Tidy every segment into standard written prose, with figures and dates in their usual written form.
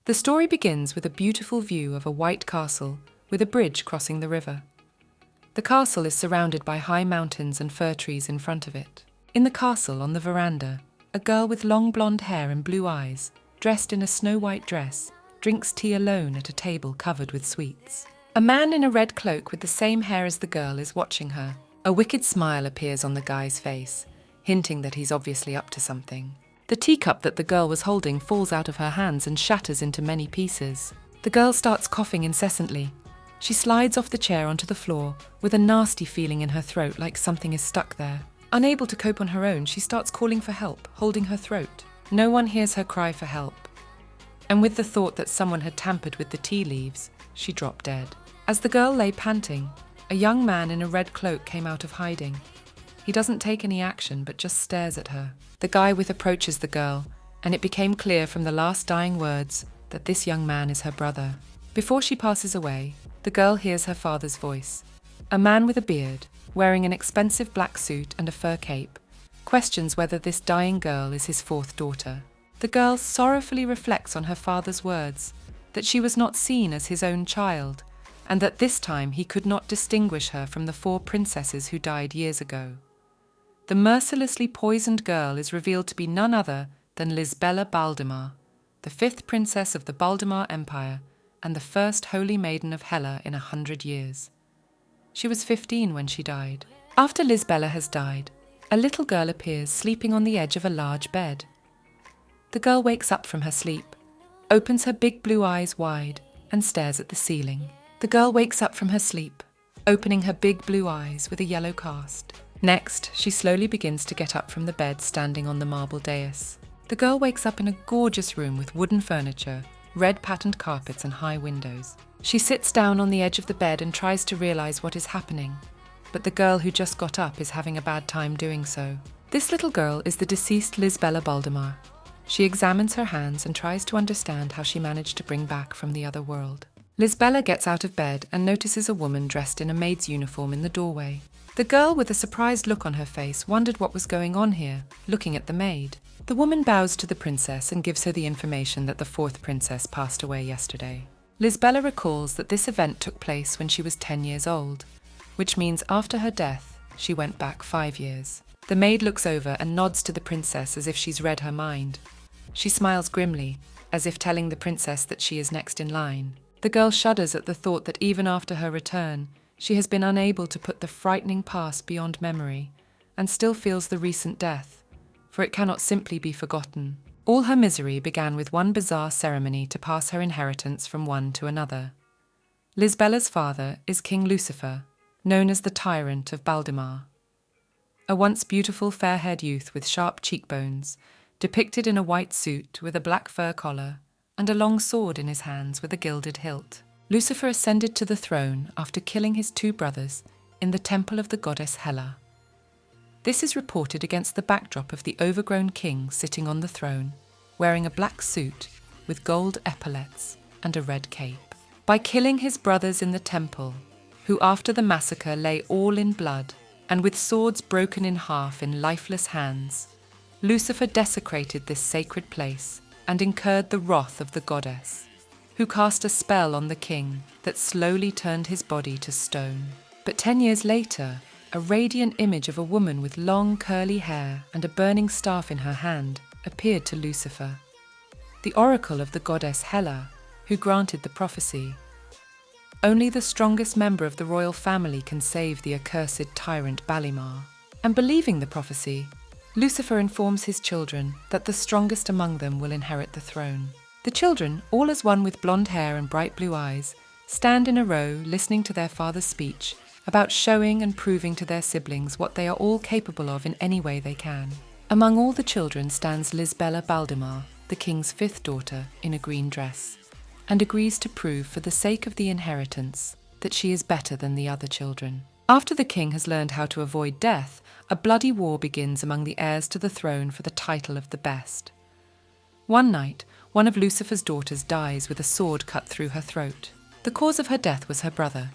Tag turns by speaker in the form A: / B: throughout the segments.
A: The story begins with a beautiful view of a white castle with a bridge crossing the river. The castle is surrounded by high mountains and fir trees in front of it. In the castle, on the veranda, a girl with long blonde hair and blue eyes, dressed in a snow-white dress, drinks tea alone at a table covered with sweets. A man in a red cloak with the same hair as the girl is watching her. A wicked smile appears on the guy's face, hinting that he's obviously up to something. The teacup that the girl was holding falls out of her hands and shatters into many pieces. The girl starts coughing incessantly. She slides off the chair onto the floor with a nasty feeling in her throat like something is stuck there. Unable to cope on her own, she starts calling for help, holding her throat. No one hears her cry for help. And with the thought that someone had tampered with the tea leaves, she dropped dead. As the girl lay panting, a young man in a red cloak came out of hiding. He doesn't take any action but just stares at her. The guy approaches the girl, and it became clear from the last dying words that this young man is her brother. Before she passes away, the girl hears her father's voice. A man with a beard, wearing an expensive black suit and a fur cape, questions whether this dying girl is his fourth daughter. The girl sorrowfully reflects on her father's words, that she was not seen as his own child, and that this time he could not distinguish her from the 4 princesses who died years ago. The mercilessly poisoned girl is revealed to be none other than Lisbela Baldemar, the 5th princess of the Baldemar Empire and the first holy maiden of Hela in 100 years. She was 15 when she died. After Lisbela has died, a little girl appears sleeping on the edge of a large bed. The girl wakes up from her sleep, opens her big blue eyes wide, and stares at the ceiling. The girl wakes up from her sleep, opening her big blue eyes with a yellow cast. Next, she slowly begins to get up from the bed standing on the marble dais. The girl wakes up in a gorgeous room with wooden furniture, red patterned carpets and high windows. She sits down on the edge of the bed and tries to realize what is happening, but the girl who just got up is having a bad time doing so. This little girl is the deceased Lisbela Baldemar. She examines her hands and tries to understand how she managed to bring back from the other world. Lisbela gets out of bed and notices a woman dressed in a maid's uniform in the doorway. The girl, with a surprised look on her face, wondered what was going on here, looking at the maid. The woman bows to the princess and gives her the information that the 4th princess passed away yesterday. Lisbela recalls that this event took place when she was 10 years old, which means after her death, she went back 5 years. The maid looks over and nods to the princess as if she's read her mind. She smiles grimly, as if telling the princess that she is next in line. The girl shudders at the thought that even after her return, she has been unable to put the frightening past beyond memory, and still feels the recent death, for it cannot simply be forgotten. All her misery began with one bizarre ceremony to pass her inheritance from one to another. Lisbela's father is King Lucifer, known as the Tyrant of Baldemar. A once beautiful fair-haired youth with sharp cheekbones, depicted in a white suit with a black fur collar and a long sword in his hands with a gilded hilt. Lucifer ascended to the throne after killing his 2 brothers in the temple of the goddess Hela. This is reported against the backdrop of the overgrown king sitting on the throne, wearing a black suit with gold epaulets and a red cape. By killing his brothers in the temple, who after the massacre lay all in blood and with swords broken in half in lifeless hands, Lucifer desecrated this sacred place and incurred the wrath of the goddess, who cast a spell on the king that slowly turned his body to stone. But 10 years later, a radiant image of a woman with long curly hair and a burning staff in her hand appeared to Lucifer, the oracle of the goddess Hela, who granted the prophecy. Only the strongest member of the royal family can save the accursed tyrant Balimar. And believing the prophecy, Lucifer informs his children that the strongest among them will inherit the throne. The children, all as one with blonde hair and bright blue eyes, stand in a row listening to their father's speech about showing and proving to their siblings what they are all capable of in any way they can. Among all the children stands Lisbela Baldemar, the king's 5th daughter, in a green dress, and agrees to prove for the sake of the inheritance that she is better than the other children. After the king has learned how to avoid death, a bloody war begins among the heirs to the throne for the title of the best. One night, one of Lucifer's daughters dies with a sword cut through her throat. The cause of her death was her brother,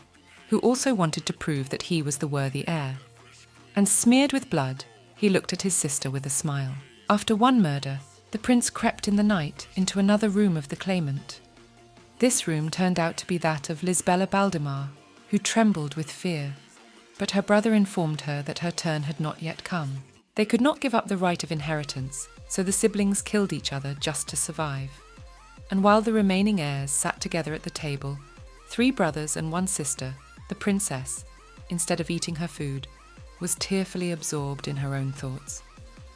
A: who also wanted to prove that he was the worthy heir. And smeared with blood, he looked at his sister with a smile. After one murder, the prince crept in the night into another room of the claimant. This room turned out to be that of Lisbela Baldemar, who trembled with fear, but her brother informed her that her turn had not yet come. They could not give up the right of inheritance, so the siblings killed each other just to survive. And while the remaining heirs sat together at the table, 3 brothers and 1 sister, the princess, instead of eating her food, was tearfully absorbed in her own thoughts.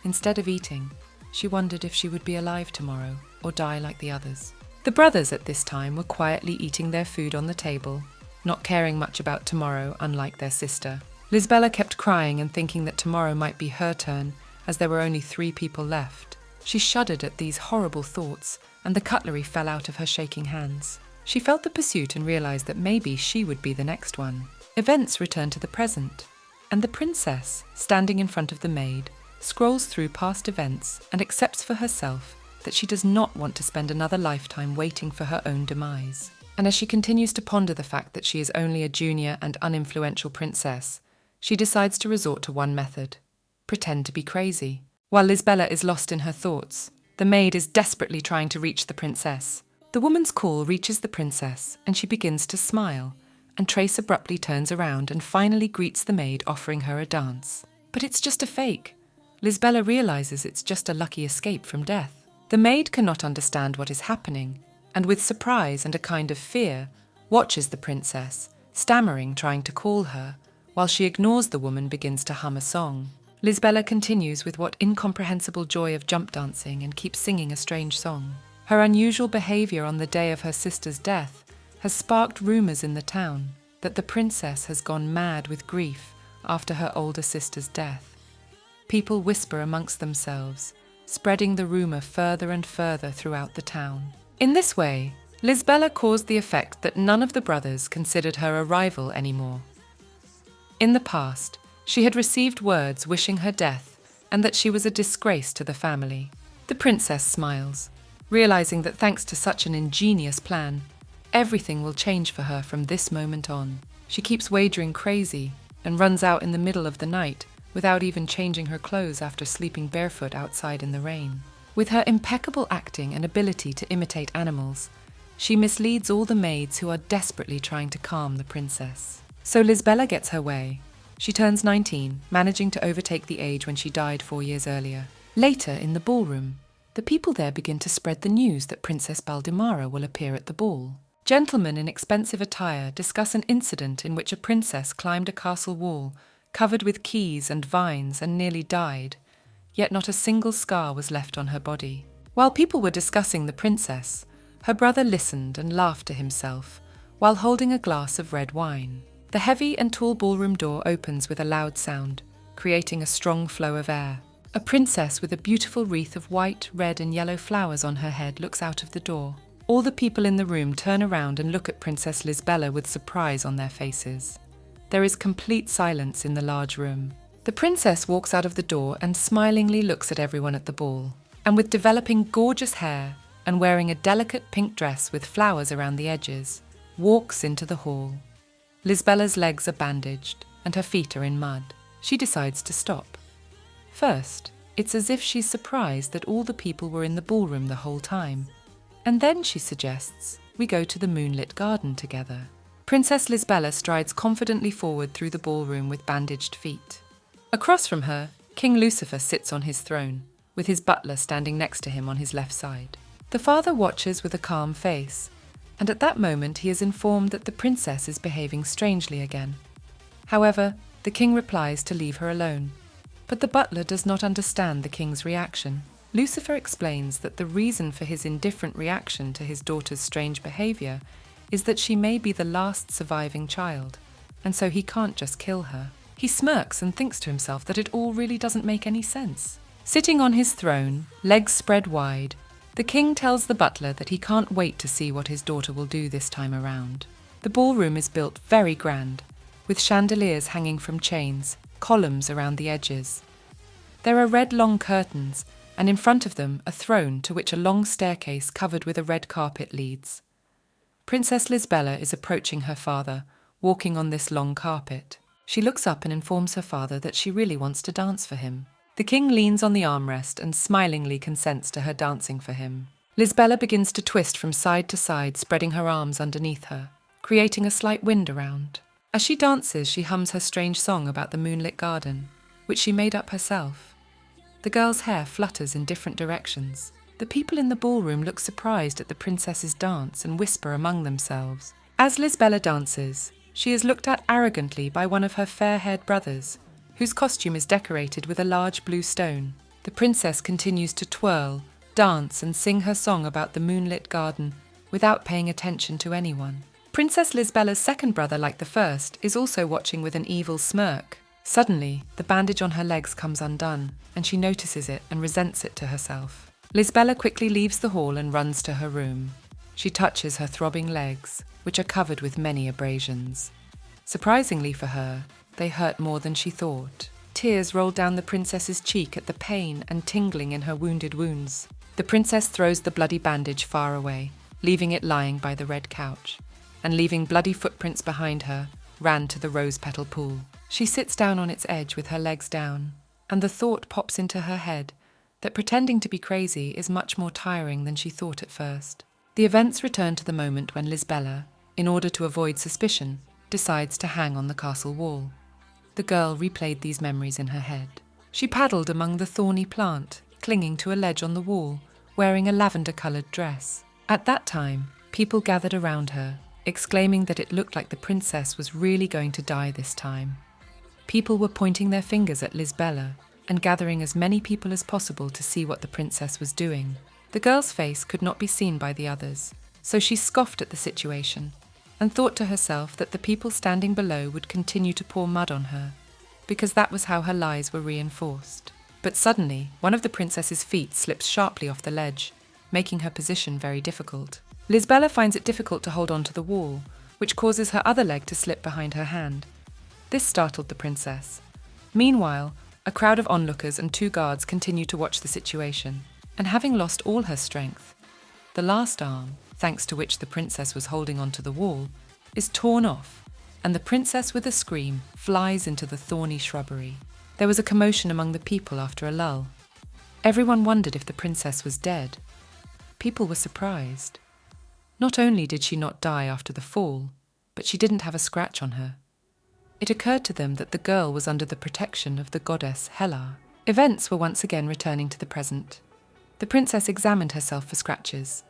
A: Instead of eating, she wondered if she would be alive tomorrow or die like the others. The brothers at this time were quietly eating their food on the table, not caring much about tomorrow, unlike their sister. Lisbela kept crying and thinking that tomorrow might be her turn, as there were only 3 people left. She shuddered at these horrible thoughts, and the cutlery fell out of her shaking hands. She felt the pursuit and realized that maybe she would be the next one. Events return to the present, and the princess, standing in front of the maid, scrolls through past events and accepts for herself that she does not want to spend another lifetime waiting for her own demise. And as she continues to ponder the fact that she is only a junior and uninfluential princess, she decides to resort to one method: pretend to be crazy. While Lisbela is lost in her thoughts, the maid is desperately trying to reach the princess. The woman's call reaches the princess, and she begins to smile, and Trace abruptly turns around and finally greets the maid, offering her a dance. But it's just a fake. Lisbela realizes it's just a lucky escape from death. The maid cannot understand what is happening, and with surprise and a kind of fear, watches the princess, stammering, trying to call her, while she ignores the woman, begins to hum a song. Lisbela continues with what incomprehensible joy of jump dancing and keeps singing a strange song. Her unusual behavior on the day of her sister's death has sparked rumors in the town that the princess has gone mad with grief after her older sister's death. People whisper amongst themselves, spreading the rumor further and further throughout the town. In this way, Lisbela caused the effect that none of the brothers considered her a rival anymore. In the past, she had received words wishing her death and that she was a disgrace to the family. The princess smiles, realizing that thanks to such an ingenious plan, everything will change for her from this moment on. She keeps wagering crazy and runs out in the middle of the night without even changing her clothes after sleeping barefoot outside in the rain. With her impeccable acting and ability to imitate animals, she misleads all the maids who are desperately trying to calm the princess. So Lisbela gets her way. She turns 19, managing to overtake the age when she died 4 years earlier. Later, in the ballroom, the people there begin to spread the news that Princess Baldemara will appear at the ball. Gentlemen in expensive attire discuss an incident in which a princess climbed a castle wall covered with keys and vines and nearly died, yet not a single scar was left on her body. While people were discussing the princess, her brother listened and laughed to himself while holding a glass of red wine. The heavy and tall ballroom door opens with a loud sound, creating a strong flow of air. A princess with a beautiful wreath of white, red and yellow flowers on her head looks out of the door. All the people in the room turn around and look at Princess Lisbela with surprise on their faces. There is complete silence in the large room. The princess walks out of the door and smilingly looks at everyone at the ball. And with developing gorgeous hair and wearing a delicate pink dress with flowers around the edges, walks into the hall. Lisbela's legs are bandaged and her feet are in mud. She decides to stop. First, it's as if she's surprised that all the people were in the ballroom the whole time. And then she suggests we go to the moonlit garden together. Princess Lisbela strides confidently forward through the ballroom with bandaged feet. Across from her, King Lucifer sits on his throne, with his butler standing next to him on his left side. The father watches with a calm face, and at that moment he is informed that the princess is behaving strangely again. However, the king replies to leave her alone, but the butler does not understand the king's reaction. Lucifer explains that the reason for his indifferent reaction to his daughter's strange behavior is that she may be the last surviving child, and so he can't just kill her. He smirks and thinks to himself that it all really doesn't make any sense. Sitting on his throne, legs spread wide, the king tells the butler that he can't wait to see what his daughter will do this time around. The ballroom is built very grand, with chandeliers hanging from chains, columns around the edges. There are red long curtains, and in front of them a throne to which a long staircase covered with a red carpet leads. Princess Lisbela is approaching her father, walking on this long carpet. She looks up and informs her father that she really wants to dance for him. The king leans on the armrest and smilingly consents to her dancing for him. Lisbella begins to twist from side to side, spreading her arms underneath her, creating a slight wind around. As she dances, she hums her strange song about the moonlit garden, which she made up herself. The girl's hair flutters in different directions. The people in the ballroom look surprised at the princess's dance and whisper among themselves. As Lisbella dances, she is looked at arrogantly by one of her fair-haired brothers, whose costume is decorated with a large blue stone. The princess continues to twirl, dance and sing her song about the moonlit garden without paying attention to anyone. Princess Lisbella's second brother, like the first, is also watching with an evil smirk. Suddenly, the bandage on her legs comes undone, and she notices it and resents it to herself. Lisbella quickly leaves the hall and runs to her room. She touches her throbbing legs, which are covered with many abrasions. Surprisingly for her, they hurt more than she thought. Tears roll down the princess's cheek at the pain and tingling in her wounded wounds. The princess throws the bloody bandage far away, leaving it lying by the red couch, and leaving bloody footprints behind her, ran to the rose-petal pool. She sits down on its edge with her legs down, and the thought pops into her head that pretending to be crazy is much more tiring than she thought at first. The events return to the moment when Lisbella, in order to avoid suspicion, decides to hang on the castle wall. The girl replayed these memories in her head. She paddled among the thorny plant, clinging to a ledge on the wall, wearing a lavender-coloured dress. At that time, people gathered around her, exclaiming that it looked like the princess was really going to die this time. People were pointing their fingers at Lisbella and gathering as many people as possible to see what the princess was doing. The girl's face could not be seen by the others, so she scoffed at the situation and thought to herself that the people standing below would continue to pour mud on her, because that was how her lies were reinforced. But suddenly, one of the princess's feet slips sharply off the ledge, making her position very difficult. Lisbella finds it difficult to hold on to the wall, which causes her other leg to slip behind her hand. This startled the princess. Meanwhile, a crowd of onlookers and 2 guards continue to watch the situation, and having lost all her strength, the last arm, thanks to which the princess was holding onto the wall, is torn off, and the princess with a scream flies into the thorny shrubbery. There was a commotion among the people after a lull. Everyone wondered if the princess was dead. People were surprised. Not only did she not die after the fall, but she didn't have a scratch on her. It occurred to them that the girl was under the protection of the goddess Hela. Events were once again returning to the present. The princess examined herself for scratches.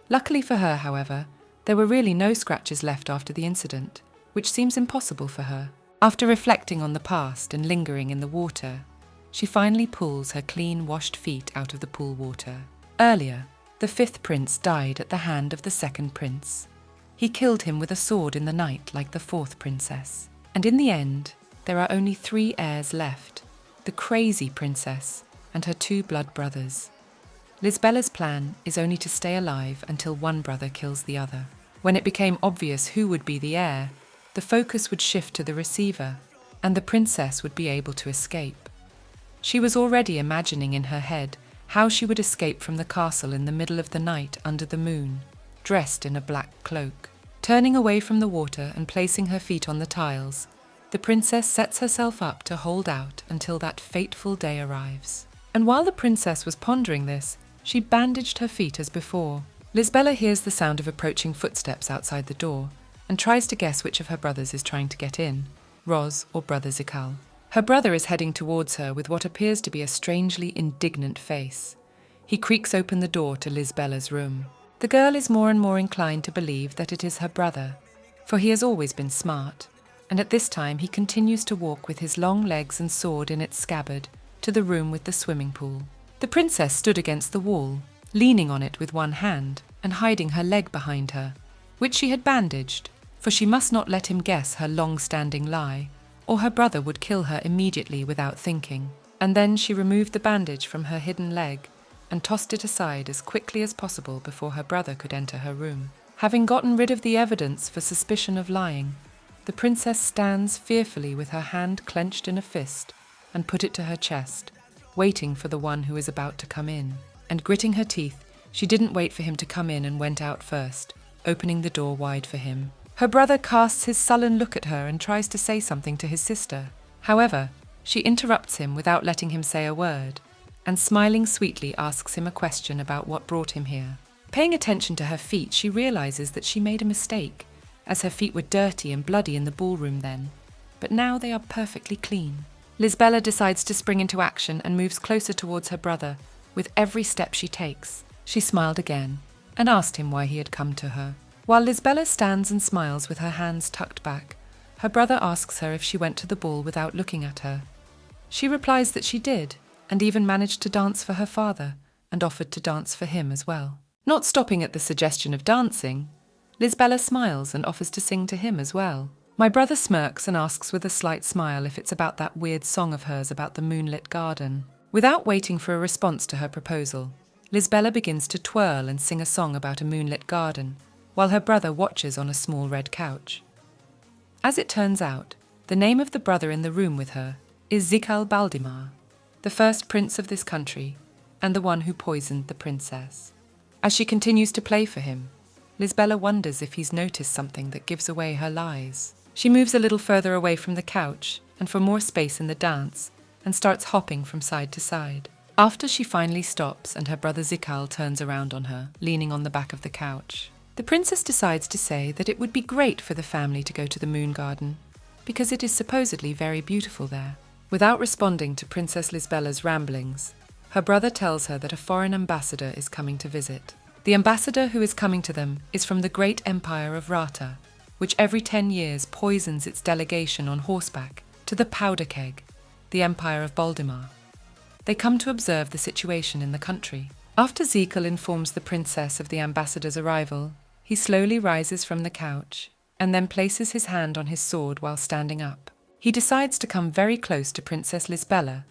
A: Luckily for her, however, there were really no scratches left after the incident, which seems impossible for her. After reflecting on the past and lingering in the water, she finally pulls her clean, washed feet out of the pool water. Earlier, the 5th prince died at the hand of the 2nd prince. He killed him with a sword in the night like the 4th princess. And in the end, there are only 3 heirs left, the crazy princess and her 2 blood brothers. Lisbella's plan is only to stay alive until one brother kills the other. When it became obvious who would be the heir, the focus would shift to the receiver, and the princess would be able to escape. She was already imagining in her head how she would escape from the castle in the middle of the night under the moon, dressed in a black cloak. Turning away from the water and placing her feet on the tiles, the princess sets herself up to hold out until that fateful day arrives. And while the princess was pondering this, she bandaged her feet as before. Lisbella hears the sound of approaching footsteps outside the door and tries to guess which of her brothers is trying to get in, Roz or Brother Zikal. Her brother is heading towards her with what appears to be a strangely indignant face. He creaks open the door to Lisbella's room. The girl is more and more inclined to believe that it is her brother, for he has always been smart, and at this time he continues to walk with his long legs and sword in its scabbard to the room with the swimming pool. The princess stood against the wall, leaning on it with one hand and hiding her leg behind her, which she had bandaged, for she must not let him guess her long-standing lie, or her brother would kill her immediately without thinking. And then she removed the bandage from her hidden leg and tossed it aside as quickly as possible before her brother could enter her room. Having gotten rid of the evidence for suspicion of lying, the princess stands fearfully with her hand clenched in a fist and put it to her chest, waiting for the one who is about to come in. And gritting her teeth, she didn't wait for him to come in and went out first, opening the door wide for him. Her brother casts his sullen look at her and tries to say something to his sister. However, She interrupts him without letting him say a word, and smiling sweetly asks him a question about what brought him here. Paying attention to her feet, she realizes that she made a mistake, as her feet were dirty and bloody in the ballroom then, but now they are perfectly clean. Lisbella decides to spring into action and moves closer towards her brother with every step she takes. She smiled again and asked him why he had come to her. While Lisbella stands and smiles with her hands tucked back, her brother asks her if she went to the ball without looking at her. She replies that she did, and even managed to dance for her father, and offered to dance for him as well. Not stopping at the suggestion of dancing, Lisbella smiles and offers to sing to him as well. My brother smirks and asks with a slight smile if it's about that weird song of hers about the moonlit garden. Without waiting for a response to her proposal, Lisbella begins to twirl and sing a song about a moonlit garden, while her brother watches on a small red couch. As it turns out, the name of the brother in the room with her is Zikal Baldimar, the first prince of this country, and the one who poisoned the princess. As she continues to play for him, Lisbella wonders if he's noticed something that gives away her lies. She moves a little further away from the couch and for more space in the dance, and starts hopping from side to side. After she finally stops and her brother Zikal turns around on her, leaning on the back of the couch, the princess decides to say that it would be great for the family to go to the moon garden, because it is supposedly very beautiful there. Without responding to Princess Lisbella's ramblings, her brother tells her that a foreign ambassador is coming to visit. The ambassador who is coming to them is from the great empire of Rata, which every 10 years poisons its delegation on horseback to the powder keg, the empire of Baldimar. They come to observe the situation in the country. After Zikal informs the princess of the ambassador's arrival, he slowly rises from the couch and then places his hand on his sword while standing up. He decides to come very close to Princess Lisbella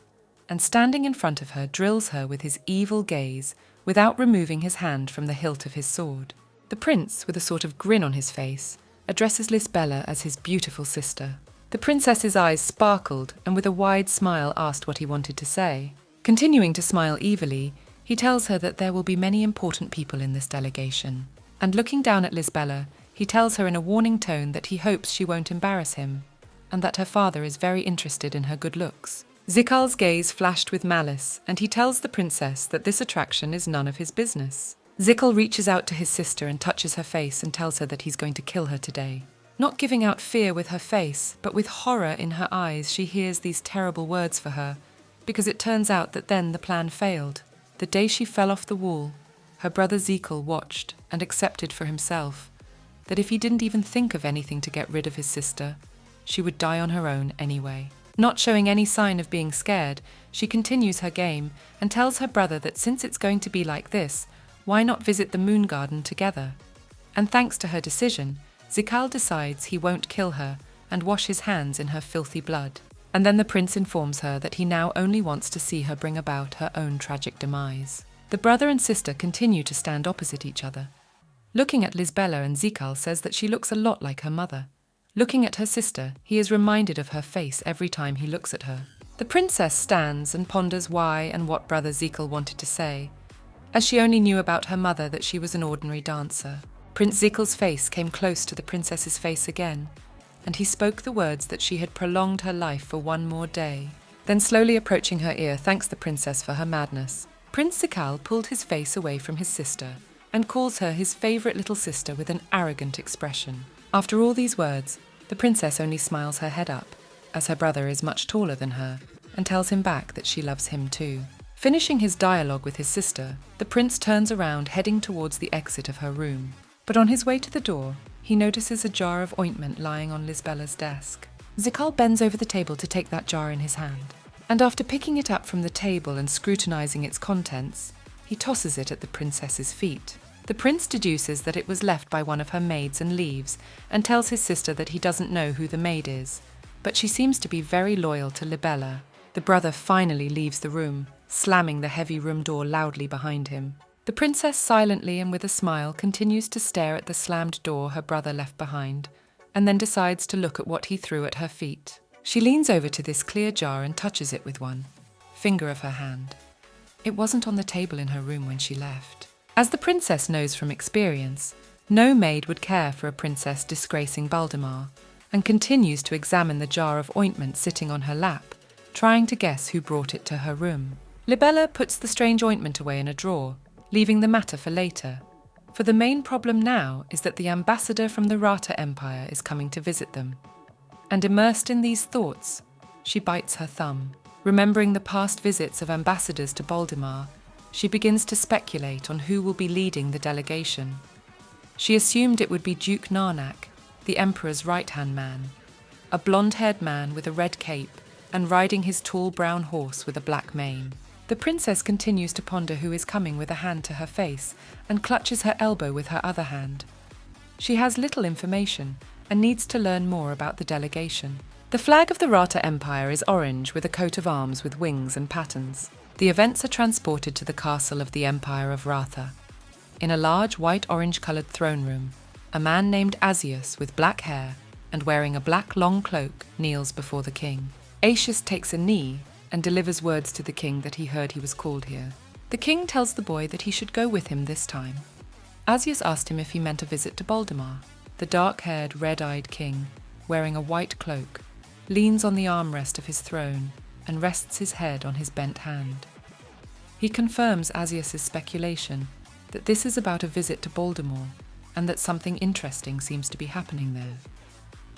A: and, standing in front of her, drills her with his evil gaze without removing his hand from the hilt of his sword. The prince, with a sort of grin on his face, addresses Lisbella as his beautiful sister. The princess's eyes sparkled and with a wide smile asked what he wanted to say. Continuing to smile evilly, he tells her that there will be many important people in this delegation. And looking down at Lisbella, he tells her in a warning tone that he hopes she won't embarrass him, and that her father is very interested in her good looks. Zikal's gaze flashed with malice, and he tells the princess that this attraction is none of his business. Zikal reaches out to his sister and touches her face and tells her that he's going to kill her today. Not giving out fear with her face, but with horror in her eyes, she hears these terrible words for her, because it turns out that then the plan failed. The day she fell off the wall, her brother Zikal watched and accepted for himself that if he didn't even think of anything to get rid of his sister, she would die on her own anyway. Not showing any sign of being scared, she continues her game and tells her brother that since it's going to be like this, why not visit the moon garden together? And thanks to her decision, Zikal decides he won't kill her and wash his hands in her filthy blood. And then the prince informs her that he now only wants to see her bring about her own tragic demise. The brother and sister continue to stand opposite each other. Looking at Lisbella, and Zikal says that she looks a lot like her mother. Looking at her sister, he is reminded of her face every time he looks at her. The princess stands and ponders why and what brother Zikal wanted to say, as she only knew about her mother that she was an ordinary dancer. Prince Zikal's face came close to the princess's face again, and he spoke the words that she had prolonged her life for one more day. Then slowly approaching her ear, thanks the princess for her madness. Prince Zikal pulled his face away from his sister and calls her his favourite little sister with an arrogant expression. After all these words, the princess only smiles her head up, as her brother is much taller than her, and tells him back that she loves him too. Finishing his dialogue with his sister, the prince turns around heading towards the exit of her room. But on his way to the door, he notices a jar of ointment lying on Lisbella's desk. Zikal bends over the table to take that jar in his hand, and after picking it up from the table and scrutinizing its contents, he tosses it at the princess's feet. The prince deduces that it was left by one of her maids and leaves, and tells his sister that he doesn't know who the maid is, but she seems to be very loyal to Lisbella. The brother finally leaves the room, slamming the heavy room door loudly behind him. The princess silently and with a smile continues to stare at the slammed door her brother left behind, and then decides to look at what he threw at her feet. She leans over to this clear jar and touches it with one finger of her hand. It wasn't on the table in her room when she left. As the princess knows from experience, no maid would care for a princess disgracing Baldimar, and continues to examine the jar of ointment sitting on her lap, trying to guess who brought it to her room. Libella puts the strange ointment away in a drawer, leaving the matter for later. For the main problem now is that the ambassador from the Rata Empire is coming to visit them. And immersed in these thoughts, she bites her thumb. Remembering the past visits of ambassadors to Baldemar, she begins to speculate on who will be leading the delegation. She assumed it would be Duke Narnak, the Emperor's right-hand man, a blonde-haired man with a red cape and riding his tall brown horse with a black mane. The princess continues to ponder who is coming with a hand to her face and clutches her elbow with her other hand. She has little information and needs to learn more about the delegation. The flag of the Rata Empire is orange with a coat of arms with wings and patterns. The events are transported to the castle of the Empire of Ratha. In a large white-orange-coloured throne room, a man named Asus with black hair and wearing a black long cloak kneels before the king. Asus takes a knee and delivers words to the king that he heard he was called here. The king tells the boy that he should go with him this time. Asus asked him if he meant a visit to Baldemar. The dark-haired, red-eyed king, wearing a white cloak, leans on the armrest of his throne and rests his head on his bent hand. He confirms Asus's speculation that this is about a visit to Baldemar and that something interesting seems to be happening there.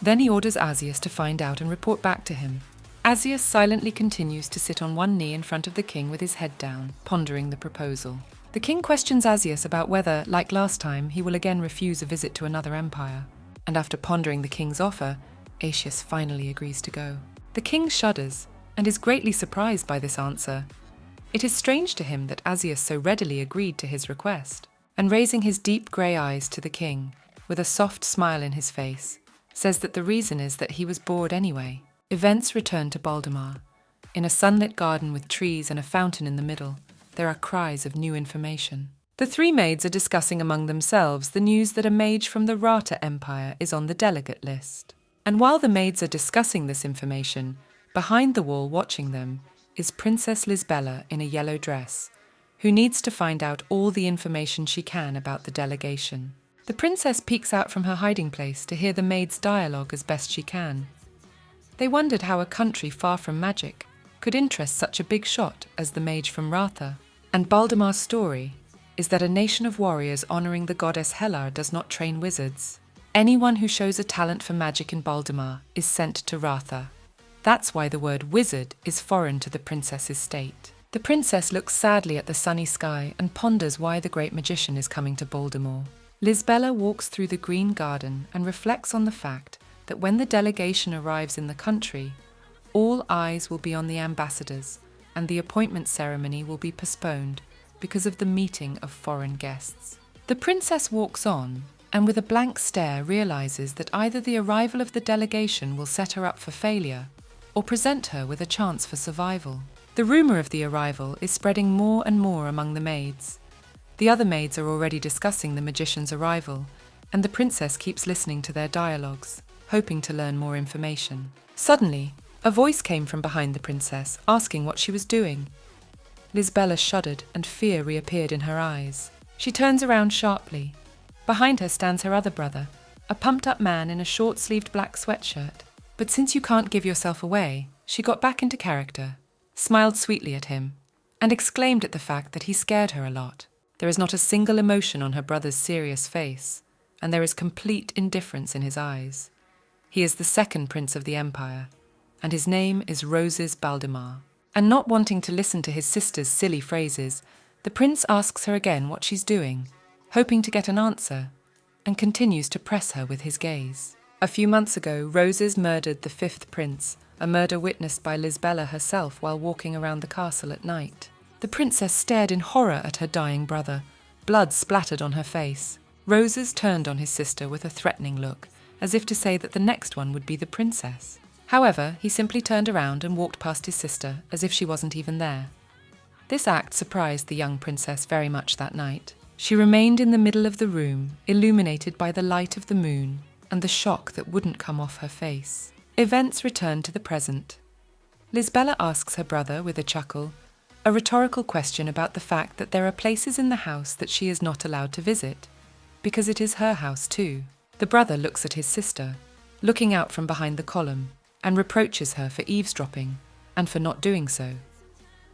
A: Then he orders Asus to find out and report back to him. Asus silently continues to sit on one knee in front of the king with his head down, pondering the proposal. The king questions Asus about whether, like last time, he will again refuse a visit to another empire. And after pondering the king's offer, Asus finally agrees to go. The king shudders and is greatly surprised by this answer. It is strange to him that Asus so readily agreed to his request, and raising his deep grey eyes to the king, with a soft smile in his face, says that the reason is that he was bored anyway. Events return to Baldemar. In a sunlit garden with trees and a fountain in the middle, there are cries of new information. The three maids are discussing among themselves the news that a mage from the Rata Empire is on the delegate list. And while the maids are discussing this information, behind the wall watching them is Princess Lisbella in a yellow dress, who needs to find out all the information she can about the delegation. The princess peeks out from her hiding place to hear the maids' dialogue as best she can. They wondered how a country far from magic could interest such a big shot as the mage from Ratha. And Baldemar's story is that a nation of warriors honouring the goddess Hellar does not train wizards. Anyone who shows a talent for magic in Baldemar is sent to Ratha. That's why the word wizard is foreign to the princess's state. The princess looks sadly at the sunny sky and ponders why the great magician is coming to Baldemar. Lisbella walks through the green garden and reflects on the fact that when the delegation arrives in the country, all eyes will be on the ambassadors and the appointment ceremony will be postponed because of the meeting of foreign guests. The princess walks on and with a blank stare realises that either the arrival of the delegation will set her up for failure or present her with a chance for survival. The rumour of the arrival is spreading more and more among the maids. The other maids are already discussing the magician's arrival, and the princess keeps listening to their dialogues, hoping to learn more information. Suddenly, a voice came from behind the princess, asking what she was doing. Lisbella shuddered, and fear reappeared in her eyes. She turns around sharply. Behind her stands her other brother, a pumped-up man in a short-sleeved black sweatshirt. But since you can't give yourself away, she got back into character, smiled sweetly at him, and exclaimed at the fact that he scared her a lot. There is not a single emotion on her brother's serious face, and there is complete indifference in his eyes. He is the second prince of the empire, and his name is Roses Baldemar. And not wanting to listen to his sister's silly phrases, the prince asks her again what she's doing, hoping to get an answer, and continues to press her with his gaze. A few months ago, Roses murdered the fifth prince, a murder witnessed by Lisbella herself while walking around the castle at night. The princess stared in horror at her dying brother. Blood splattered on her face. Roses turned on his sister with a threatening look, as if to say that the next one would be the princess. However, he simply turned around and walked past his sister as if she wasn't even there. This act surprised the young princess very much that night. She remained in the middle of the room, illuminated by the light of the moon, and the shock that wouldn't come off her face. Events return to the present. Lisbella asks her brother, with a chuckle, a rhetorical question about the fact that there are places in the house that she is not allowed to visit, because it is her house too. The brother looks at his sister, looking out from behind the column, and reproaches her for eavesdropping, and for not doing so.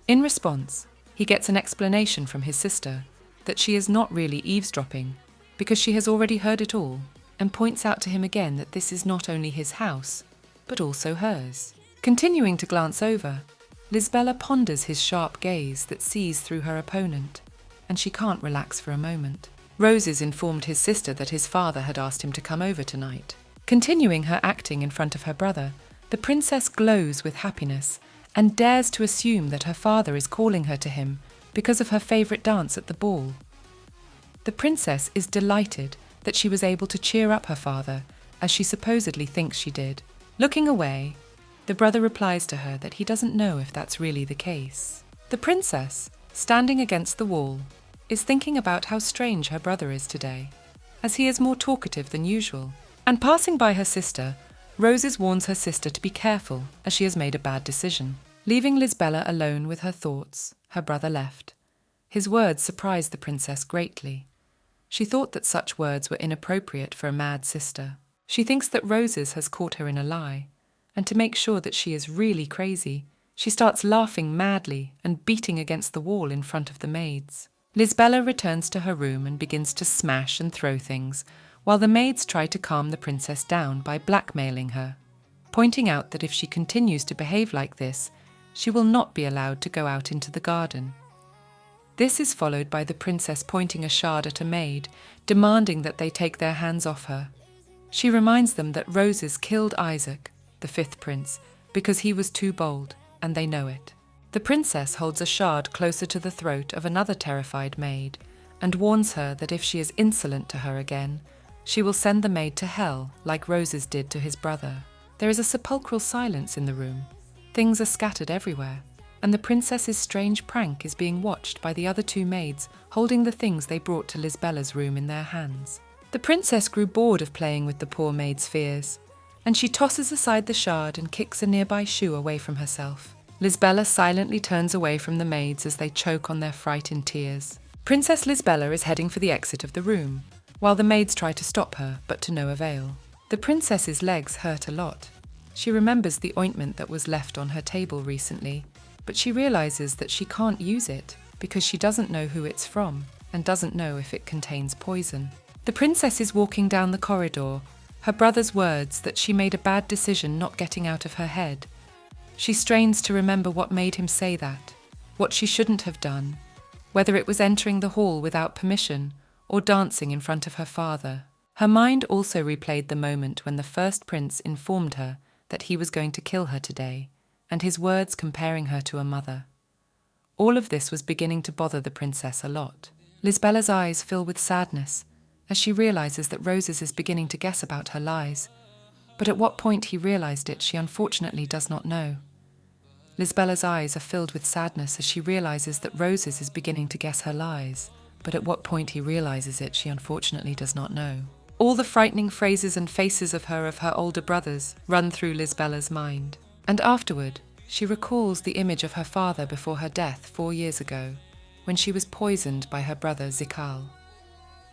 A: In response, he gets an explanation from his sister that she is not really eavesdropping because she has already heard it all, and points out to him again that this is not only his house, but also hers. Continuing to glance over, Lisbella ponders his sharp gaze that sees through her opponent, and she can't relax for a moment. Roses informed his sister that his father had asked him to come over tonight. Continuing her acting in front of her brother, the princess glows with happiness and dares to assume that her father is calling her to him because of her favourite dance at the ball. The princess is delighted that she was able to cheer up her father, as she supposedly thinks she did. Looking away, the brother replies to her that he doesn't know if that's really the case. The princess, standing against the wall, is thinking about how strange her brother is today, as he is more talkative than usual. And passing by her sister, Roses warns her sister to be careful as she has made a bad decision. Leaving Lisbella alone with her thoughts, her brother left. His words surprised the princess greatly. She thought that such words were inappropriate for a mad sister. She thinks that Roses has caught her in a lie, and to make sure that she is really crazy, she starts laughing madly and beating against the wall in front of the maids. Lisbella returns to her room and begins to smash and throw things, while the maids try to calm the princess down by blackmailing her, pointing out that if she continues to behave like this, she will not be allowed to go out into the garden. This is followed by the princess pointing a shard at a maid, demanding that they take their hands off her. She reminds them that Roses killed Isaac, the fifth prince, because he was too bold, and they know it. The princess holds a shard closer to the throat of another terrified maid, and warns her that if she is insolent to her again, she will send the maid to hell like Roses did to his brother. There is a sepulchral silence in the room. Things are scattered everywhere, and the princess's strange prank is being watched by the other two maids holding the things they brought to Lisbella's room in their hands. The princess grew bored of playing with the poor maid's fears, and she tosses aside the shard and kicks a nearby shoe away from herself. Lisbella silently turns away from the maids as they choke on their fright in tears. Princess Lisbella is heading for the exit of the room, while the maids try to stop her, but to no avail. The princess's legs hurt a lot. She remembers the ointment that was left on her table recently, but she realizes that she can't use it because she doesn't know who it's from and doesn't know if it contains poison. The princess is walking down the corridor, her brother's words that she made a bad decision not getting out of her head. She strains to remember what made him say that, what she shouldn't have done, whether it was entering the hall without permission or dancing in front of her father. Her mind also replayed the moment when the first prince informed her that he was going to kill her today, and his words comparing her to a mother. All of this was beginning to bother the princess a lot. Lisbella's eyes fill with sadness as she realizes that Roses is beginning to guess about her lies, but at what point he realized it she unfortunately does not know. Lisbella's eyes are filled with sadness as she realizes that Roses is beginning to guess her lies, but at what point he realizes it she unfortunately does not know. All the frightening phrases and faces of her older brothers run through Lisbella's mind, and afterward she recalls the image of her father before her death 4 years ago, when she was poisoned by her brother Zikal.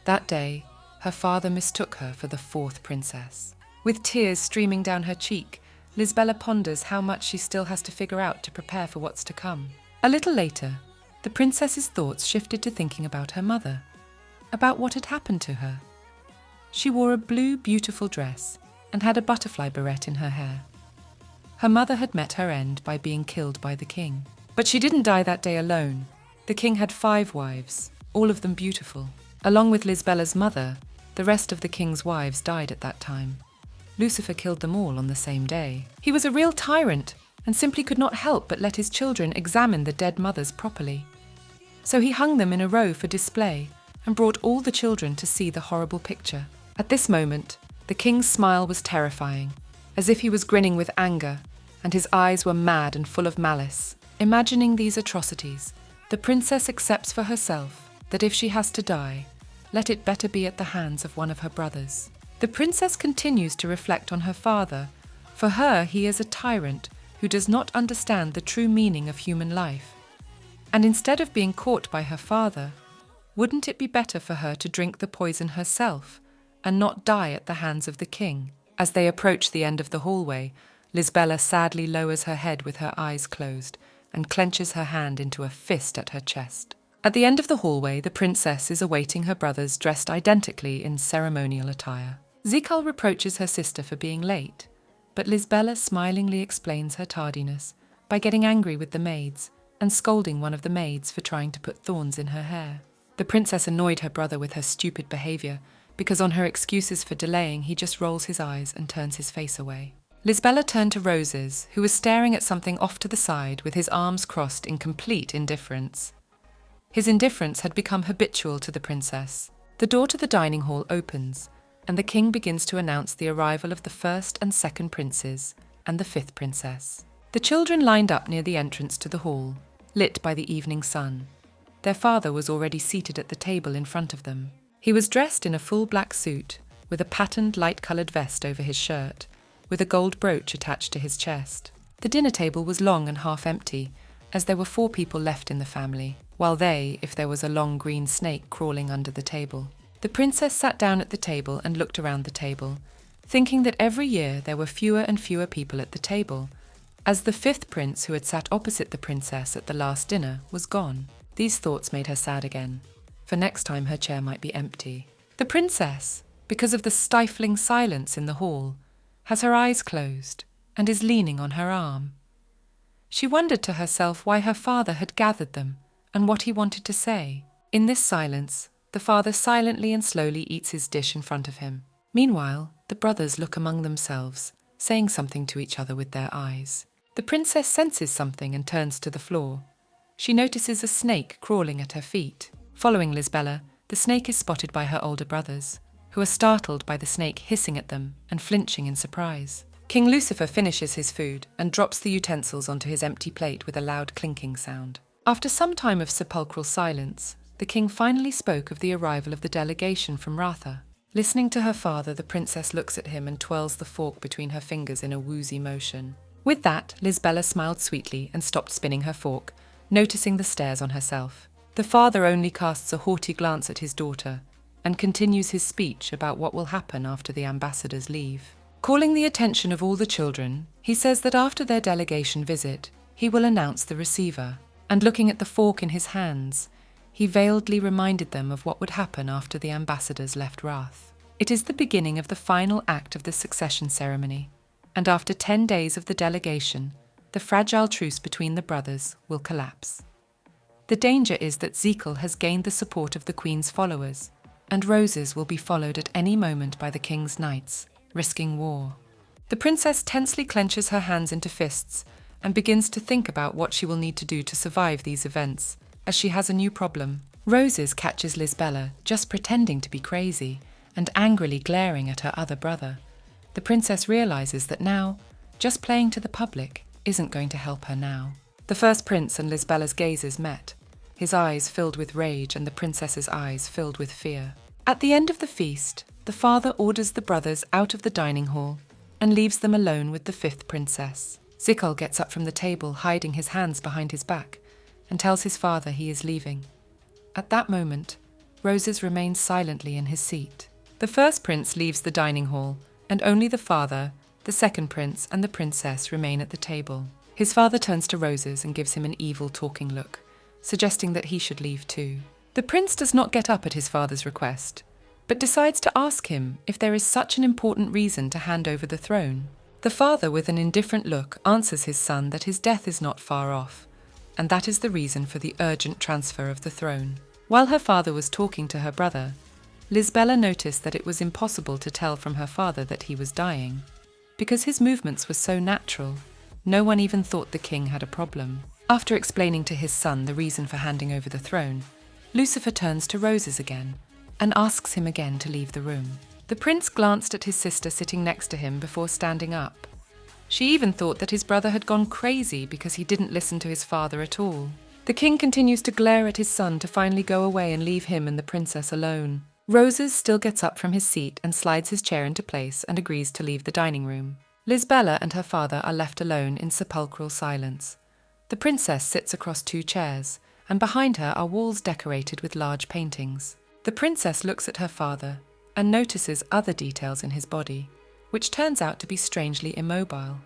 A: That day, her father mistook her for the fourth princess. With tears streaming down her cheek, Lisbella ponders how much she still has to figure out to prepare for what's to come. A little later, the princess's thoughts shifted to thinking about her mother, about what had happened to her. She wore a blue, beautiful dress and had a butterfly barrette in her hair. Her mother had met her end by being killed by the king. But she didn't die that day alone. The king had 5 wives, all of them beautiful. Along with Lisbella's mother, the rest of the king's wives died at that time. Lucifer killed them all on the same day. He was a real tyrant and simply could not help but let his children examine the dead mothers properly. So he hung them in a row for display and brought all the children to see the horrible picture. At this moment, the king's smile was terrifying, as if he was grinning with anger, and his eyes were mad and full of malice. Imagining these atrocities, the princess accepts for herself that if she has to die, let it better be at the hands of one of her brothers. The princess continues to reflect on her father. For her, he is a tyrant who does not understand the true meaning of human life. And instead of being caught by her father, wouldn't it be better for her to drink the poison herself and not die at the hands of the king? As they approach the end of the hallway, Lisbella sadly lowers her head with her eyes closed and clenches her hand into a fist at her chest. At the end of the hallway, the princess is awaiting her brothers dressed identically in ceremonial attire. Zikal reproaches her sister for being late, but Lisbella smilingly explains her tardiness by getting angry with the maids and scolding one of the maids for trying to put thorns in her hair. The princess annoyed her brother with her stupid behavior because on her excuses for delaying, he just rolls his eyes and turns his face away. Lisbella turned to Roses, who was staring at something off to the side with his arms crossed in complete indifference. His indifference had become habitual to the princess. The door to the dining hall opens, and the king begins to announce the arrival of the first and second princes and the fifth princess. The children lined up near the entrance to the hall, lit by the evening sun. Their father was already seated at the table in front of them. He was dressed in a full black suit, with a patterned light-coloured vest over his shirt, with a gold brooch attached to his chest. The dinner table was long and half empty, as there were 4 people left in the family, while they, if there was a long green snake crawling under the table. The princess sat down at the table and looked around the table, thinking that every year there were fewer and fewer people at the table, as the 5th prince who had sat opposite the princess at the last dinner was gone. These thoughts made her sad again, for next time her chair might be empty. The princess, because of the stifling silence in the hall, has her eyes closed and is leaning on her arm. She wondered to herself why her father had gathered them and what he wanted to say. In this silence, the father silently and slowly eats his dish in front of him. Meanwhile, the brothers look among themselves, saying something to each other with their eyes. The princess senses something and turns to the floor. She notices a snake crawling at her feet. Following Lisbella, the snake is spotted by her older brothers, who are startled by the snake hissing at them and flinching in surprise. King Lucifer finishes his food and drops the utensils onto his empty plate with a loud clinking sound. After some time of sepulchral silence, the king finally spoke of the arrival of the delegation from Ratha. Listening to her father, the princess looks at him and twirls the fork between her fingers in a woozy motion. With that, Lisbella smiled sweetly and stopped spinning her fork, noticing the stares on herself. The father only casts a haughty glance at his daughter and continues his speech about what will happen after the ambassadors leave. Calling the attention of all the children, he says that after their delegation visit, he will announce the receiver, and looking at the fork in his hands, he veiledly reminded them of what would happen after the ambassadors left Wrath. It is the beginning of the final act of the succession ceremony, and after 10 days of the delegation, the fragile truce between the brothers will collapse. The danger is that Zikal has gained the support of the Queen's followers, and Roses will be followed at any moment by the King's knights, risking war. The princess tensely clenches her hands into fists and begins to think about what she will need to do to survive these events, as she has a new problem. Roses catches Lisbella just pretending to be crazy and angrily glaring at her other brother. The princess realizes that now, just playing to the public isn't going to help her now. The first prince and Lisbella's gazes met, his eyes filled with rage and the princess's eyes filled with fear. At the end of the feast, the father orders the brothers out of the dining hall and leaves them alone with the 5th princess. Zikal gets up from the table, hiding his hands behind his back, and tells his father he is leaving. At that moment, Roses remains silently in his seat. The first prince leaves the dining hall, and only the father, the second prince, and the princess remain at the table. His father turns to Roses and gives him an evil talking look, suggesting that he should leave too. The prince does not get up at his father's request, but decides to ask him if there is such an important reason to hand over the throne. The father, with an indifferent look, answers his son that his death is not far off, and that is the reason for the urgent transfer of the throne. While her father was talking to her brother, Lisbella noticed that it was impossible to tell from her father that he was dying. Because his movements were so natural, no one even thought the king had a problem. After explaining to his son the reason for handing over the throne, Lucifer turns to Roses again and asks him again to leave the room. The prince glanced at his sister sitting next to him before standing up. She even thought that his brother had gone crazy because he didn't listen to his father at all. The king continues to glare at his son to finally go away and leave him and the princess alone. Roses still gets up from his seat and slides his chair into place and agrees to leave the dining room. Lisbella and her father are left alone in sepulchral silence. The princess sits across 2 chairs, and behind her are walls decorated with large paintings. The princess looks at her father and notices other details in his body, which turns out to be strangely immobile.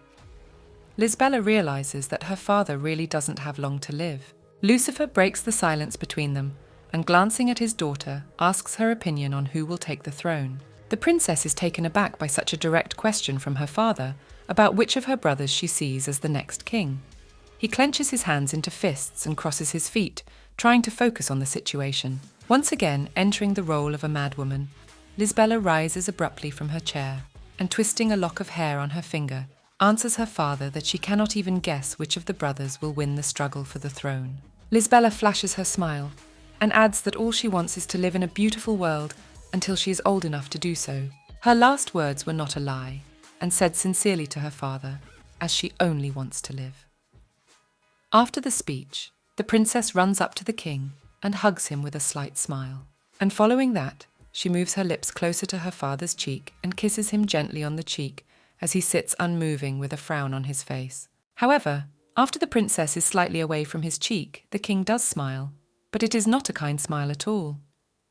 A: Lisbella realizes that her father really doesn't have long to live. Lucifer breaks the silence between them and, glancing at his daughter, asks her opinion on who will take the throne. The princess is taken aback by such a direct question from her father about which of her brothers she sees as the next king. He clenches his hands into fists and crosses his feet, trying to focus on the situation. Once again entering the role of a madwoman, Lisbella rises abruptly from her chair and, twisting a lock of hair on her finger, answers her father that she cannot even guess which of the brothers will win the struggle for the throne. Lisbella flashes her smile and adds that all she wants is to live in a beautiful world until she is old enough to do so. Her last words were not a lie, and said sincerely to her father, as she only wants to live. After the speech, the princess runs up to the king and hugs him with a slight smile. And following that, she moves her lips closer to her father's cheek and kisses him gently on the cheek as he sits unmoving with a frown on his face. However, after the princess is slightly away from his cheek, the king does smile, but it is not a kind smile at all.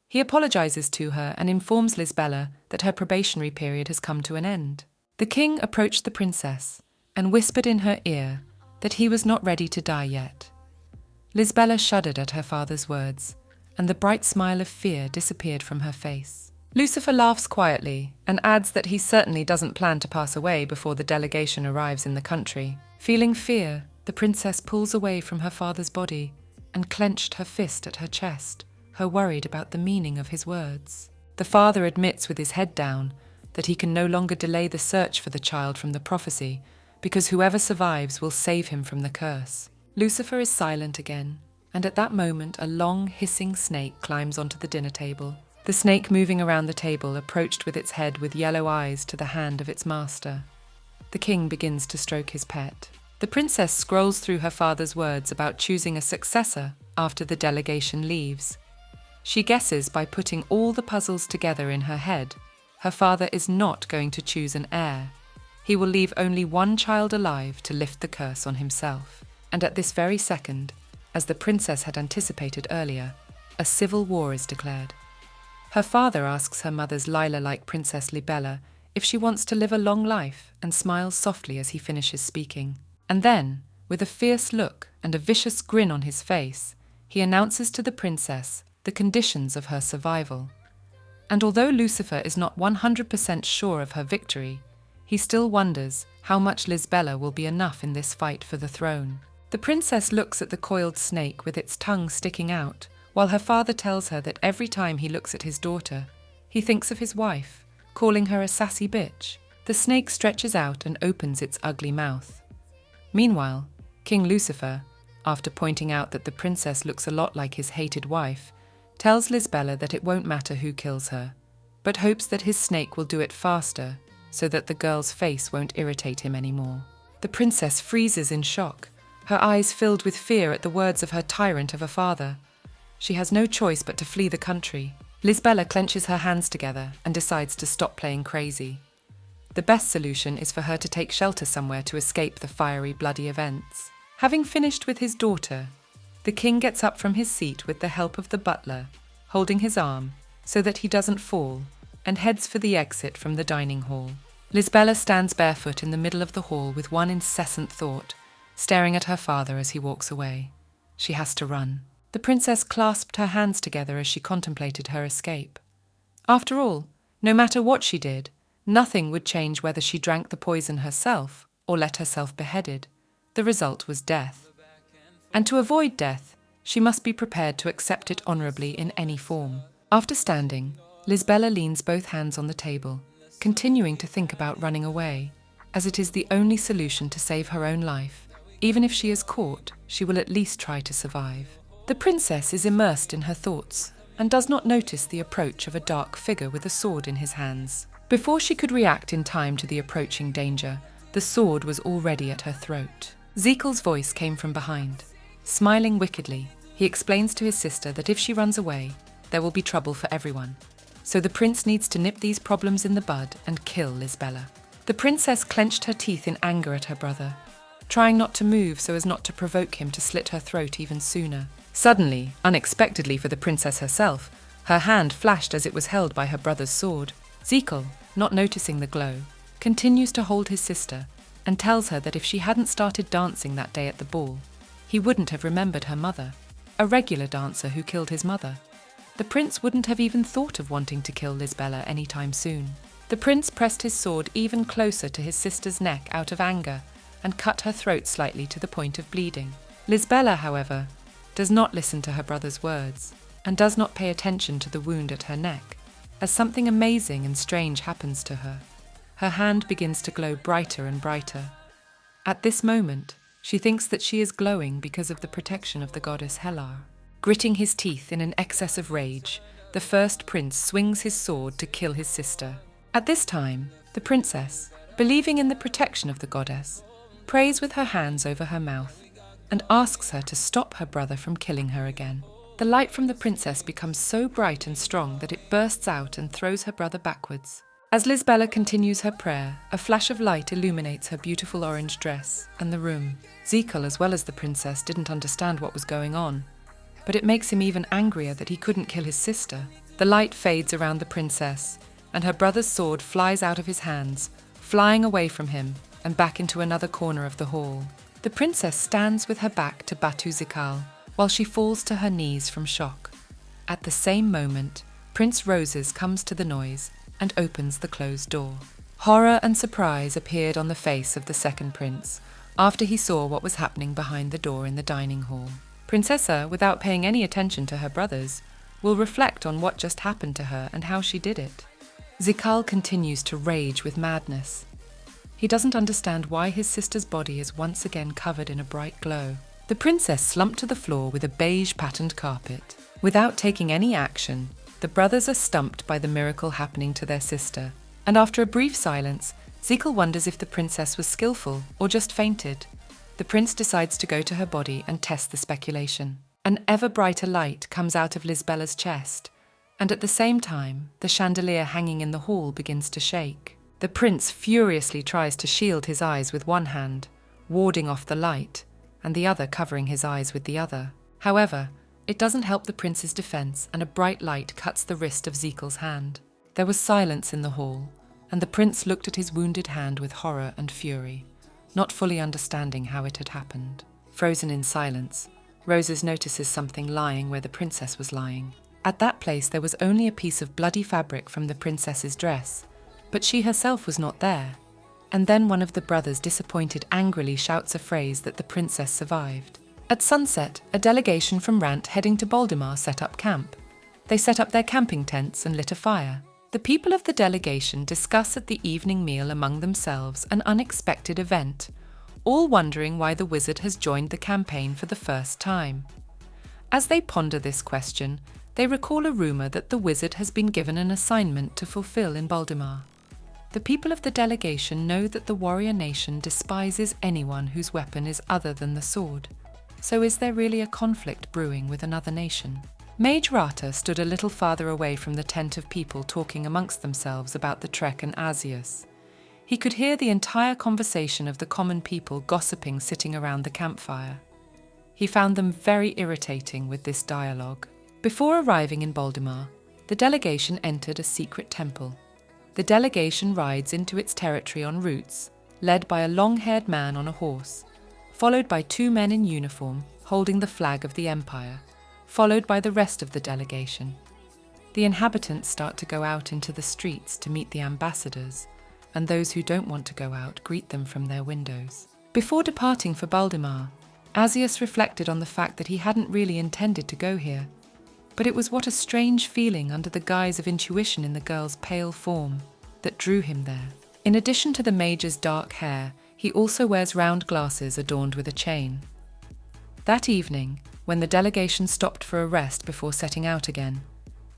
A: He apologizes to her and informs Lisbella that her probationary period has come to an end. The king approached the princess and whispered in her ear that he was not ready to die yet. Lisbella shuddered at her father's words, and the bright smile of fear disappeared from her face. Lucifer laughs quietly and adds that he certainly doesn't plan to pass away before the delegation arrives in the country. Feeling fear, the princess pulls away from her father's body and clenched her fist at her chest, her worried about the meaning of his words. The father admits with his head down that he can no longer delay the search for the child from the prophecy, because whoever survives will save him from the curse. Lucifer is silent again, and at that moment a long, hissing snake climbs onto the dinner table. The snake, moving around the table, approached with its head with yellow eyes to the hand of its master. The king begins to stroke his pet. The princess scrolls through her father's words about choosing a successor after the delegation leaves. She guesses by putting all the puzzles together in her head, her father is not going to choose an heir. He will leave only one child alive to lift the curse on himself. And at this very second, as the princess had anticipated earlier, a civil war is declared. Her father asks her mother's Lila-like Princess Libella if she wants to live a long life and smiles softly as he finishes speaking. And then, with a fierce look and a vicious grin on his face, he announces to the princess the conditions of her survival. And although Lucifer is not 100% sure of her victory, he still wonders how much Lisbella will be enough in this fight for the throne. The princess looks at the coiled snake with its tongue sticking out, while her father tells her that every time he looks at his daughter, he thinks of his wife, calling her a sassy bitch. The snake stretches out and opens its ugly mouth. Meanwhile, King Lucifer, after pointing out that the princess looks a lot like his hated wife, tells Lisbella that it won't matter who kills her, but hopes that his snake will do it faster so that the girl's face won't irritate him anymore. The princess freezes in shock, her eyes filled with fear at the words of her tyrant of a father. She has no choice but to flee the country. Lisbella clenches her hands together and decides to stop playing crazy. The best solution is for her to take shelter somewhere to escape the fiery, bloody events. Having finished with his daughter, the king gets up from his seat with the help of the butler, holding his arm so that he doesn't fall, and heads for the exit from the dining hall. Lisbella stands barefoot in the middle of the hall with one incessant thought, staring at her father as he walks away. She has to run. The princess clasped her hands together as she contemplated her escape. After all, no matter what she did, nothing would change whether she drank the poison herself or let herself beheaded. The result was death. And to avoid death, she must be prepared to accept it honorably in any form. After standing, Lisbella leans both hands on the table, continuing to think about running away, as it is the only solution to save her own life. Even if she is caught, she will at least try to survive. The princess is immersed in her thoughts and does not notice the approach of a dark figure with a sword in his hands. Before she could react in time to the approaching danger, the sword was already at her throat. Zekel's voice came from behind. Smiling wickedly, he explains to his sister that if she runs away, there will be trouble for everyone. So the prince needs to nip these problems in the bud and kill Lisbella. The princess clenched her teeth in anger at her brother, trying not to move so as not to provoke him to slit her throat even sooner. Suddenly, unexpectedly for the princess herself, her hand flashed as it was held by her brother's sword. Zekel, not noticing the glow, continues to hold his sister and tells her that if she hadn't started dancing that day at the ball, he wouldn't have remembered her mother, a regular dancer who killed his mother. The prince wouldn't have even thought of wanting to kill Lisbela anytime soon. The prince pressed his sword even closer to his sister's neck out of anger and cut her throat slightly to the point of bleeding. Lisbela, however, does not listen to her brother's words and does not pay attention to the wound at her neck, as something amazing and strange happens to her. Her hand begins to glow brighter and brighter. At this moment, she thinks that she is glowing because of the protection of the goddess Helar. Gritting his teeth in an excess of rage, the first prince swings his sword to kill his sister. At this time, the princess, believing in the protection of the goddess, prays with her hands over her mouth and asks her to stop her brother from killing her again. The light from the princess becomes so bright and strong that it bursts out and throws her brother backwards. As Lisbela continues her prayer, a flash of light illuminates her beautiful orange dress and the room. Zekel, as well as the princess, didn't understand what was going on, but it makes him even angrier that he couldn't kill his sister. The light fades around the princess, and her brother's sword flies out of his hands, flying away from him and back into another corner of the hall. The princess stands with her back to Batu Zikal while she falls to her knees from shock. At the same moment, Prince Roses comes to the noise and opens the closed door. Horror and surprise appeared on the face of the second prince after he saw what was happening behind the door in the dining hall. Princessa, without paying any attention to her brothers, will reflect on what just happened to her and how she did it. Zikal continues to rage with madness. He doesn't understand why his sister's body is once again covered in a bright glow. The princess slumped to the floor with a beige patterned carpet. Without taking any action, the brothers are stumped by the miracle happening to their sister, and after a brief silence, Zekel wonders if the princess was skillful or just fainted. The prince decides to go to her body and test the speculation. An ever brighter light comes out of Lisbela's chest, and at the same time, the chandelier hanging in the hall begins to shake. The prince furiously tries to shield his eyes with one hand, warding off the light, and the other covering his eyes with the other. However, it doesn't help the prince's defense, and a bright light cuts the wrist of Zekel's hand. There was silence in the hall, and the prince looked at his wounded hand with horror and fury, not fully understanding how it had happened. Frozen in silence, Roses notices something lying where the princess was lying. At that place there was only a piece of bloody fabric from the princess's dress, but she herself was not there. And then one of the brothers, disappointed, angrily shouts a phrase that the princess survived. At sunset, a delegation from Rant heading to Baldemar set up camp. They set up their camping tents and lit a fire. The people of the delegation discuss at the evening meal among themselves an unexpected event, all wondering why the wizard has joined the campaign for the first time. As they ponder this question, they recall a rumor that the wizard has been given an assignment to fulfill in Baldemar. The people of the delegation know that the warrior nation despises anyone whose weapon is other than the sword. So is there really a conflict brewing with another nation? Mage Rata stood a little farther away from the tent of people talking amongst themselves about the trek and Asus. He could hear the entire conversation of the common people gossiping sitting around the campfire. He found them very irritating with this dialogue. Before arriving in Baldemar, the delegation entered a secret temple. The delegation rides into its territory on roots, led by a long-haired man on a horse, followed by two men in uniform holding the flag of the empire, followed by the rest of the delegation. The inhabitants start to go out into the streets to meet the ambassadors, and those who don't want to go out greet them from their windows. Before departing for Baldemar, Asus reflected on the fact that he hadn't really intended to go here, but it was what a strange feeling under the guise of intuition in the girl's pale form that drew him there. In addition to the mage's dark hair, he also wears round glasses adorned with a chain. That evening, when the delegation stopped for a rest before setting out again,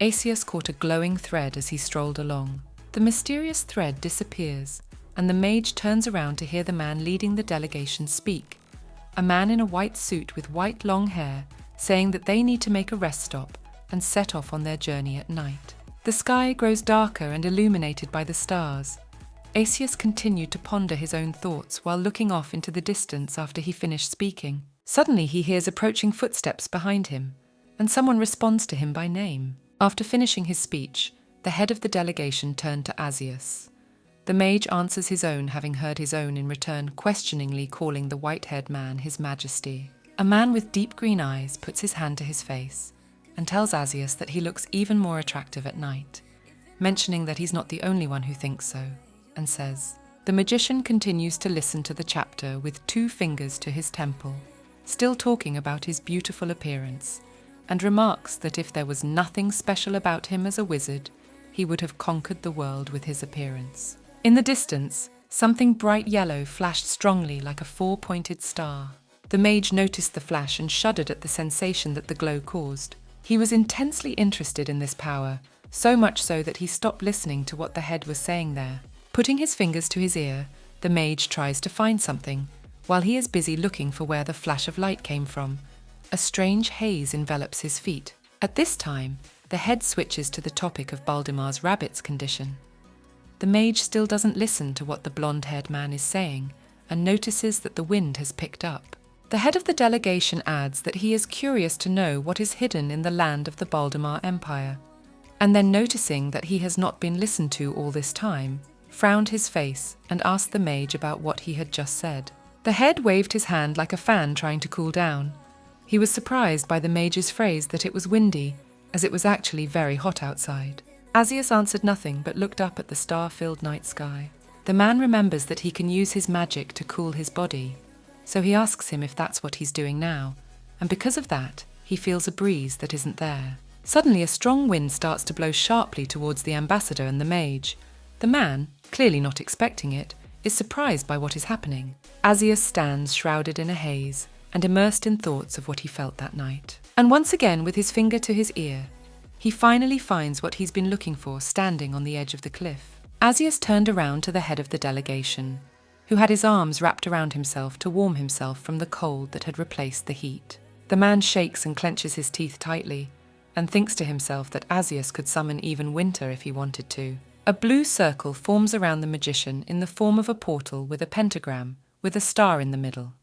A: Asus caught a glowing thread as he strolled along. The mysterious thread disappears, and the mage turns around to hear the man leading the delegation speak, a man in a white suit with white long hair, saying that they need to make a rest stop and set off on their journey at night. The sky grows darker and illuminated by the stars. Asus continued to ponder his own thoughts while looking off into the distance after he finished speaking. Suddenly he hears approaching footsteps behind him, and someone responds to him by name. After finishing his speech, the head of the delegation turned to Asus. The mage answers his own, having heard his own in return, questioningly calling the white-haired man his majesty. A man with deep green eyes puts his hand to his face and tells Asus that he looks even more attractive at night, mentioning that he's not the only one who thinks so, and says, the magician continues to listen to the chapter with 2 fingers to his temple, still talking about his beautiful appearance, and remarks that if there was nothing special about him as a wizard, he would have conquered the world with his appearance. In the distance, something bright yellow flashed strongly like a 4-pointed star. The mage noticed the flash and shuddered at the sensation that the glow caused. He was intensely interested in this power, so much so that he stopped listening to what the head was saying there. Putting his fingers to his ear, the mage tries to find something, while he is busy looking for where the flash of light came from. A strange haze envelops his feet. At this time, the head switches to the topic of Baldimar's rabbit's condition. The mage still doesn't listen to what the blonde-haired man is saying, and notices that the wind has picked up. The head of the delegation adds that he is curious to know what is hidden in the land of the Baldimar Empire, and then noticing that he has not been listened to all this time, frowned his face and asked the mage about what he had just said. The head waved his hand like a fan trying to cool down. He was surprised by the mage's phrase that it was windy, as it was actually very hot outside. Asus answered nothing but looked up at the star-filled night sky. The man remembers that he can use his magic to cool his body, so he asks him if that's what he's doing now, and because of that, he feels a breeze that isn't there. Suddenly a strong wind starts to blow sharply towards the ambassador and the mage. The man, clearly not expecting it, is surprised by what is happening. Asus stands shrouded in a haze and immersed in thoughts of what he felt that night. And once again, with his finger to his ear, he finally finds what he's been looking for standing on the edge of the cliff. Asus turned around to the head of the delegation, who had his arms wrapped around himself to warm himself from the cold that had replaced the heat. The man shakes and clenches his teeth tightly, and thinks to himself that Asus could summon even winter if he wanted to. A blue circle forms around the magician in the form of a portal with a pentagram, with a star in the middle.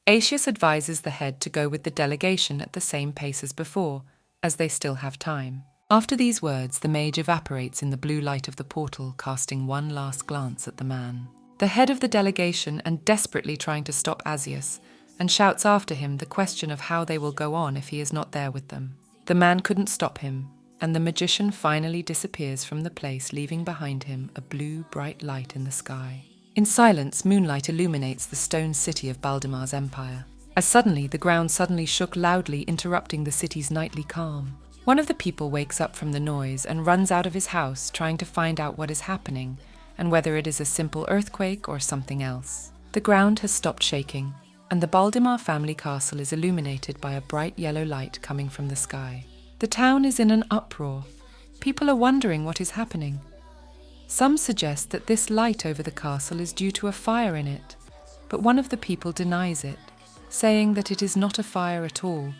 A: Asus advises the head to go with the delegation at the same pace as before, as they still have time. After these words, the mage evaporates in the blue light of the portal, casting one last glance at the man. The head of the delegation and desperately trying to stop Asus, and shouts after him the question of how they will go on if he is not there with them. The man couldn't stop him, and the magician finally disappears from the place, leaving behind him a blue, bright light in the sky. In silence, moonlight illuminates the stone city of Baldimar's empire. As suddenly, the ground suddenly shook loudly, interrupting the city's nightly calm. One of the people wakes up from the noise and runs out of his house, trying to find out what is happening, and whether it is a simple earthquake or something else. The ground has stopped shaking, and the Baldimar family castle is illuminated by a bright yellow light coming from the sky. The town is in an uproar. People are wondering what is happening. Some suggest that this light over the castle is due to a fire in it, but one of the people denies it, saying that it is not a fire at all,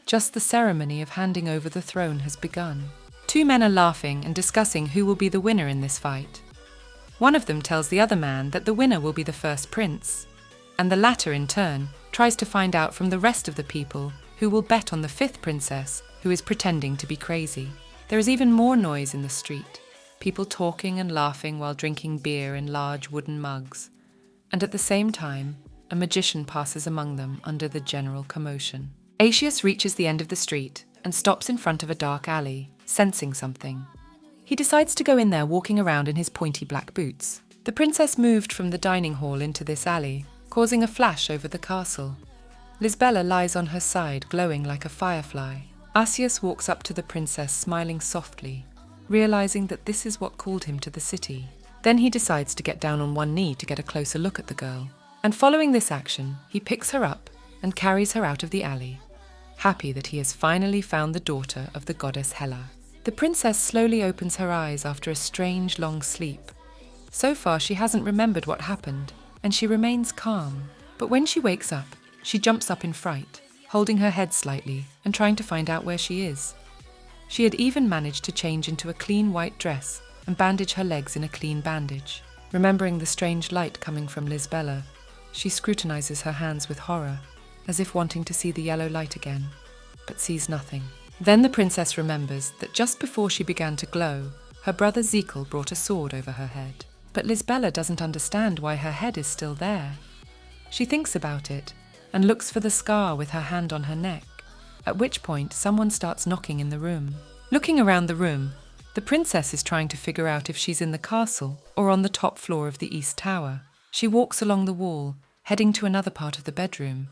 A: just the ceremony of handing over the throne has begun. 2 men are laughing and discussing who will be the winner in this fight. One of them tells the other man that the winner will be the first prince, and the latter in turn tries to find out from the rest of the people who will bet on the 5th princess, who is pretending to be crazy. There is even more noise in the street, people talking and laughing while drinking beer in large wooden mugs, and at the same time, a magician passes among them under the general commotion. Asus reaches the end of the street and stops in front of a dark alley, sensing something. He decides to go in there, walking around in his pointy black boots. The princess moved from the dining hall into this alley, causing a flash over the castle. Lisbella lies on her side, glowing like a firefly. Asus walks up to the princess, smiling softly, realizing that this is what called him to the city. Then he decides to get down on one knee to get a closer look at the girl. And following this action, he picks her up and carries her out of the alley, happy that he has finally found the daughter of the goddess Hela. The princess slowly opens her eyes after a strange long sleep. So far she hasn't remembered what happened, and she remains calm. But when she wakes up, she jumps up in fright, holding her head slightly and trying to find out where she is. She had even managed to change into a clean white dress and bandage her legs in a clean bandage. Remembering the strange light coming from Lisbella, she scrutinizes her hands with horror, as if wanting to see the yellow light again, but sees nothing. Then the princess remembers that just before she began to glow, her brother Zekel brought a sword over her head. But Lisbella doesn't understand why her head is still there. She thinks about it and looks for the scar with her hand on her neck, at which point someone starts knocking in the room. Looking around the room, the princess is trying to figure out if she's in the castle or on the top floor of the East Tower. She walks along the wall, heading to another part of the bedroom.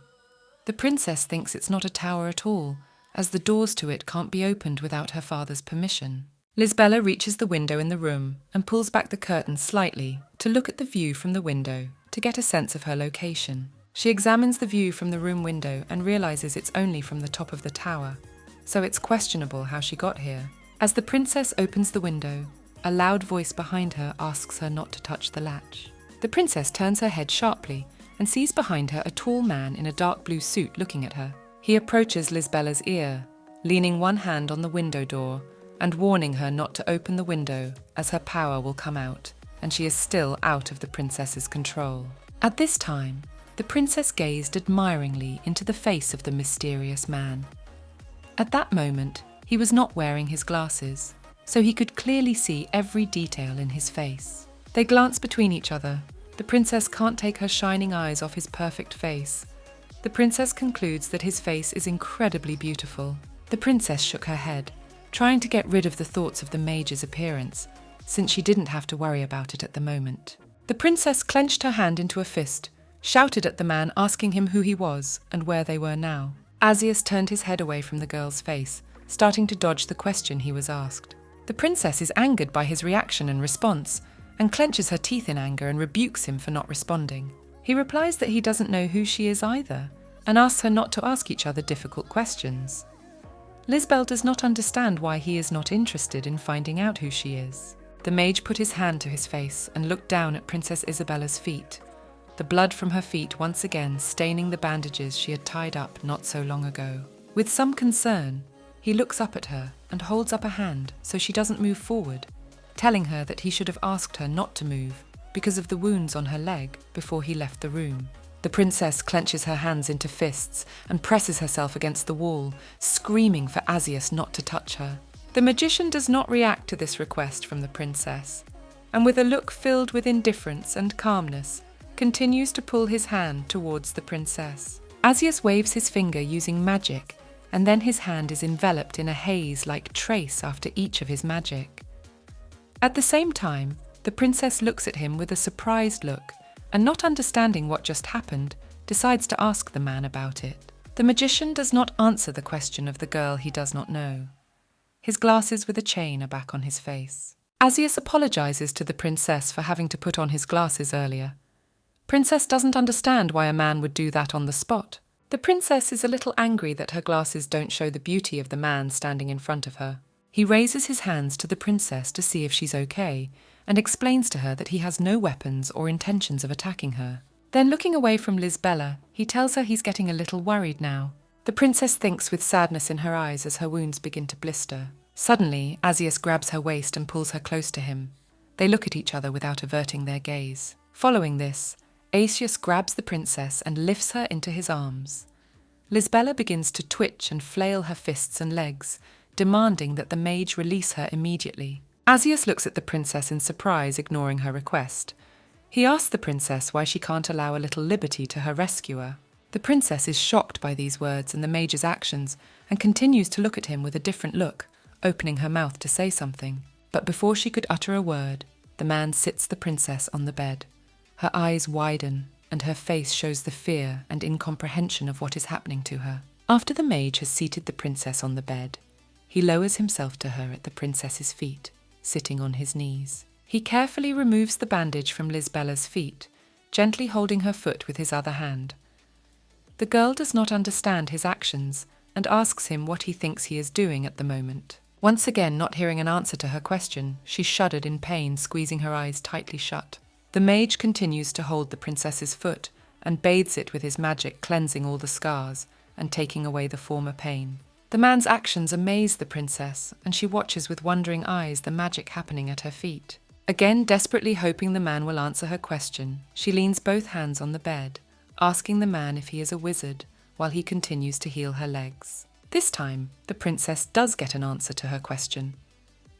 A: The princess thinks it's not a tower at all, as the doors to it can't be opened without her father's permission. Lisbella reaches the window in the room and pulls back the curtains slightly to look at the view from the window to get a sense of her location. She examines the view from the room window and realizes it's only from the top of the tower, so it's questionable how she got here. As the princess opens the window, a loud voice behind her asks her not to touch the latch. The princess turns her head sharply and sees behind her a tall man in a dark blue suit looking at her. He approaches Lisbella's ear, leaning one hand on the window door and warning her not to open the window as her power will come out and she is still out of the princess's control. At this time, the princess gazed admiringly into the face of the mysterious man. At that moment, he was not wearing his glasses, so he could clearly see every detail in his face. They glance between each other. The princess can't take her shining eyes off his perfect face. The princess concludes that his face is incredibly beautiful. The princess shook her head, trying to get rid of the thoughts of the mage's appearance, since she didn't have to worry about it at the moment. The princess clenched her hand into a fist, shouted at the man asking him who he was and where they were now. Asus turned his head away from the girl's face, starting to dodge the question he was asked. The princess is angered by his reaction and response, and clenches her teeth in anger and rebukes him for not responding. He replies that he doesn't know who she is either, and asks her not to ask each other difficult questions. Lisbel does not understand why he is not interested in finding out who she is. The mage put his hand to his face and looked down at Princess Isabella's feet, the blood from her feet once again staining the bandages she had tied up not so long ago. With some concern, he looks up at her and holds up a hand so she doesn't move forward, telling her that he should have asked her not to move because of the wounds on her leg before he left the room. The princess clenches her hands into fists and presses herself against the wall, screaming for Asus not to touch her. The magician does not react to this request from the princess, and with a look filled with indifference and calmness, continues to pull his hand towards the princess. Asus waves his finger using magic, and then his hand is enveloped in a haze like trace after each of his magic. At the same time, the princess looks at him with a surprised look, and not understanding what just happened, decides to ask the man about it. The magician does not answer the question of the girl he does not know. His glasses with a chain are back on his face. Asus apologizes to the princess for having to put on his glasses earlier. Princess doesn't understand why a man would do that on the spot. The princess is a little angry that her glasses don't show the beauty of the man standing in front of her. He raises his hands to the princess to see if she's okay, and explains to her that he has no weapons or intentions of attacking her. Then looking away from Lisbella, he tells her he's getting a little worried now. The princess thinks with sadness in her eyes as her wounds begin to blister. Suddenly, Asus grabs her waist and pulls her close to him. They look at each other without averting their gaze. Following this, Asus grabs the princess and lifts her into his arms. Lisbella begins to twitch and flail her fists and legs, demanding that the mage release her immediately. Asus looks at the princess in surprise, ignoring her request. He asks the princess why she can't allow a little liberty to her rescuer. The princess is shocked by these words and the mage's actions and continues to look at him with a different look, opening her mouth to say something. But before she could utter a word, the man sits the princess on the bed. Her eyes widen, and her face shows the fear and incomprehension of what is happening to her. After the mage has seated the princess on the bed, he lowers himself to her at the princess's feet, sitting on his knees. He carefully removes the bandage from Lisbella's feet, gently holding her foot with his other hand. The girl does not understand his actions and asks him what he thinks he is doing at the moment. Once again, not hearing an answer to her question, she shuddered in pain, squeezing her eyes tightly shut. The mage continues to hold the princess's foot and bathes it with his magic, cleansing all the scars and taking away the former pain. The man's actions amaze the princess, and she watches with wondering eyes the magic happening at her feet. Again, desperately hoping the man will answer her question, she leans both hands on the bed, asking the man if he is a wizard, while he continues to heal her legs. This time, the princess does get an answer to her question.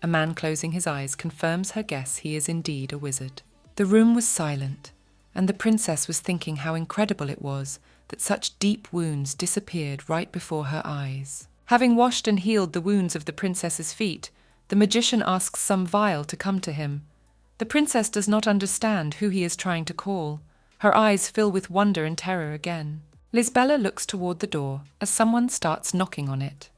A: A man closing his eyes confirms her guess he is indeed a wizard. The room was silent, and the princess was thinking how incredible it was that such deep wounds disappeared right before her eyes. Having washed and healed the wounds of the princess's feet, the magician asks some vial to come to him. The princess does not understand who he is trying to call. Her eyes fill with wonder and terror again. Lisbella looks toward the door as someone starts knocking on it.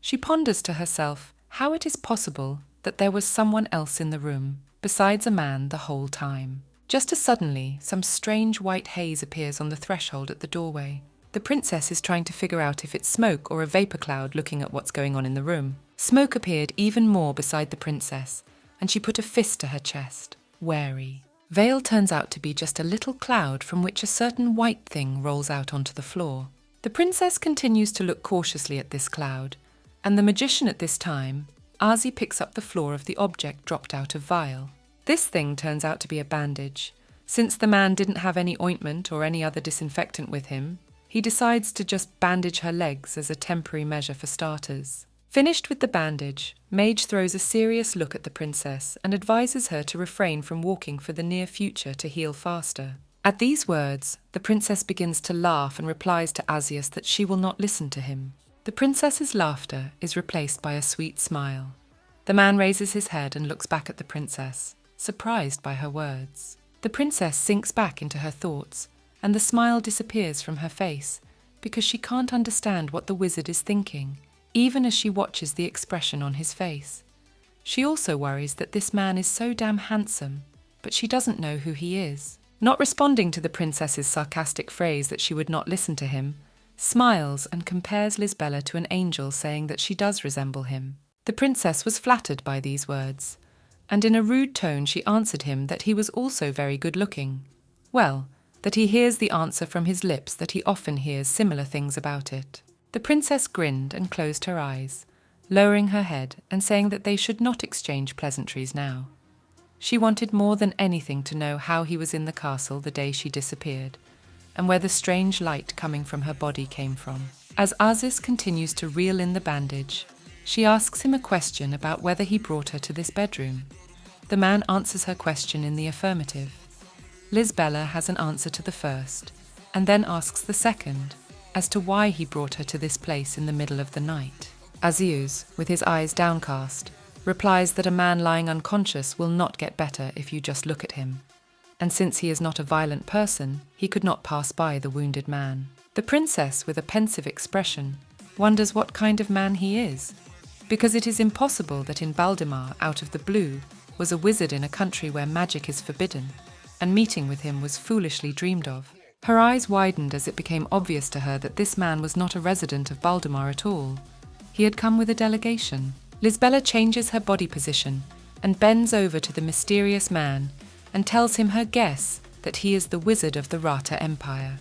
A: She ponders to herself how it is possible that there was someone else in the room, besides a man, the whole time. Just as suddenly, some strange white haze appears on the threshold at the doorway. The princess is trying to figure out if it's smoke or a vapor cloud looking at what's going on in the room. Smoke appeared even more beside the princess, and she put a fist to her chest, wary. Veil turns out to be just a little cloud from which a certain white thing rolls out onto the floor. The princess continues to look cautiously at this cloud, and the magician at this time, Asi picks up the floor of the object dropped out of vial. This thing turns out to be a bandage. Since the man didn't have any ointment or any other disinfectant with him, he decides to just bandage her legs as a temporary measure for starters. Finished with the bandage, Mage throws a serious look at the princess and advises her to refrain from walking for the near future to heal faster. At these words, the princess begins to laugh and replies to Asius that she will not listen to him. The princess's laughter is replaced by a sweet smile. The man raises his head and looks back at the princess, surprised by her words. The princess sinks back into her thoughts, and the smile disappears from her face because she can't understand what the wizard is thinking, even as she watches the expression on his face. She also worries that this man is so damn handsome, but she doesn't know who he is. Not responding to the princess's sarcastic phrase that she would not listen to him, smiles and compares Lisbella to an angel, saying that she does resemble him. The princess was flattered by these words, and in a rude tone she answered him that he was also very good-looking. Well, that he hears the answer from his lips that he often hears similar things about it. The princess grinned and closed her eyes, lowering her head and saying that they should not exchange pleasantries now. She wanted more than anything to know how he was in the castle the day she disappeared, and where the strange light coming from her body came from. As Asus continues to reel in the bandage, she asks him a question about whether he brought her to this bedroom. The man answers her question in the affirmative. Lisbella has an answer to the first, and then asks the second, as to why he brought her to this place in the middle of the night. Aziz, with his eyes downcast, replies that a man lying unconscious will not get better if you just look at him, and since he is not a violent person, he could not pass by the wounded man. The princess, with a pensive expression, wonders what kind of man he is, because it is impossible that in Baldemar, out of the blue, was a wizard in a country where magic is forbidden, and meeting with him was foolishly dreamed of. Her eyes widened as it became obvious to her that this man was not a resident of Baldemar at all. He had come with a delegation. Lisbella changes her body position and bends over to the mysterious man and tells him her guess that he is the wizard of the Rata Empire.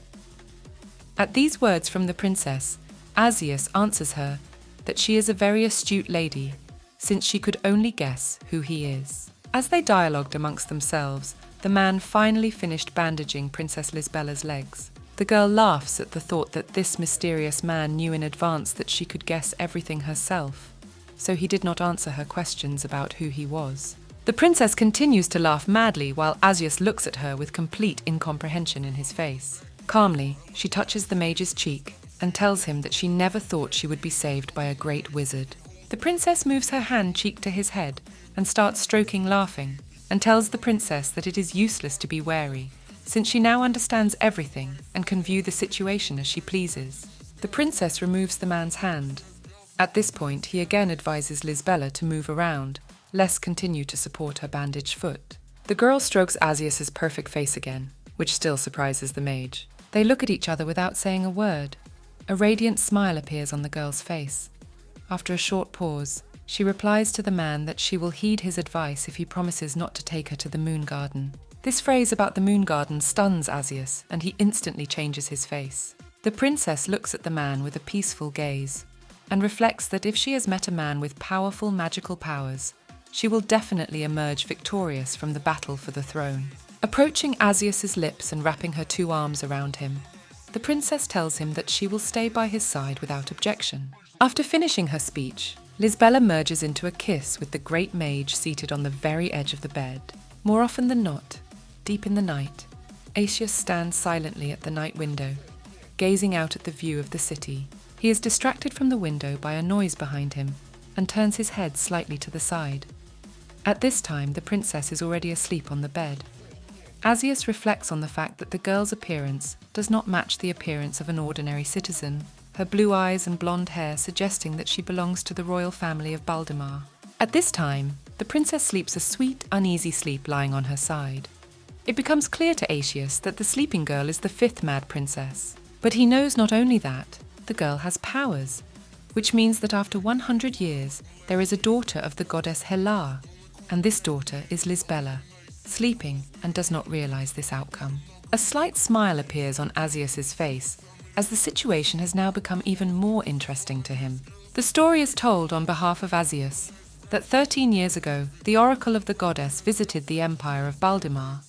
A: At these words from the princess, Asius answers her that she is a very astute lady, since she could only guess who he is. As they dialogued amongst themselves, the man finally finished bandaging Princess Lisbella's legs. The girl laughs at the thought that this mysterious man knew in advance that she could guess everything herself, so he did not answer her questions about who he was. The princess continues to laugh madly while Asius looks at her with complete incomprehension in his face. Calmly, she touches the mage's cheek and tells him that she never thought she would be saved by a great wizard. The princess moves her hand cheek to his head and starts stroking, laughing, and tells the princess that it is useless to be wary, since she now understands everything and can view the situation as she pleases. The princess removes the man's hand. At this point, he again advises Lisbella to move around, lest continue to support her bandaged foot. The girl strokes Asius's perfect face again, which still surprises the mage. They look at each other without saying a word. A radiant smile appears on the girl's face. After a short pause, she replies to the man that she will heed his advice if he promises not to take her to the moon garden. This phrase about the moon garden stuns Asius, and he instantly changes his face. The princess looks at the man with a peaceful gaze, and reflects that if she has met a man with powerful magical powers, she will definitely emerge victorious from the battle for the throne. Approaching Asius's lips and wrapping her two arms around him, the princess tells him that she will stay by his side without objection. After finishing her speech, Lisbella merges into a kiss with the great mage seated on the very edge of the bed. More often than not, Deep in the night, Asus stands silently at the night window, gazing out at the view of the city. He is distracted from the window by a noise behind him and turns his head slightly to the side. At this time, the princess is already asleep on the bed. Asus reflects on the fact that the girl's appearance does not match the appearance of an ordinary citizen, her blue eyes and blonde hair suggesting that she belongs to the royal family of Baldemar. At this time, the princess sleeps a sweet, uneasy sleep lying on her side. It becomes clear to Asus that the sleeping girl is the fifth mad princess. But he knows not only that, the girl has powers, which means that after 100 years, there is a daughter of the goddess Hela, and this daughter is Lisbela, sleeping and does not realize this outcome. A slight smile appears on Asus's face, as the situation has now become even more interesting to him. The story is told on behalf of Asus that 13 years ago, the oracle of the goddess visited the empire of Baldemar.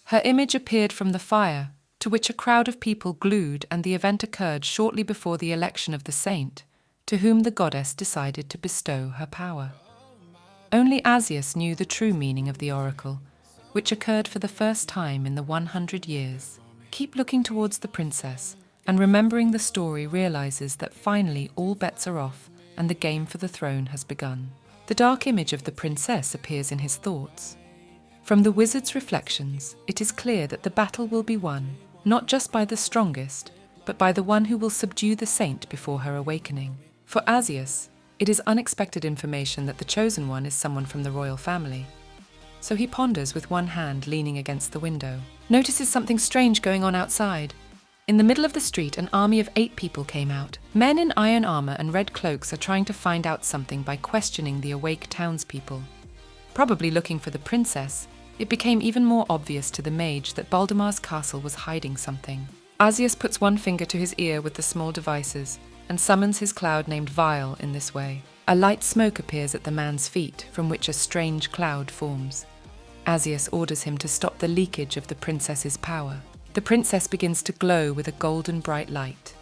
A: Her image appeared from the fire, to which a crowd of people glued, and the event occurred shortly before the election of the saint, to whom the goddess decided to bestow her power. Only Asus knew the true meaning of the oracle, which occurred for the first time in the 100 years. Keep looking towards the princess, and remembering the story realizes that finally all bets are off and the game for the throne has begun. The dark image of the princess appears in his thoughts. From the wizard's reflections, it is clear that the battle will be won, not just by the strongest, but by the one who will subdue the saint before her awakening. For Asus, it is unexpected information that the chosen one is someone from the royal family. So he ponders with one hand leaning against the window. Notices something strange going on outside. In the middle of the street, an army of 8 people came out. Men in iron armor and red cloaks are trying to find out something by questioning the awake townspeople. Probably looking for the princess, it became even more obvious to the mage that Baldemar's castle was hiding something. Asus puts one finger to his ear with the small devices and summons his cloud named Vial in this way. A light smoke appears at the man's feet, from which a strange cloud forms. Asus orders him to stop the leakage of the princess's power. The princess begins to glow with a golden bright light.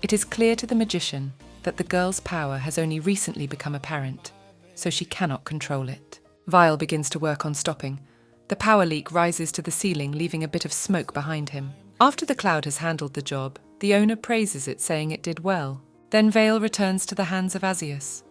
A: It is clear to the magician that the girl's power has only recently become apparent, so she cannot control it. Vial begins to work on stopping. The power leak rises to the ceiling, leaving a bit of smoke behind him. After the cloud has handled the job, the owner praises it, saying it did well. Then Veil returns to the hands of Asus.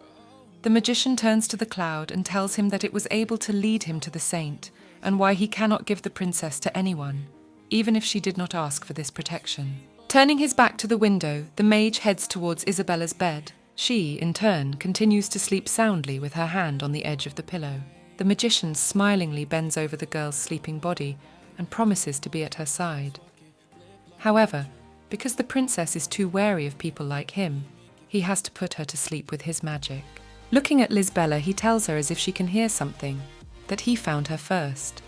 A: The magician turns to the cloud and tells him that it was able to lead him to the saint, and why he cannot give the princess to anyone, even if she did not ask for this protection. Turning his back to the window, the mage heads towards Isabella's bed. She, in turn, continues to sleep soundly with her hand on the edge of the pillow. The magician smilingly bends over the girl's sleeping body and promises to be at her side. However, because the princess is too wary of people like him, he has to put her to sleep with his magic. Looking at Lisbela, he tells her as if she can hear something, that he found her first,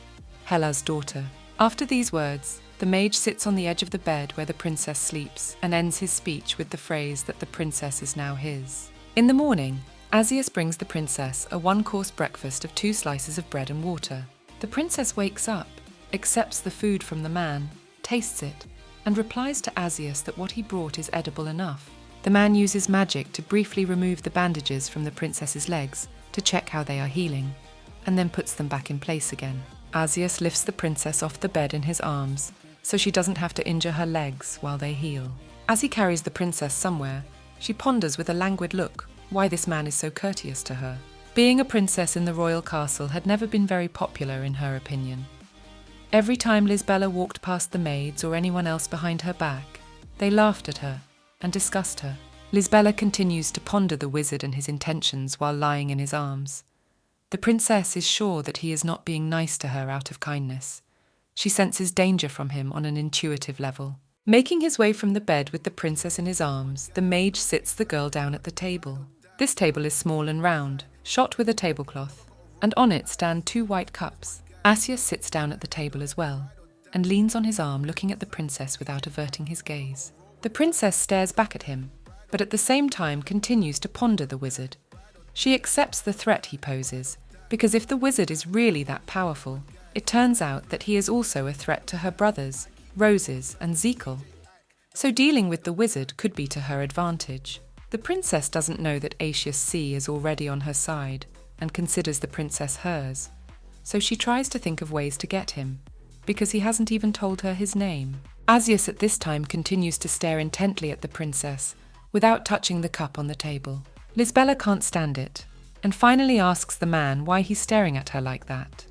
A: Hela's daughter. After these words, the mage sits on the edge of the bed where the princess sleeps and ends his speech with the phrase that the princess is now his. In the morning, Asus brings the princess a one-course breakfast of 2 slices of bread and water. The princess wakes up, accepts the food from the man, tastes it, and replies to Asus that what he brought is edible enough. The man uses magic to briefly remove the bandages from the princess's legs to check how they are healing, and then puts them back in place again. Asus lifts the princess off the bed in his arms, so she doesn't have to injure her legs while they heal. As he carries the princess somewhere, she ponders with a languid look why this man is so courteous to her. Being a princess in the royal castle had never been very popular in her opinion. Every time Lisbela walked past the maids or anyone else behind her back, they laughed at her and discussed her. Lisbela continues to ponder the wizard and his intentions while lying in his arms. The princess is sure that he is not being nice to her out of kindness. She senses danger from him on an intuitive level. Making his way from the bed with the princess in his arms, the mage sits the girl down at the table. This table is small and round, shot with a tablecloth, and on it stand 2 white cups. Asus sits down at the table as well, and leans on his arm looking at the princess without averting his gaze. The princess stares back at him, but at the same time continues to ponder the wizard. She accepts the threat he poses, because if the wizard is really that powerful, it turns out that he is also a threat to her brothers, Roses and Zekel. So dealing with the wizard could be to her advantage. The princess doesn't know that Asus C is already on her side and considers the princess hers, so she tries to think of ways to get him, because he hasn't even told her his name. Asus at this time continues to stare intently at the princess without touching the cup on the table. Lisbela can't stand it and finally asks the man why he's staring at her like that.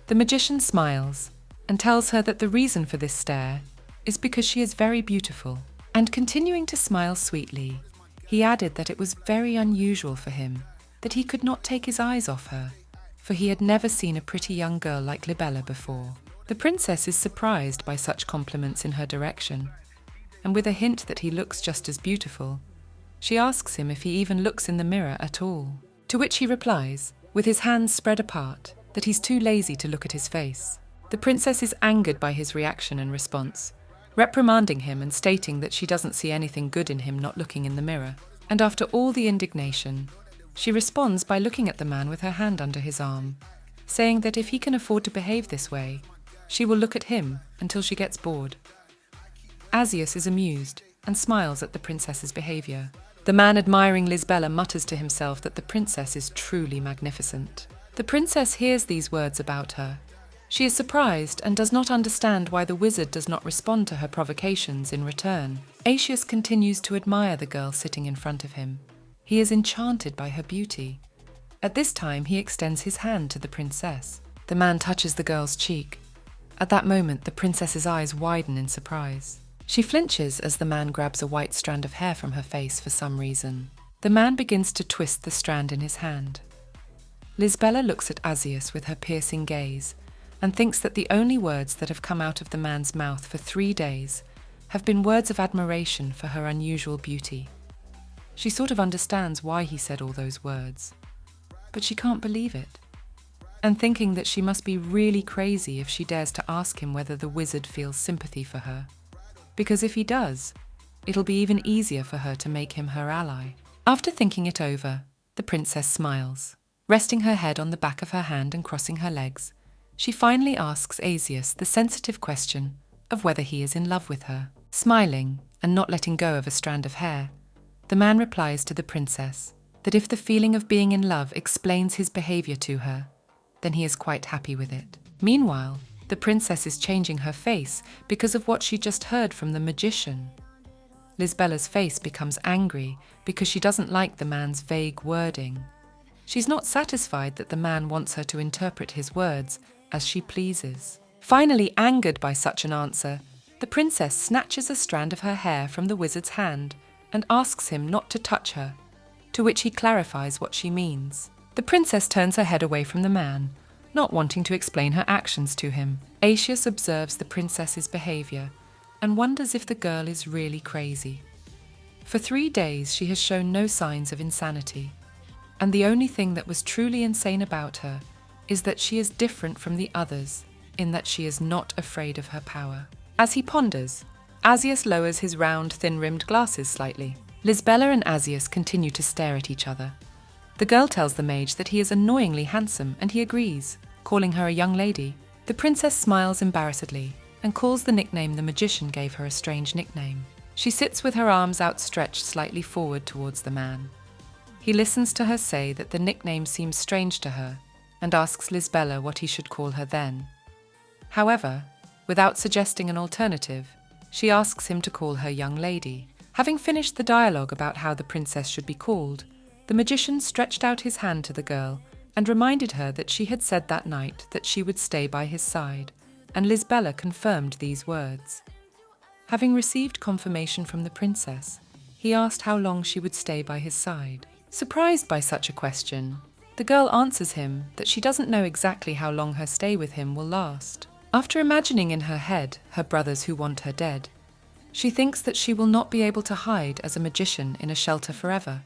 A: The magician smiles and tells her that the reason for this stare is because she is very beautiful. And continuing to smile sweetly, he added that it was very unusual for him that he could not take his eyes off her, for he had never seen a pretty young girl like Libella before. The princess is surprised by such compliments in her direction, and with a hint that he looks just as beautiful, she asks him if he even looks in the mirror at all. To which he replies, with his hands spread apart, that he's too lazy to look at his face. The princess is angered by his reaction and response, reprimanding him and stating that she doesn't see anything good in him not looking in the mirror. And after all the indignation, she responds by looking at the man with her hand under his arm, saying that if he can afford to behave this way, she will look at him until she gets bored. Asus is amused and smiles at the princess's behavior. The man admiring Lisbela mutters to himself that the princess is truly magnificent. The princess hears these words about her. She is surprised and does not understand why the wizard does not respond to her provocations in return. Asus continues to admire the girl sitting in front of him. He is enchanted by her beauty. At this time, he extends his hand to the princess. The man touches the girl's cheek. At that moment, the princess's eyes widen in surprise. She flinches as the man grabs a white strand of hair from her face for some reason. The man begins to twist the strand in his hand. Lisbela looks at Asus with her piercing gaze and thinks that the only words that have come out of the man's mouth for 3 days have been words of admiration for her unusual beauty. She sort of understands why he said all those words, but she can't believe it, and thinking that she must be really crazy if she dares to ask him whether the wizard feels sympathy for her, because if he does, it'll be even easier for her to make him her ally. After thinking it over, the princess smiles. Resting her head on the back of her hand and crossing her legs, she finally asks Asus the sensitive question of whether he is in love with her. Smiling and not letting go of a strand of hair, the man replies to the princess that if the feeling of being in love explains his behavior to her, then he is quite happy with it. Meanwhile, the princess is changing her face because of what she just heard from the magician. Lisbela's face becomes angry because she doesn't like the man's vague wording. She's not satisfied that the man wants her to interpret his words as she pleases. Finally, angered by such an answer, the princess snatches a strand of her hair from the wizard's hand and asks him not to touch her, to which he clarifies what she means. The princess turns her head away from the man, not wanting to explain her actions to him. Asus observes the princess's behavior and wonders if the girl is really crazy. For 3 days she has shown no signs of insanity, and the only thing that was truly insane about her is that she is different from the others in that she is not afraid of her power. As he ponders, Asus lowers his round, thin-rimmed glasses slightly. Lisbela and Asus continue to stare at each other. The girl tells the mage that he is annoyingly handsome, and he agrees, calling her a young lady. The princess smiles embarrassedly and calls the nickname the magician gave her a strange nickname. She sits with her arms outstretched slightly forward towards the man. He listens to her say that the nickname seems strange to her and asks Lisbela what he should call her then. However, without suggesting an alternative, she asks him to call her young lady. Having finished the dialogue about how the princess should be called, the magician stretched out his hand to the girl and reminded her that she had said that night that she would stay by his side, and Lisbela confirmed these words. Having received confirmation from the princess, he asked how long she would stay by his side. Surprised by such a question, the girl answers him that she doesn't know exactly how long her stay with him will last. After imagining in her head her brothers who want her dead, she thinks that she will not be able to hide as a magician in a shelter forever,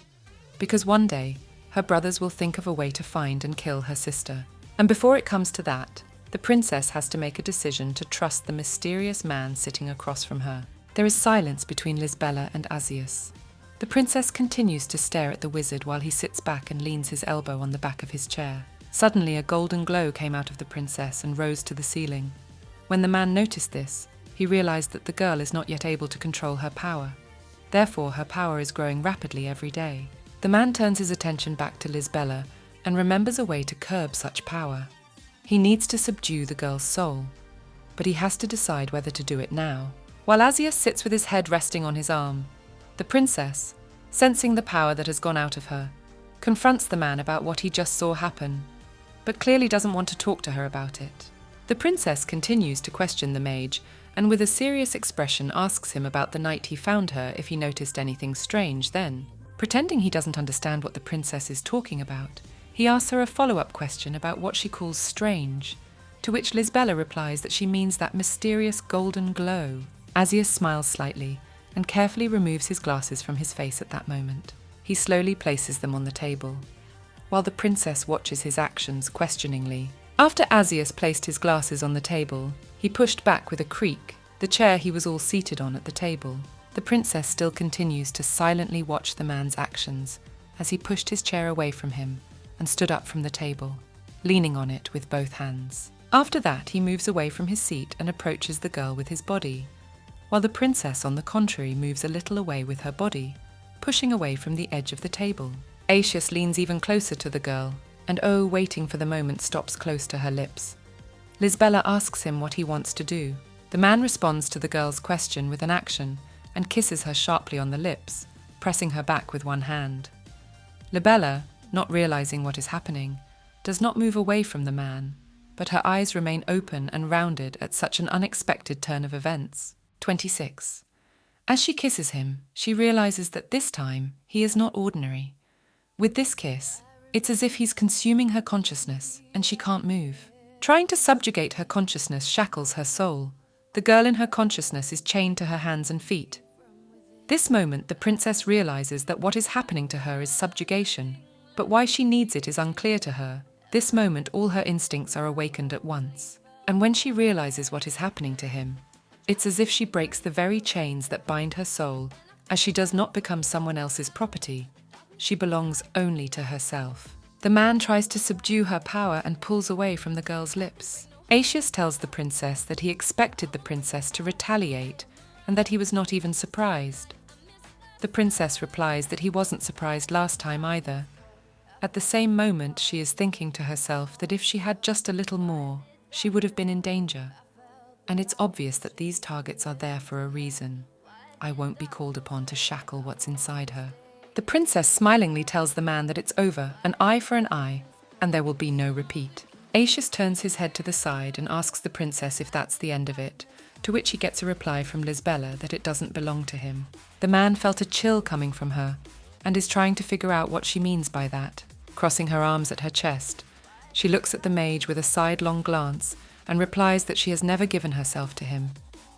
A: because one day her brothers will think of a way to find and kill her sister. And before it comes to that, the princess has to make a decision to trust the mysterious man sitting across from her. There is silence between Lisbela and Asus. The princess continues to stare at the wizard while he sits back and leans his elbow on the back of his chair. Suddenly, a golden glow came out of the princess and rose to the ceiling. When the man noticed this, he realized that the girl is not yet able to control her power. Therefore, her power is growing rapidly every day. The man turns his attention back to Lisbela and remembers a way to curb such power. He needs to subdue the girl's soul. but he has to decide whether to do it now. While Asus sits with his head resting on his arm, the princess, sensing the power that has gone out of her, confronts the man about what he just saw happen, but clearly doesn't want to talk to her about it. The princess continues to question the mage, and with a serious expression asks him about the night he found her if he noticed anything strange then. Pretending he doesn't understand what the princess is talking about, he asks her a follow-up question about what she calls strange, to which Lisbella replies that she means that mysterious golden glow. Asus smiles slightly and carefully removes his glasses from his face at that moment. He slowly places them on the table, while the princess watches his actions questioningly. After Asus placed his glasses on the table, he pushed back with a creak the chair he was all seated on at the table. The princess still continues to silently watch the man's actions as he pushed his chair away from him and stood up from the table, leaning on it with both hands. After that, he moves away from his seat and approaches the girl with his body, while the princess, on the contrary, moves a little away with her body, pushing away from the edge of the table. Asus leans even closer to the girl, and waiting for the moment, stops close to her lips. Lisbella asks him what he wants to do. The man responds to the girl's question with an action and kisses her sharply on the lips, pressing her back with one hand. Lisbella, not realizing what is happening, does not move away from the man, but her eyes remain open and rounded at such an unexpected turn of events. 26. As she kisses him, she realizes that this time he is not ordinary. With this kiss, it's as if he's consuming her consciousness and she can't move. Trying to subjugate her consciousness shackles her soul. The girl in her consciousness is chained to her hands and feet. This moment, the princess realizes that what is happening to her is subjugation, but why she needs it is unclear to her. This moment, all her instincts are awakened at once. And when she realizes what is happening to him, it's as if she breaks the very chains that bind her soul, as she does not become someone else's property. She belongs only to herself. The man tries to subdue her power and pulls away from the girl's lips. Asus tells the princess that he expected the princess to retaliate and that he was not even surprised. The princess replies that he wasn't surprised last time either. At the same moment, she is thinking to herself that if she had just a little more, she would have been in danger. And it's obvious that these targets are there for a reason. I won't be called upon to shackle what's inside her. The princess smilingly tells the man that it's over, an eye for an eye, and there will be no repeat. Asus turns his head to the side and asks the princess if that's the end of it, to which he gets a reply from Lisbella that it doesn't belong to him. The man felt a chill coming from her, and is trying to figure out what she means by that. Crossing her arms at her chest, she looks at the mage with a sidelong glance and replies that she has never given herself to him.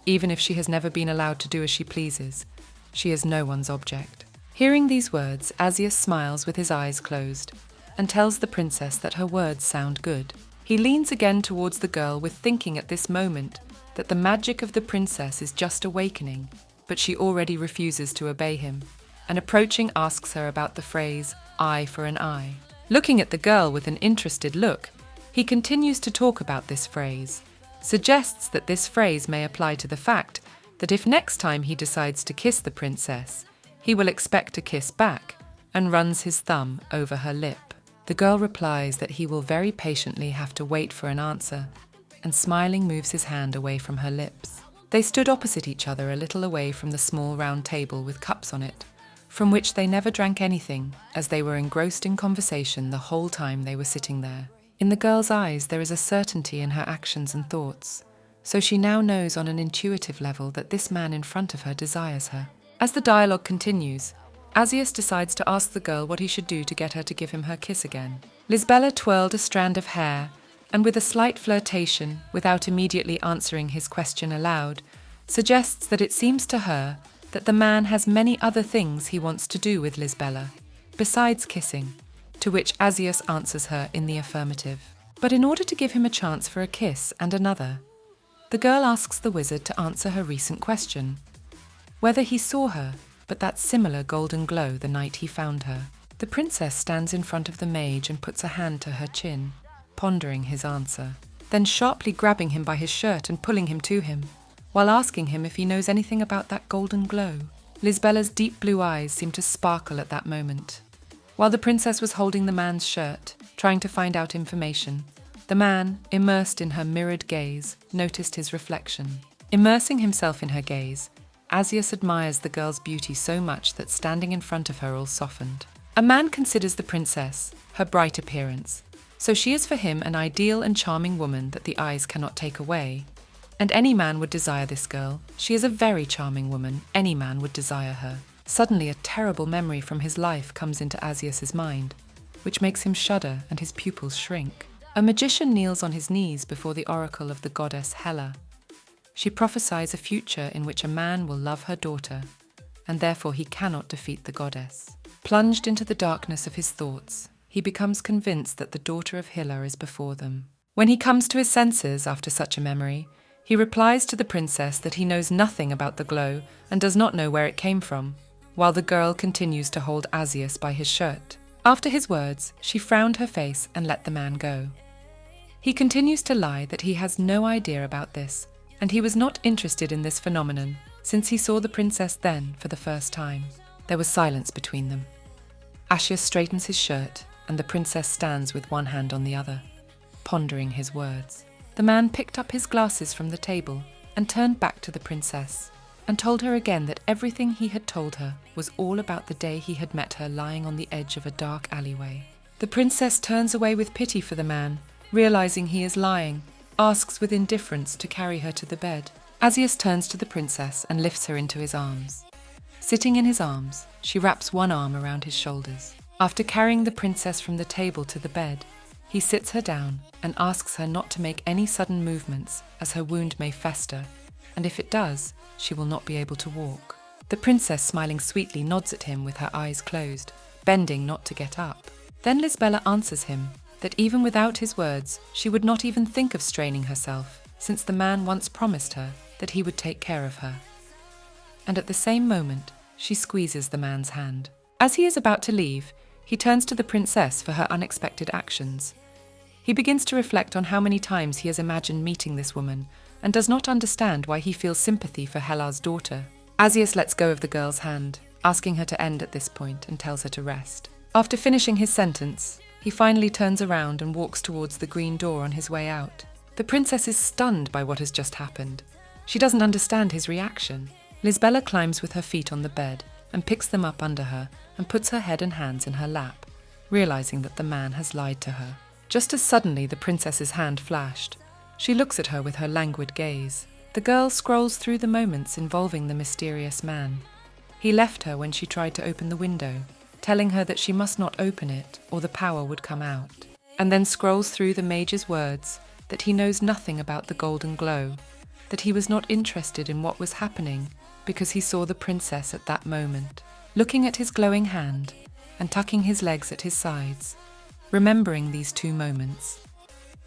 A: Even if she has never been allowed to do as she pleases, she is no one's object. Hearing these words, Asus smiles with his eyes closed and tells the princess that her words sound good. He leans again towards the girl with thinking at this moment that the magic of the princess is just awakening, but she already refuses to obey him, and approaching asks her about the phrase, eye for an eye. Looking at the girl with an interested look, he continues to talk about this phrase, suggests that this phrase may apply to the fact that if next time he decides to kiss the princess, he will expect a kiss back, and runs his thumb over her lip. The girl replies that he will very patiently have to wait for an answer, and smiling moves his hand away from her lips. They stood opposite each other a little away from the small round table with cups on it, from which they never drank anything, as they were engrossed in conversation the whole time they were sitting there. In the girl's eyes there is a certainty in her actions and thoughts, so she now knows on an intuitive level that this man in front of her desires her. As the dialogue continues, Asus decides to ask the girl what he should do to get her to give him her kiss again. Lisbella twirled a strand of hair, and with a slight flirtation, without immediately answering his question aloud, suggests that it seems to her that the man has many other things he wants to do with Lisbella, besides kissing, to which Asus answers her in the affirmative. But in order to give him a chance for a kiss and another, the girl asks the wizard to answer her recent question, whether he saw her, but that similar golden glow the night he found her. The princess stands in front of the mage and puts a hand to her chin, pondering his answer, then sharply grabbing him by his shirt and pulling him to him, while asking him if he knows anything about that golden glow. Lisbella's deep blue eyes seem to sparkle at that moment. While the princess was holding the man's shirt, trying to find out information, The man, immersed in her mirrored gaze, noticed his reflection. Immersing himself in her gaze, Asus admires the girl's beauty so much that standing in front of her all softened. A man considers the princess, her bright appearance, so she is for him an ideal and charming woman that the eyes cannot take away. And any man would desire this girl. She is a very charming woman, any man would desire her. Suddenly a terrible memory from his life comes into Asus's mind, which makes him shudder and his pupils shrink. A magician kneels on his knees before the oracle of the goddess Hela. She prophesies a future in which a man will love her daughter, and therefore he cannot defeat the goddess. Plunged into the darkness of his thoughts, he becomes convinced that the daughter of Hela is before them. When he comes to his senses after such a memory, he replies to the princess that he knows nothing about the glow and does not know where it came from, while the girl continues to hold Asus by his shirt. After his words, she frowned her face and let the man go. He continues to lie that he has no idea about this, and he was not interested in this phenomenon since he saw the princess then for the first time. There was silence between them. Asus straightens his shirt, and the princess stands with one hand on the other, pondering his words. The man picked up his glasses from the table and turned back to the princess, and told her again that everything he had told her was all about the day he had met her lying on the edge of a dark alleyway. The princess turns away with pity for the man, realizing he is lying, asks with indifference to carry her to the bed. Asus turns to the princess and lifts her into his arms. Sitting in his arms, she wraps one arm around his shoulders. After carrying the princess from the table to the bed, he sits her down and asks her not to make any sudden movements as her wound may fester, and if it does, she will not be able to walk. The princess, smiling sweetly, nods at him with her eyes closed, bending not to get up. Then Lisbela answers him that even without his words, she would not even think of straining herself, since the man once promised her that he would take care of her. And at the same moment, she squeezes the man's hand. As he is about to leave, he turns to the princess for her unexpected actions. He begins to reflect on how many times he has imagined meeting this woman, and does not understand why he feels sympathy for Hela's daughter. Asus lets go of the girl's hand, asking her to end at this point, and tells her to rest. After finishing his sentence, he finally turns around and walks towards the green door on his way out. The princess is stunned by what has just happened. She doesn't understand his reaction. Lisbela climbs with her feet on the bed and picks them up under her and puts her head and hands in her lap, realizing that the man has lied to her. Just as suddenly the princess's hand flashed, she looks at her with her languid gaze. The girl scrolls through the moments involving the mysterious man. He left her when she tried to open the window, telling her that she must not open it or the power would come out, and then scrolls through the mage's words that he knows nothing about the golden glow, that he was not interested in what was happening because he saw the princess at that moment. Looking at his glowing hand and tucking his legs at his sides, remembering these two moments,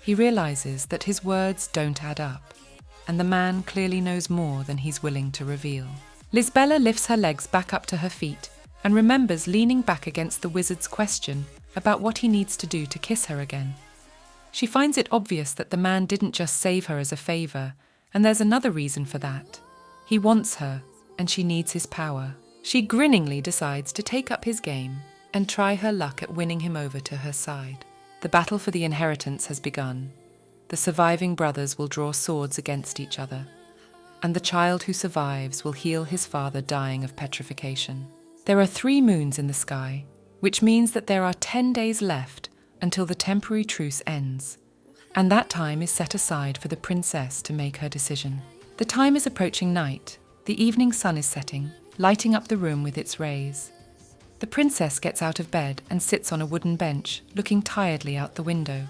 A: he realizes that his words don't add up, and the man clearly knows more than he's willing to reveal. Lisbela lifts her legs back up to her feet and remembers leaning back against the wizard's question about what he needs to do to kiss her again. She finds it obvious that the man didn't just save her as a favor, and there's another reason for that. He wants her, and she needs his power. She grinningly decides to take up his game and try her luck at winning him over to her side. The battle for the inheritance has begun. The surviving brothers will draw swords against each other, and the child who survives will heal his father dying of petrification. There are 3 moons in the sky, which means that there are 10 days left until the temporary truce ends, and that time is set aside for the princess to make her decision. The time is approaching night. The evening sun is setting, lighting up the room with its rays. The princess gets out of bed and sits on a wooden bench, looking tiredly out the window,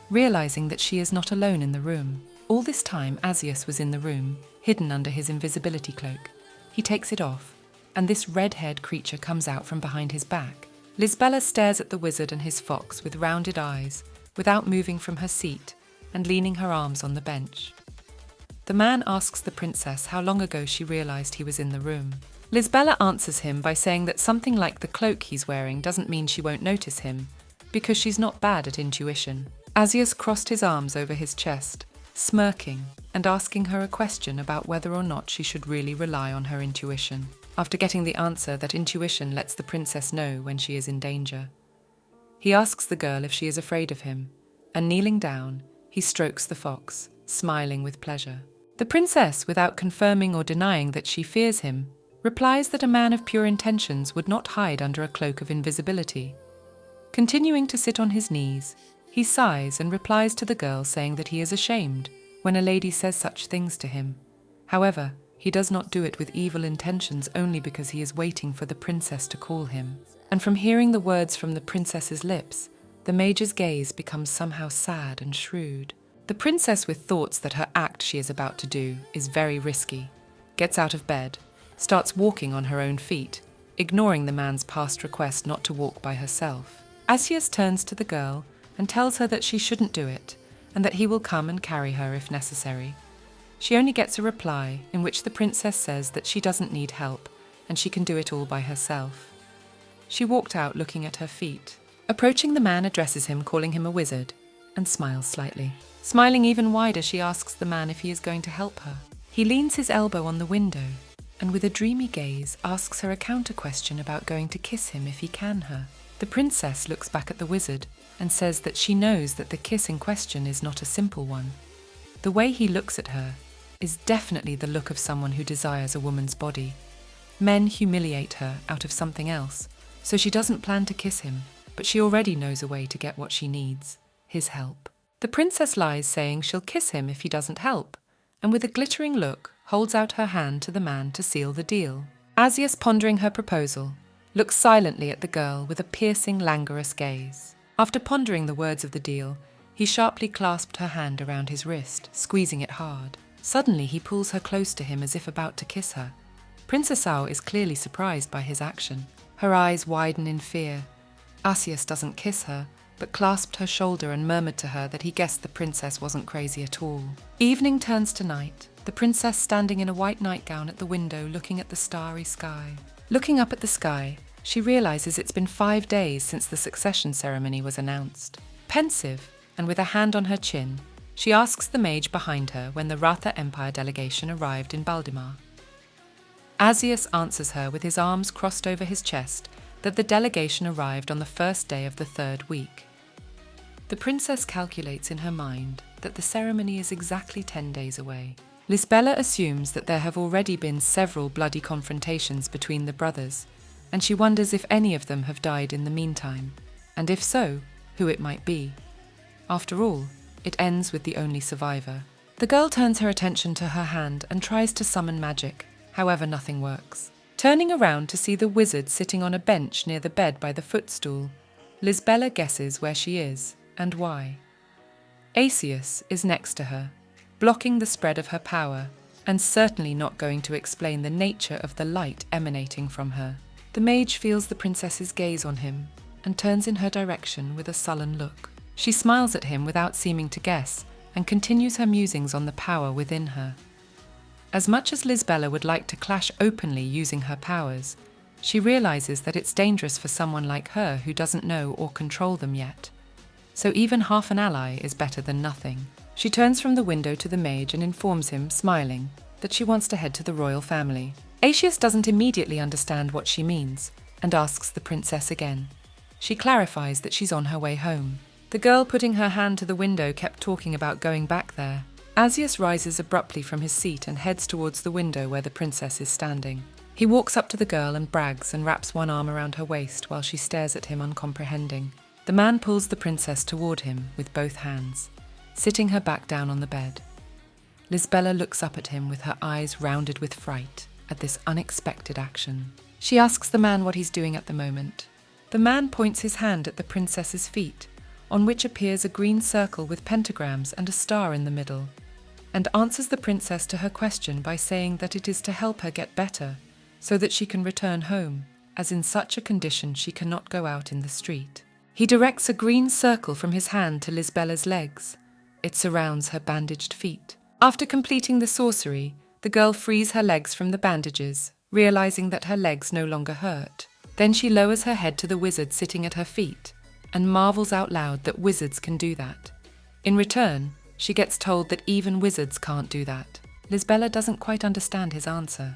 A: realizing that she is not alone in the room. All this time, Asus was in the room, hidden under his invisibility cloak. He takes it off, and this red-haired creature comes out from behind his back. Lisbela stares at the wizard and his fox with rounded eyes, without moving from her seat and leaning her arms on the bench. The man asks the princess how long ago she realized he was in the room. Lisbela answers him by saying that something like the cloak he's wearing doesn't mean she won't notice him, because she's not bad at intuition. Asus crossed his arms over his chest, smirking and asking her a question about whether or not she should really rely on her intuition. After getting the answer that intuition lets the princess know when she is in danger, he asks the girl if she is afraid of him, and kneeling down, He strokes the fox, smiling with pleasure. The princess, without confirming or denying that she fears him, replies that a man of pure intentions would not hide under a cloak of invisibility. Continuing to sit on his knees, he sighs and replies to the girl saying that he is ashamed when a lady says such things to him. However, he does not do it with evil intentions only because he is waiting for the princess to call him. And from hearing the words from the princess's lips, the mage's gaze becomes somehow sad and shrewd. The princess, with thoughts that her act she is about to do is very risky, gets out of bed, starts walking on her own feet, ignoring the man's past request not to walk by herself. Asus turns to the girl and tells her that she shouldn't do it, and that he will come and carry her if necessary. She only gets a reply in which the princess says that she doesn't need help and she can do it all by herself. She walked out looking at her feet. Approaching the man addresses him, calling him a wizard, and smiles slightly. Smiling even wider, she asks the man if he is going to help her. He leans his elbow on the window and with a dreamy gaze asks her a counter question about going to kiss him if he can her. The princess looks back at the wizard and says that she knows that the kiss in question is not a simple one. The way he looks at her is definitely the look of someone who desires a woman's body. Men humiliate her out of something else, so she doesn't plan to kiss him, but she already knows a way to get what she needs, his help. The princess lies, saying she'll kiss him if he doesn't help, and with a glittering look holds out her hand to the man to seal the deal. Asus, pondering her proposal, looks silently at the girl with a piercing, languorous gaze. After pondering the words of the deal, he sharply clasped her hand around his wrist, squeezing it hard. Suddenly he pulls her close to him as if about to kiss her. Princess Ao is clearly surprised by his action. Her eyes widen in fear. Asus doesn't kiss her, but clasped her shoulder and murmured to her that he guessed the princess wasn't crazy at all. Evening turns to night, the princess standing in a white nightgown at the window looking at the starry sky. Looking up at the sky, she realizes it's been 5 days since the succession ceremony was announced. Pensive, and with a hand on her chin, she asks the mage behind her when the Ratha Empire delegation arrived in Baldimar. Asus answers her with his arms crossed over his chest that the delegation arrived on the first day of the 3rd week. The princess calculates in her mind that the ceremony is exactly 10 days away. Lisbella assumes that there have already been several bloody confrontations between the brothers, and she wonders if any of them have died in the meantime, and if so, who it might be. After all, it ends with the only survivor. The girl turns her attention to her hand and tries to summon magic, however nothing works. Turning around to see the wizard sitting on a bench near the bed by the footstool, Lisbella guesses where she is and why. Asus is next to her, blocking the spread of her power, and certainly not going to explain the nature of the light emanating from her. The mage feels the princess's gaze on him and turns in her direction with a sullen look. She smiles at him without seeming to guess and continues her musings on the power within her. As much as Lisbella would like to clash openly using her powers, she realizes that it's dangerous for someone like her who doesn't know or control them yet. So even half an ally is better than nothing. She turns from the window to the mage and informs him, smiling, that she wants to head to the royal family. Asus doesn't immediately understand what she means and asks the princess again. She clarifies that she's on her way home. The girl putting her hand to the window kept talking about going back there. Asus rises abruptly from his seat and heads towards the window where the princess is standing. He walks up to the girl and brags and wraps one arm around her waist while she stares at him uncomprehending. The man pulls the princess toward him with both hands, sitting her back down on the bed. Lisbella looks up at him with her eyes rounded with fright at this unexpected action. She asks the man what he's doing at the moment. The man points his hand at the princess's feet, on which appears a green circle with pentagrams and a star in the middle, and answers the princess to her question by saying that it is to help her get better, so that she can return home, as in such a condition she cannot go out in the street. He directs a green circle from his hand to Lisbella's legs. It surrounds her bandaged feet. After completing the sorcery, the girl frees her legs from the bandages, realizing that her legs no longer hurt. Then she lowers her head to the wizard sitting at her feet, and marvels out loud that wizards can do that. In return, she gets told that even wizards can't do that. Lisbella doesn't quite understand his answer.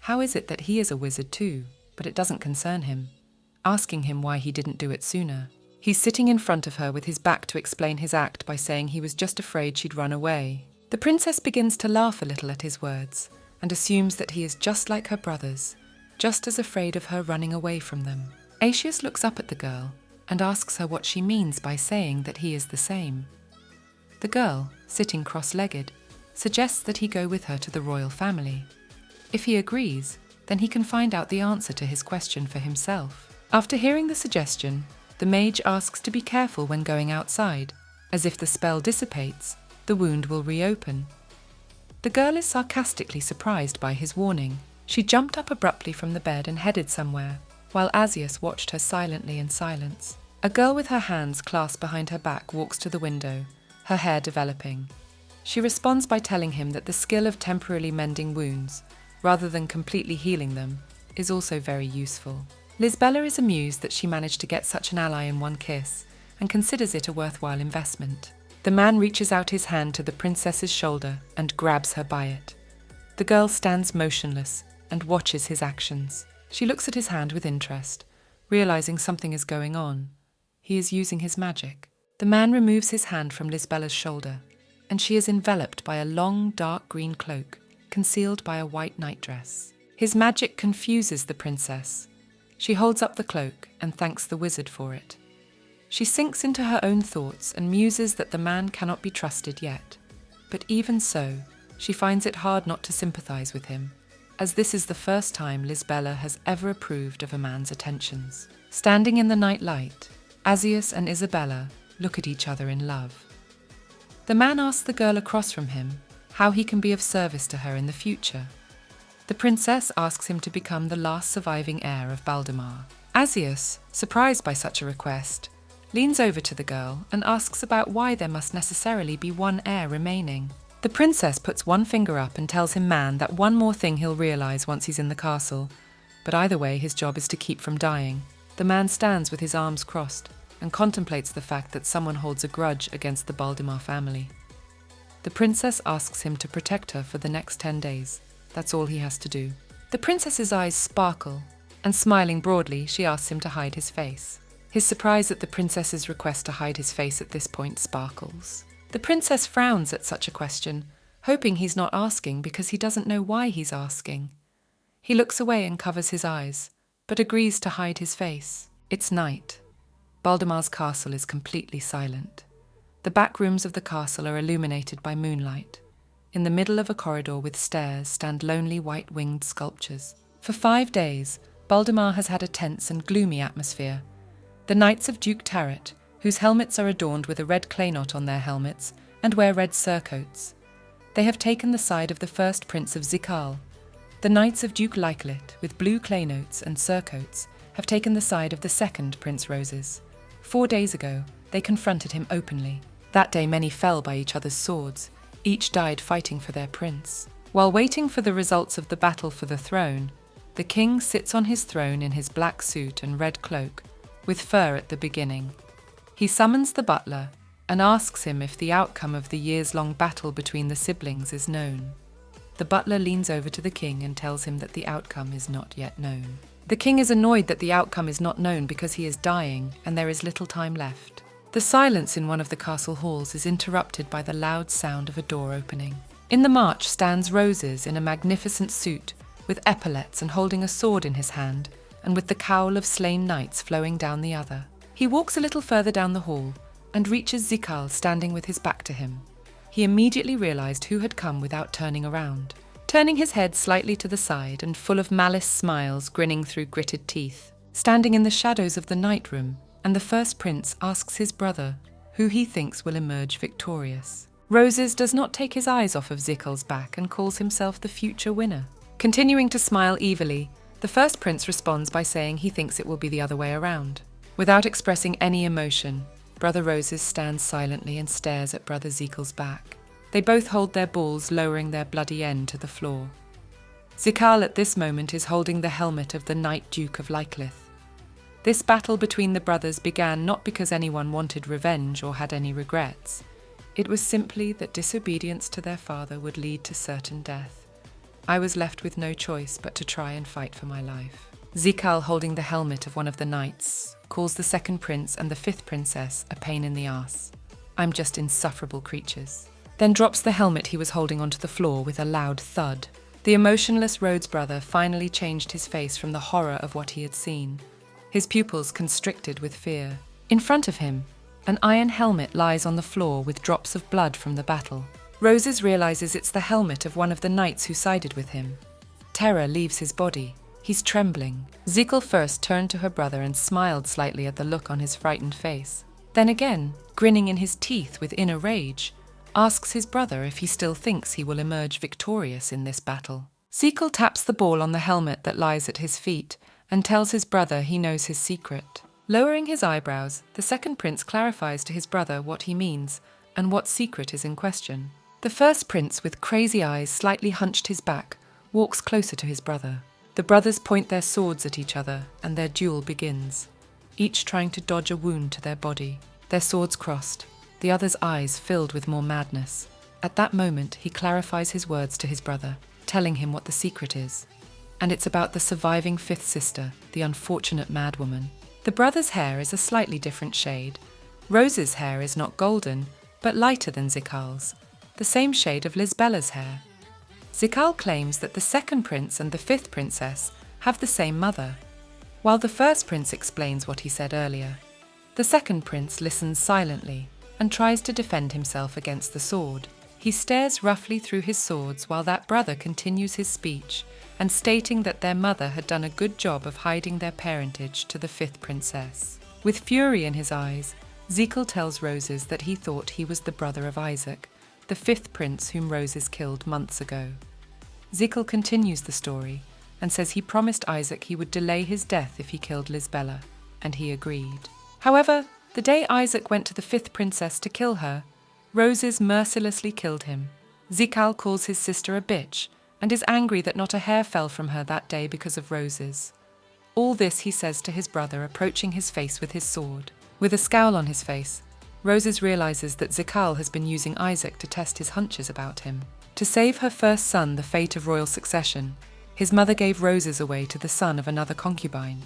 A: How is it that he is a wizard too, but it doesn't concern him? Asking him why he didn't do it sooner. He's sitting in front of her with his back to explain his act by saying he was just afraid she'd run away. The princess begins to laugh a little at his words and assumes that he is just like her brothers, just as afraid of her running away from them. Asus looks up at the girl and asks her what she means by saying that he is the same. The girl, sitting cross-legged, suggests that he go with her to the royal family. If he agrees, then he can find out the answer to his question for himself. After hearing the suggestion, the mage asks to be careful when going outside, as if the spell dissipates, the wound will reopen. The girl is sarcastically surprised by his warning. She jumped up abruptly from the bed and headed somewhere, while Asus watched her silently in silence. A girl with her hands clasped behind her back walks to the window, her hair developing. She responds by telling him that the skill of temporarily mending wounds, rather than completely healing them, is also very useful. Lisbella is amused that she managed to get such an ally in one kiss, and considers it a worthwhile investment. The man reaches out his hand to the princess's shoulder and grabs her by it. The girl stands motionless and watches his actions. She looks at his hand with interest, realizing something is going on. He is using his magic. The man removes his hand from Lisbella's shoulder, and she is enveloped by a long, dark green cloak, concealed by a white nightdress. His magic confuses the princess. She holds up the cloak and thanks the wizard for it. She sinks into her own thoughts and muses that the man cannot be trusted yet. But even so, she finds it hard not to sympathize with him, as this is the first time Lisbella has ever approved of a man's attentions. Standing in the night light, Asus and Isabella look at each other in love. The man asks the girl across from him how he can be of service to her in the future. The princess asks him to become the last surviving heir of Baldemar. Asus, surprised by such a request, leans over to the girl and asks about why there must necessarily be one heir remaining. The princess puts one finger up and tells him that one more thing he'll realize once he's in the castle, but either way his job is to keep from dying. The man stands with his arms crossed and contemplates the fact that someone holds a grudge against the Baldemar family. The princess asks him to protect her for the next 10 days. That's all he has to do. The princess's eyes sparkle, and smiling broadly, she asks him to hide his face. His surprise at the princess's request to hide his face at this point sparkles. The princess frowns at such a question, hoping he's not asking because he doesn't know why he's asking. He looks away and covers his eyes, but agrees to hide his face. It's night. Baldemar's castle is completely silent. The back rooms of the castle are illuminated by moonlight. In the middle of a corridor with stairs stand lonely white-winged sculptures. For 5 days, Baldemar has had a tense and gloomy atmosphere. The Knights of Duke Tarot, whose helmets are adorned with a red claynot on their helmets and wear red surcoats. They have taken the side of the first Prince of Zikal. The Knights of Duke Lykelit, with blue claynotes and surcoats, have taken the side of the second Prince Roses. 4 days ago, they confronted him openly. That day many fell by each other's swords. Each died fighting for their prince. While waiting for the results of the battle for the throne, the king sits on his throne in his black suit and red cloak, with fur at the beginning. He summons the butler and asks him if the outcome of the years-long battle between the siblings is known. The butler leans over to the king and tells him that the outcome is not yet known. The king is annoyed that the outcome is not known because he is dying and there is little time left. The silence in one of the castle halls is interrupted by the loud sound of a door opening. In the march stands Roses in a magnificent suit, with epaulets and holding a sword in his hand, and with the cowl of slain knights flowing down the other. He walks a little further down the hall, and reaches Zikal standing with his back to him. He immediately realized who had come without turning around. Turning his head slightly to the side and full of malice smiles grinning through gritted teeth, standing in the shadows of the night room, and the first prince asks his brother who he thinks will emerge victorious. Roses does not take his eyes off of Zikal's back and calls himself the future winner. Continuing to smile evilly, the first prince responds by saying he thinks it will be the other way around. Without expressing any emotion, Brother Roses stands silently and stares at Brother Zikal's back. They both hold their balls, lowering their bloody end to the floor. Zikal at this moment is holding the helmet of the Knight Duke of Lykelit. This battle between the brothers began not because anyone wanted revenge or had any regrets. It was simply that disobedience to their father would lead to certain death. I was left with no choice but to try and fight for my life. Zikal, holding the helmet of one of the knights, calls the second prince and the fifth princess a pain in the ass. I'm just insufferable creatures. Then drops the helmet he was holding onto the floor with a loud thud. The emotionless Rhodes brother finally changed his face from the horror of what he had seen. His pupils constricted with fear. In front of him, an iron helmet lies on the floor with drops of blood from the battle. Roses realizes it's the helmet of one of the knights who sided with him. Terror leaves his body. He's trembling. Zekel first turned to her brother and smiled slightly at the look on his frightened face. Then again, grinning in his teeth with inner rage, asks his brother if he still thinks he will emerge victorious in this battle. Zekel taps the ball on the helmet that lies at his feet and tells his brother he knows his secret. Lowering his eyebrows, the second prince clarifies to his brother what he means and what secret is in question. The first prince, with crazy eyes slightly hunched his back, walks closer to his brother. The brothers point their swords at each other and their duel begins, each trying to dodge a wound to their body. Their swords crossed, the other's eyes filled with more madness. At that moment, he clarifies his words to his brother, telling him what the secret is. And it's about the surviving fifth sister, the unfortunate madwoman. The brother's hair is a slightly different shade. Rose's hair is not golden, but lighter than Zekal's, the same shade of Lisbella's hair. Zekal claims that the second prince and the fifth princess have the same mother, while the first prince explains what he said earlier. The second prince listens silently and tries to defend himself against the sword. He stares roughly through his swords while that brother continues his speech and stating that their mother had done a good job of hiding their parentage to the fifth princess. With fury in his eyes, Zekel tells Roses that he thought he was the brother of Isaac, the fifth prince whom Roses killed months ago. Zekel continues the story and says he promised Isaac he would delay his death if he killed Lisbella, and he agreed. However, the day Isaac went to the fifth princess to kill her, Roses mercilessly killed him. Zekel calls his sister a bitch and is angry that not a hair fell from her that day because of Roses. All this he says to his brother, approaching his face with his sword. With a scowl on his face, Roses realizes that Zekel has been using Isaac to test his hunches about him. To save her first son the fate of royal succession, his mother gave Roses away to the son of another concubine.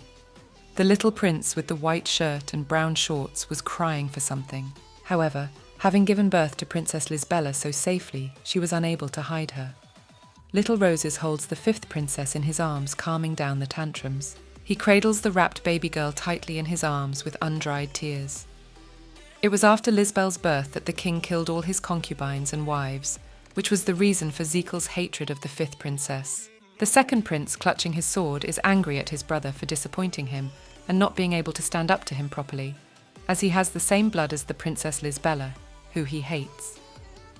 A: The little prince with the white shirt and brown shorts was crying for something. However, having given birth to Princess Lisbella so safely, she was unable to hide her. Little Roses holds the fifth princess in his arms, calming down the tantrums. He cradles the wrapped baby girl tightly in his arms with undried tears. It was after Lisbel's birth that the king killed all his concubines and wives, which was the reason for Zekel's hatred of the fifth princess. The second prince, clutching his sword, is angry at his brother for disappointing him and not being able to stand up to him properly, as he has the same blood as the Princess Lisbella, who he hates.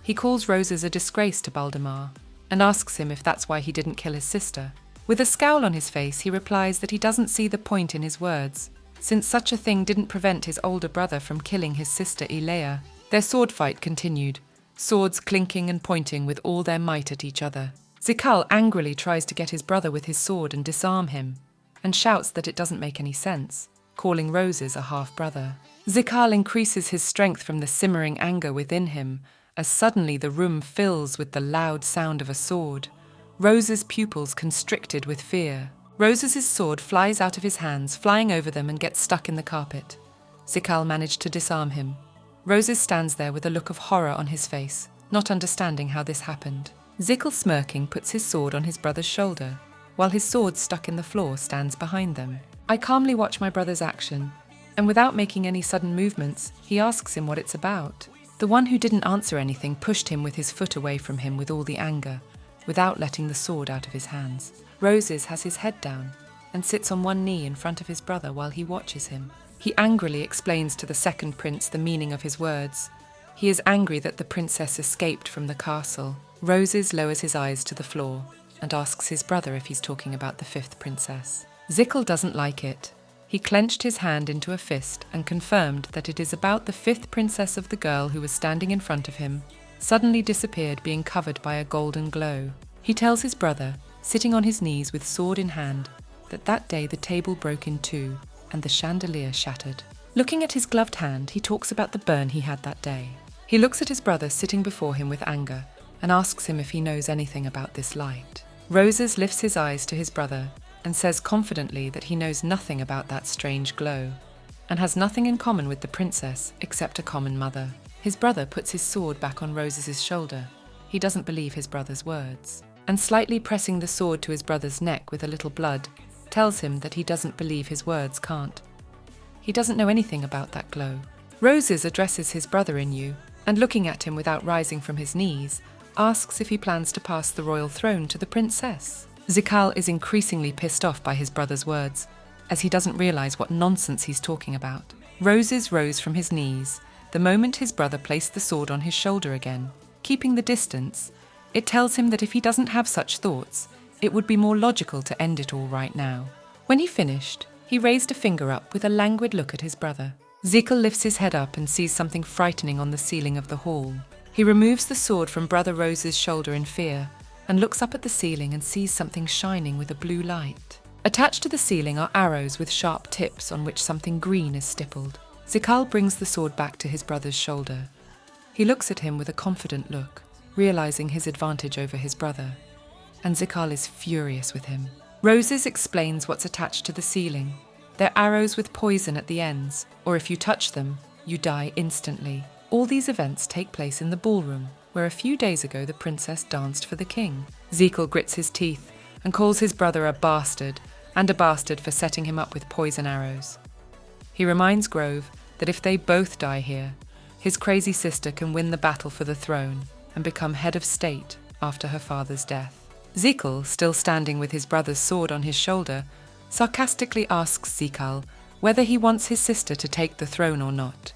A: He calls Roses a disgrace to Baldemar and asks him if that's why he didn't kill his sister. With a scowl on his face, he replies that he doesn't see the point in his words, since such a thing didn't prevent his older brother from killing his sister Elea. Their sword fight continued, swords clinking and pointing with all their might at each other. Zekel angrily tries to get his brother with his sword and disarm him, and shouts that it doesn't make any sense, calling Roses a half-brother. Zekel increases his strength from the simmering anger within him, as suddenly the room fills with the loud sound of a sword. Rose's pupils constricted with fear. Roses' sword flies out of his hands, flying over them and gets stuck in the carpet. Zekel managed to disarm him. Roses stands there with a look of horror on his face, not understanding how this happened. Zekel, smirking, puts his sword on his brother's shoulder, while his sword stuck in the floor stands behind them. I calmly watch my brother's action, and without making any sudden movements, he asks him what it's about. The one who didn't answer anything pushed him with his foot away from him with all the anger, without letting the sword out of his hands. Roses has his head down and sits on one knee in front of his brother while he watches him. He angrily explains to the second prince the meaning of his words. He is angry that the princess escaped from the castle. Roses lowers his eyes to the floor and asks his brother if he's talking about the fifth princess. Zekel doesn't like it. He clenched his hand into a fist and confirmed that it is about the fifth princess of the girl who was standing in front of him, suddenly disappeared, being covered by a golden glow. He tells his brother, sitting on his knees with sword in hand, that day the table broke in two and the chandelier shattered. Looking at his gloved hand, he talks about the burn he had that day. He looks at his brother sitting before him with anger and asks him if he knows anything about this light. Roses lifts his eyes to his brother and says confidently that he knows nothing about that strange glow. and has nothing in common with the princess except a common mother. His brother puts his sword back on Rose's shoulder. He doesn't believe his brother's words, and slightly pressing the sword to his brother's neck with a little blood, tells him that he doesn't believe his words can't. He doesn't know anything about that glow. Roses addresses his brother in you, and looking at him without rising from his knees, asks if he plans to pass the royal throne to the princess. Zikal is increasingly pissed off by his brother's words, as he doesn't realize what nonsense he's talking about. Roses rose from his knees the moment his brother placed the sword on his shoulder again. Keeping the distance, it tells him that if he doesn't have such thoughts, it would be more logical to end it all right now. When he finished, he raised a finger up with a languid look at his brother. Zikal lifts his head up and sees something frightening on the ceiling of the hall. He removes the sword from Brother Rose's shoulder in fear and looks up at the ceiling and sees something shining with a blue light. Attached to the ceiling are arrows with sharp tips on which something green is stippled. Zikal brings the sword back to his brother's shoulder. He looks at him with a confident look, realizing his advantage over his brother. And Zikal is furious with him. Roses explains what's attached to the ceiling. They're arrows with poison at the ends, or if you touch them, you die instantly. All these events take place in the ballroom, where a few days ago the princess danced for the king. Zikal grits his teeth and calls his brother a bastard, and a bastard for setting him up with poison arrows. He reminds Grove that if they both die here, his crazy sister can win the battle for the throne and become head of state after her father's death. Zikal, still standing with his brother's sword on his shoulder, sarcastically asks Zikal whether he wants his sister to take the throne or not,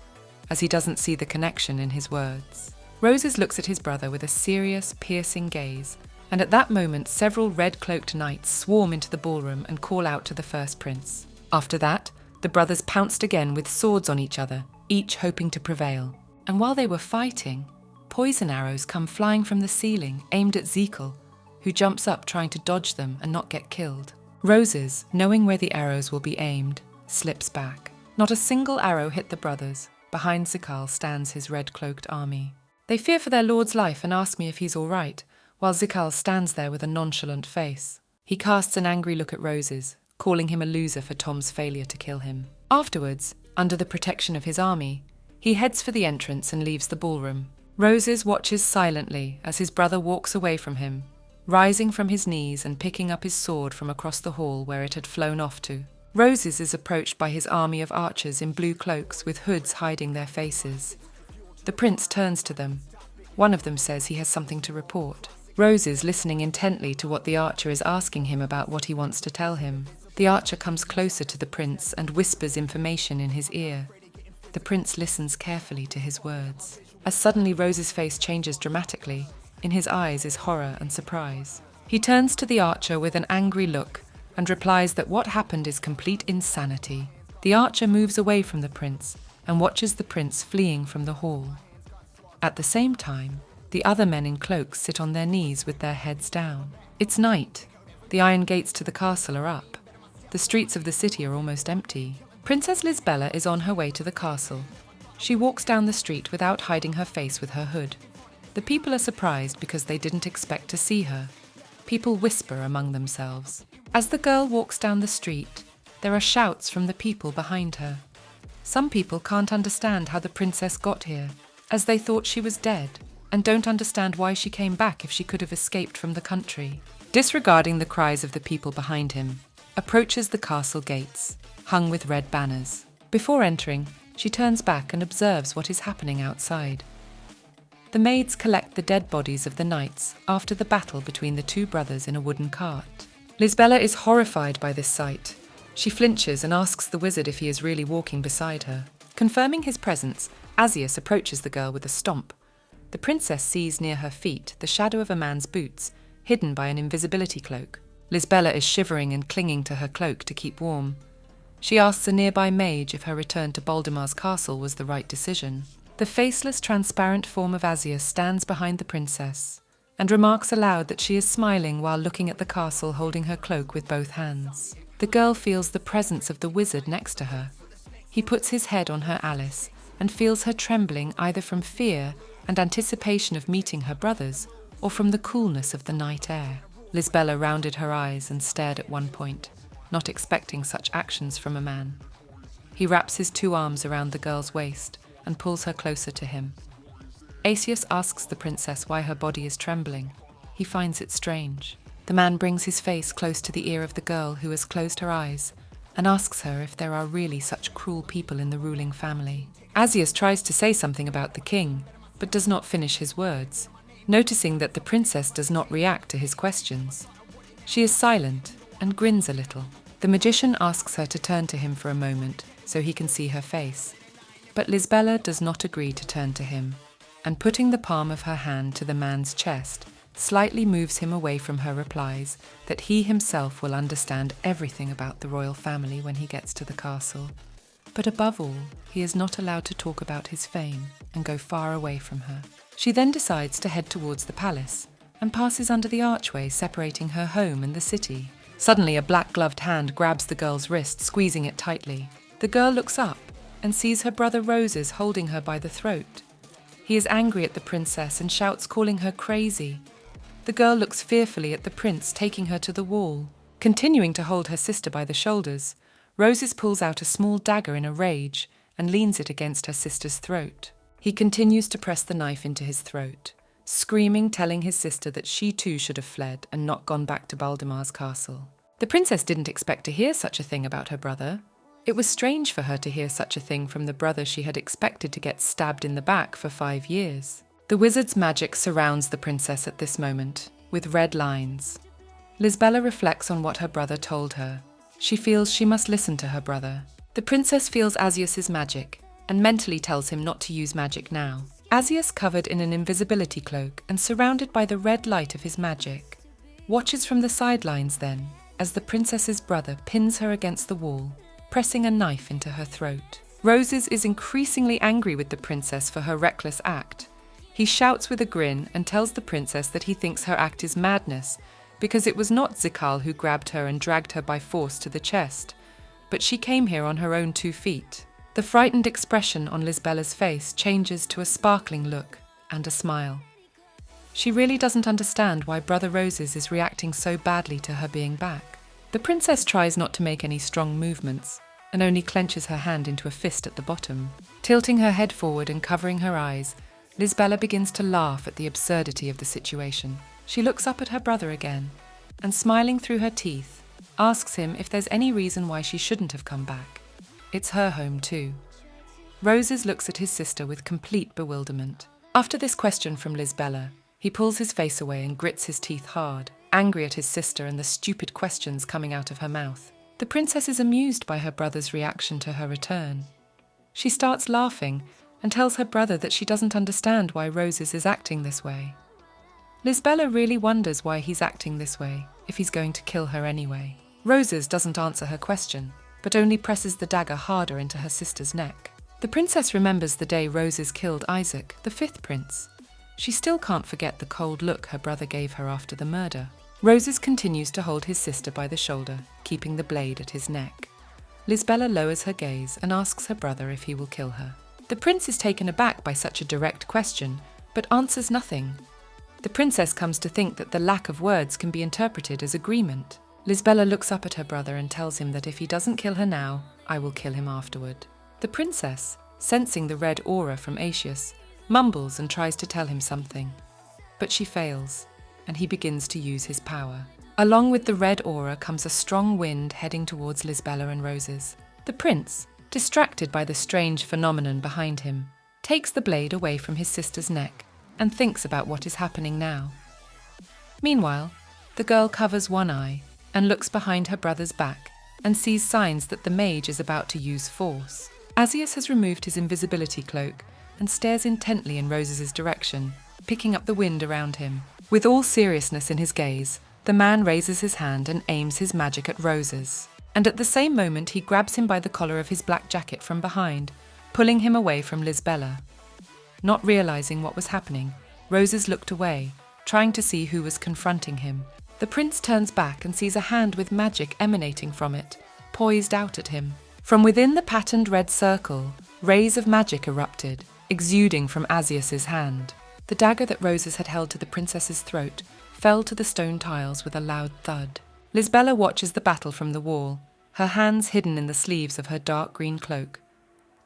A: as he doesn't see the connection in his words. Roses looks at his brother with a serious, piercing gaze, and at that moment several red-cloaked knights swarm into the ballroom and call out to the first prince. After that, the brothers pounced again with swords on each other, each hoping to prevail. And while they were fighting, poison arrows come flying from the ceiling, aimed at Zikal, who jumps up trying to dodge them and not get killed. Roses, knowing where the arrows will be aimed, slips back. Not a single arrow hit the brothers. Behind Zikal stands his red-cloaked army. They fear for their lord's life and ask me if he's all right, while Zikal stands there with a nonchalant face. He casts an angry look at Roses, calling him a loser for Tom's failure to kill him. Afterwards, under the protection of his army, he heads for the entrance and leaves the ballroom. Roses watches silently as his brother walks away from him, rising from his knees and picking up his sword from across the hall where it had flown off to. Roses is approached by his army of archers in blue cloaks with hoods hiding their faces. The prince turns to them. One of them says he has something to report. Roses listening intently to what the archer is asking him about what he wants to tell him. The archer comes closer to the prince and whispers information in his ear. The prince listens carefully to his words. As suddenly Rose's face changes dramatically, in his eyes is horror and surprise. He turns to the archer with an angry look and replies that what happened is complete insanity. The archer moves away from the prince and watches the prince fleeing from the hall. At the same time, the other men in cloaks sit on their knees with their heads down. It's night. The iron gates to the castle are up. The streets of the city are almost empty. Princess Lisbella is on her way to the castle. She walks down the street without hiding her face with her hood. The people are surprised because they didn't expect to see her. People whisper among themselves. As the girl walks down the street, there are shouts from the people behind her. Some people can't understand how the princess got here, as they thought she was dead, and don't understand why she came back if she could have escaped from the country. Disregarding the cries of the people behind him, approaches the castle gates, hung with red banners. Before entering, she turns back and observes what is happening outside. The maids collect the dead bodies of the knights after the battle between the two brothers in a wooden cart. Lisbella is horrified by this sight. She flinches and asks the wizard if he is really walking beside her. Confirming his presence, Asus approaches the girl with a stomp. The princess sees near her feet the shadow of a man's boots, hidden by an invisibility cloak. Lisbella is shivering and clinging to her cloak to keep warm. She asks a nearby mage if her return to Baldemar's castle was the right decision. The faceless, transparent form of Asus stands behind the princess and remarks aloud that she is smiling while looking at the castle holding her cloak with both hands. The girl feels the presence of the wizard next to her. He puts his head on her Alice and feels her trembling either from fear and anticipation of meeting her brothers or from the coolness of the night air. Lisbella rounded her eyes and stared at one point, not expecting such actions from a man. He wraps his two arms around the girl's waist and pulls her closer to him. Asus asks the princess why her body is trembling. He finds it strange. The man brings his face close to the ear of the girl who has closed her eyes and asks her if there are really such cruel people in the ruling family. Asus tries to say something about the king, but does not finish his words, noticing that the princess does not react to his questions. She is silent and grins a little. The magician asks her to turn to him for a moment so he can see her face, but Lisbela does not agree to turn to him, and putting the palm of her hand to the man's chest, slightly moves him away from her replies that he himself will understand everything about the royal family when he gets to the castle. But above all, he is not allowed to talk about his fame and go far away from her. She then decides to head towards the palace and passes under the archway separating her home and the city. Suddenly, a black-gloved hand grabs the girl's wrist, squeezing it tightly. The girl looks up and sees her brother Roses holding her by the throat. He is angry at the princess and shouts, calling her crazy. The girl looks fearfully at the prince, taking her to the wall. Continuing to hold her sister by the shoulders, Roses pulls out a small dagger in a rage and leans it against her sister's throat. He continues to press the knife into his throat, screaming, telling his sister that she too should have fled and not gone back to Baldemar's castle. The princess didn't expect to hear such a thing about her brother. It was strange for her to hear such a thing from the brother she had expected to get stabbed in the back for 5 years. The wizard's magic surrounds the princess at this moment, with red lines. Lisbela reflects on what her brother told her. She feels she must listen to her brother. The princess feels Asus's magic, and mentally tells him not to use magic now. Asus, covered in an invisibility cloak and surrounded by the red light of his magic, watches from the sidelines then, as the princess's brother pins her against the wall, pressing a knife into her throat. Roses is increasingly angry with the princess for her reckless act. He shouts with a grin and tells the princess that he thinks her act is madness, because it was not Zikal who grabbed her and dragged her by force to the chest, but she came here on her own 2 feet. The frightened expression on Lisbela's face changes to a sparkling look and a smile. She really doesn't understand why Brother Roses is reacting so badly to her being back. The princess tries not to make any strong movements and only clenches her hand into a fist at the bottom. Tilting her head forward and covering her eyes, Lisbela begins to laugh at the absurdity of the situation. She looks up at her brother again and, smiling through her teeth, asks him if there's any reason why she shouldn't have come back. It's her home too. Roses looks at his sister with complete bewilderment. After this question from Lisbela, he pulls his face away and grits his teeth hard, angry at his sister and the stupid questions coming out of her mouth. The princess is amused by her brother's reaction to her return. She starts laughing and tells her brother that she doesn't understand why Roses is acting this way. Lisbela really wonders why he's acting this way, if he's going to kill her anyway. Roses doesn't answer her question, but only presses the dagger harder into her sister's neck. The princess remembers the day Roses killed Isaac, the 5th prince. She still can't forget the cold look her brother gave her after the murder. Roses continues to hold his sister by the shoulder, keeping the blade at his neck. Lisbela lowers her gaze and asks her brother if he will kill her. The prince is taken aback by such a direct question, but answers nothing. The princess comes to think that the lack of words can be interpreted as agreement. Lisbela looks up at her brother and tells him that if he doesn't kill her now, I will kill him afterward. The princess, sensing the red aura from Asus, mumbles and tries to tell him something. But she fails, and he begins to use his power. Along with the red aura comes a strong wind heading towards Lisbela and Roses. The prince, distracted by the strange phenomenon behind him, takes the blade away from his sister's neck and thinks about what is happening now. Meanwhile, the girl covers one eye and looks behind her brother's back and sees signs that the mage is about to use force. Asus has removed his invisibility cloak and stares intently in Roses' direction, picking up the wind around him. With all seriousness in his gaze, the man raises his hand and aims his magic at Roses. And at the same moment he grabs him by the collar of his black jacket from behind, pulling him away from Lisbela. Not realizing what was happening, Roses looked away, trying to see who was confronting him. The prince turns back and sees a hand with magic emanating from it, poised out at him. From within the patterned red circle, rays of magic erupted, exuding from Asus's hand. The dagger that Roses had held to the princess's throat fell to the stone tiles with a loud thud. Lisbela watches the battle from the wall, her hands hidden in the sleeves of her dark green cloak.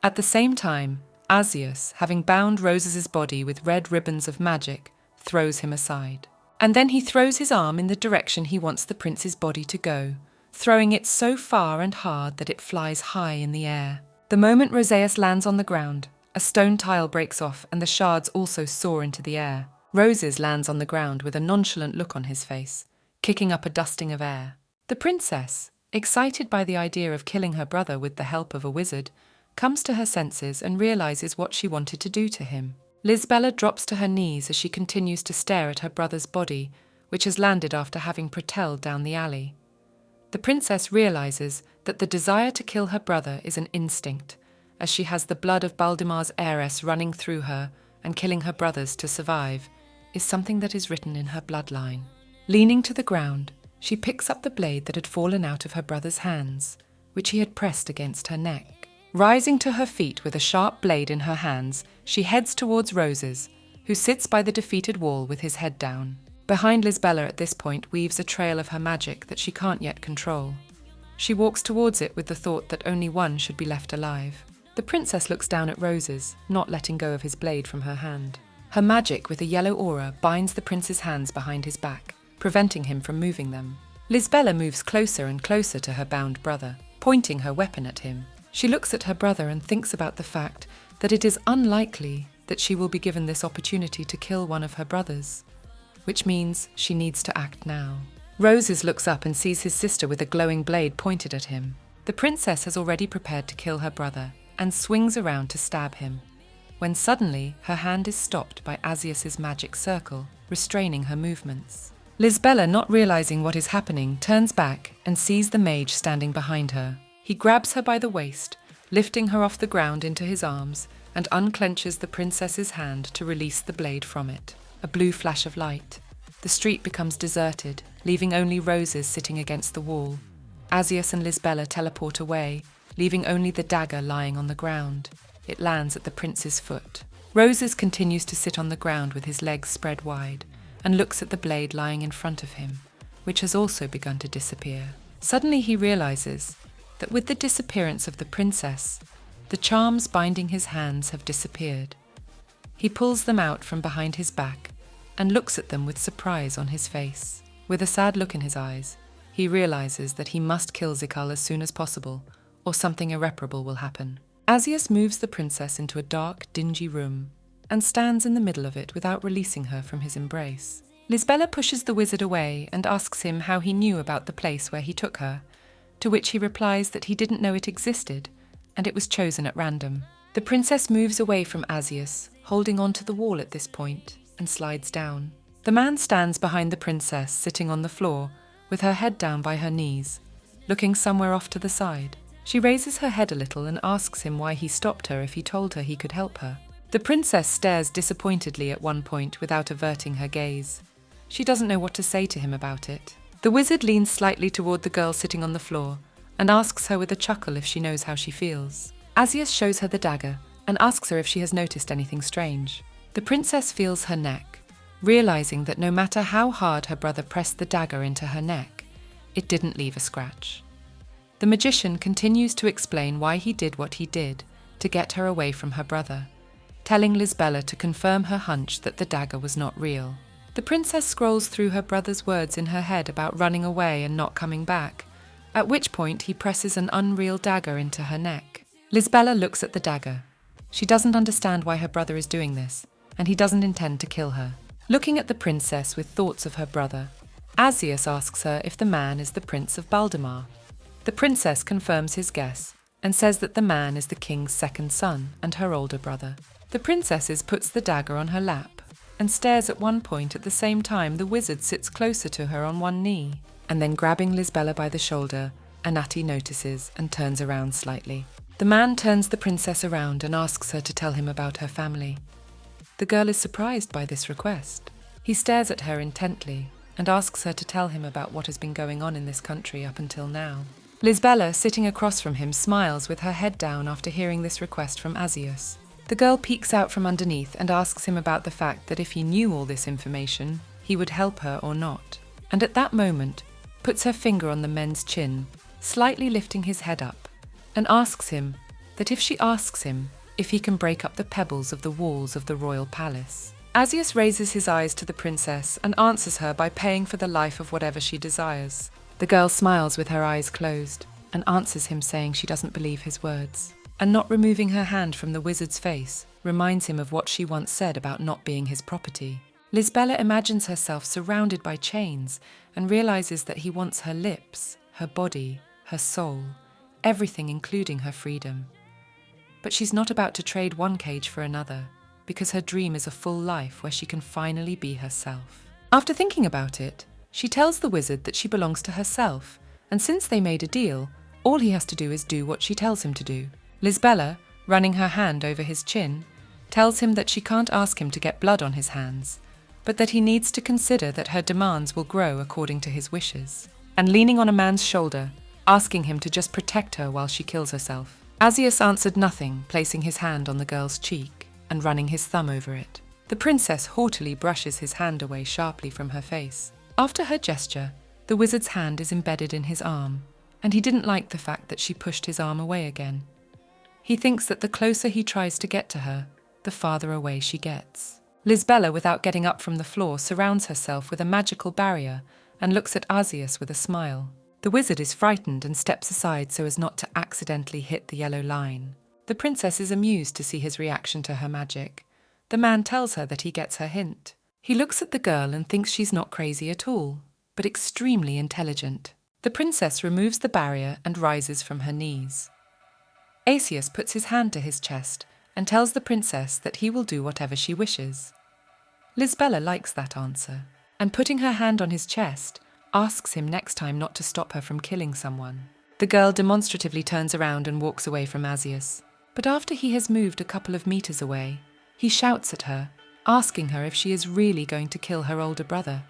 A: At the same time, Asus, having bound Rose's body with red ribbons of magic, throws him aside. And then he throws his arm in the direction he wants the prince's body to go, throwing it so far and hard that it flies high in the air. The moment Roseus lands on the ground, a stone tile breaks off and the shards also soar into the air. Roses lands on the ground with a nonchalant look on his face, kicking up a dusting of air. The princess, excited by the idea of killing her brother with the help of a wizard, comes to her senses and realizes what she wanted to do to him. Lisbella drops to her knees as she continues to stare at her brother's body, which has landed after having propelled down the alley. The princess realizes that the desire to kill her brother is an instinct, as she has the blood of Baldimar's heiress running through her, and killing her brothers to survive is something that is written in her bloodline. Leaning to the ground, she picks up the blade that had fallen out of her brother's hands, which he had pressed against her neck. Rising to her feet with a sharp blade in her hands, she heads towards Roses, who sits by the defeated wall with his head down. Behind Lisbella at this point weaves a trail of her magic that she can't yet control. She walks towards it with the thought that only one should be left alive. The princess looks down at Roses, not letting go of his blade from her hand. Her magic with a yellow aura binds the prince's hands behind his back, preventing him from moving them. Lisbella moves closer and closer to her bound brother, pointing her weapon at him. She looks at her brother and thinks about the fact that it is unlikely that she will be given this opportunity to kill one of her brothers, which means she needs to act now. Roses looks up and sees his sister with a glowing blade pointed at him. The princess has already prepared to kill her brother and swings around to stab him, when suddenly her hand is stopped by Asus's magic circle, restraining her movements. Lisbella, not realizing what is happening, turns back and sees the mage standing behind her. He grabs her by the waist, lifting her off the ground into his arms, and unclenches the princess's hand to release the blade from it. A blue flash of light. The street becomes deserted, leaving only Roses sitting against the wall. Asus and Lisbella teleport away, leaving only the dagger lying on the ground. It lands at the prince's foot. Roses continues to sit on the ground with his legs spread wide, and looks at the blade lying in front of him, which has also begun to disappear. Suddenly he realizes that with the disappearance of the princess, the charms binding his hands have disappeared. He pulls them out from behind his back and looks at them with surprise on his face. With a sad look in his eyes, he realizes that he must kill Zikal as soon as possible, or something irreparable will happen. Asus moves the princess into a dark, dingy room and stands in the middle of it without releasing her from his embrace. Lisbella pushes the wizard away and asks him how he knew about the place where he took her, to which he replies that he didn't know it existed, and it was chosen at random. The princess moves away from Asus, holding onto the wall at this point, and slides down. The man stands behind the princess, sitting on the floor, with her head down by her knees, looking somewhere off to the side. She raises her head a little and asks him why he stopped her if he told her he could help her. The princess stares disappointedly at one point without averting her gaze. She doesn't know what to say to him about it. The wizard leans slightly toward the girl sitting on the floor and asks her with a chuckle if she knows how she feels. Asus shows her the dagger and asks her if she has noticed anything strange. The princess feels her neck, realizing that no matter how hard her brother pressed the dagger into her neck, it didn't leave a scratch. The magician continues to explain why he did what he did to get her away from her brother, telling Lisbella to confirm her hunch that the dagger was not real. The princess scrolls through her brother's words in her head about running away and not coming back, at which point he presses an unreal dagger into her neck. Lisbella looks at the dagger. She doesn't understand why her brother is doing this, and he doesn't intend to kill her. Looking at the princess with thoughts of her brother, Asus asks her if the man is the Prince of Baldimar. The princess confirms his guess and says that the man is the king's second son and her older brother. The princess puts the dagger on her lap and stares at one point. At the same time, the wizard sits closer to her on one knee, and then grabbing Lisbella by the shoulder, Anati notices and turns around slightly. The man turns the princess around and asks her to tell him about her family. The girl is surprised by this request. He stares at her intently and asks her to tell him about what has been going on in this country up until now. Lisbella, sitting across from him, smiles with her head down after hearing this request from Asus. The girl peeks out from underneath and asks him about the fact that if he knew all this information, he would help her or not, and at that moment puts her finger on the men's chin, slightly lifting his head up, and asks him that if she asks him if he can break up the pebbles of the walls of the royal palace. Asus raises his eyes to the princess and answers her by paying for the life of whatever she desires. The girl smiles with her eyes closed and answers him, saying she doesn't believe his words. And not removing her hand from the wizard's face reminds him of what she once said about not being his property. Lisbella imagines herself surrounded by chains and realizes that he wants her lips, her body, her soul, everything including her freedom. But she's not about to trade one cage for another, because her dream is a full life where she can finally be herself. After thinking about it, she tells the wizard that she belongs to herself, and since they made a deal, all he has to do is do what she tells him to do. Lisbella, running her hand over his chin, tells him that she can't ask him to get blood on his hands, but that he needs to consider that her demands will grow according to his wishes. And leaning on a man's shoulder, asking him to just protect her while she kills herself. Asus answered nothing, placing his hand on the girl's cheek and running his thumb over it. The princess haughtily brushes his hand away sharply from her face. After her gesture, the wizard's hand is embedded in his arm, and he didn't like the fact that she pushed his arm away again. He thinks that the closer he tries to get to her, the farther away she gets. Lisbella, without getting up from the floor, surrounds herself with a magical barrier and looks at Asus with a smile. The wizard is frightened and steps aside so as not to accidentally hit the yellow line. The princess is amused to see his reaction to her magic. The man tells her that he gets her hint. He looks at the girl and thinks she's not crazy at all, but extremely intelligent. The princess removes the barrier and rises from her knees. Asus puts his hand to his chest and tells the princess that he will do whatever she wishes. Lisbella likes that answer, and putting her hand on his chest, asks him next time not to stop her from killing someone. The girl demonstratively turns around and walks away from Asus, but after he has moved a couple of meters away, he shouts at her, asking her if she is really going to kill her older brother.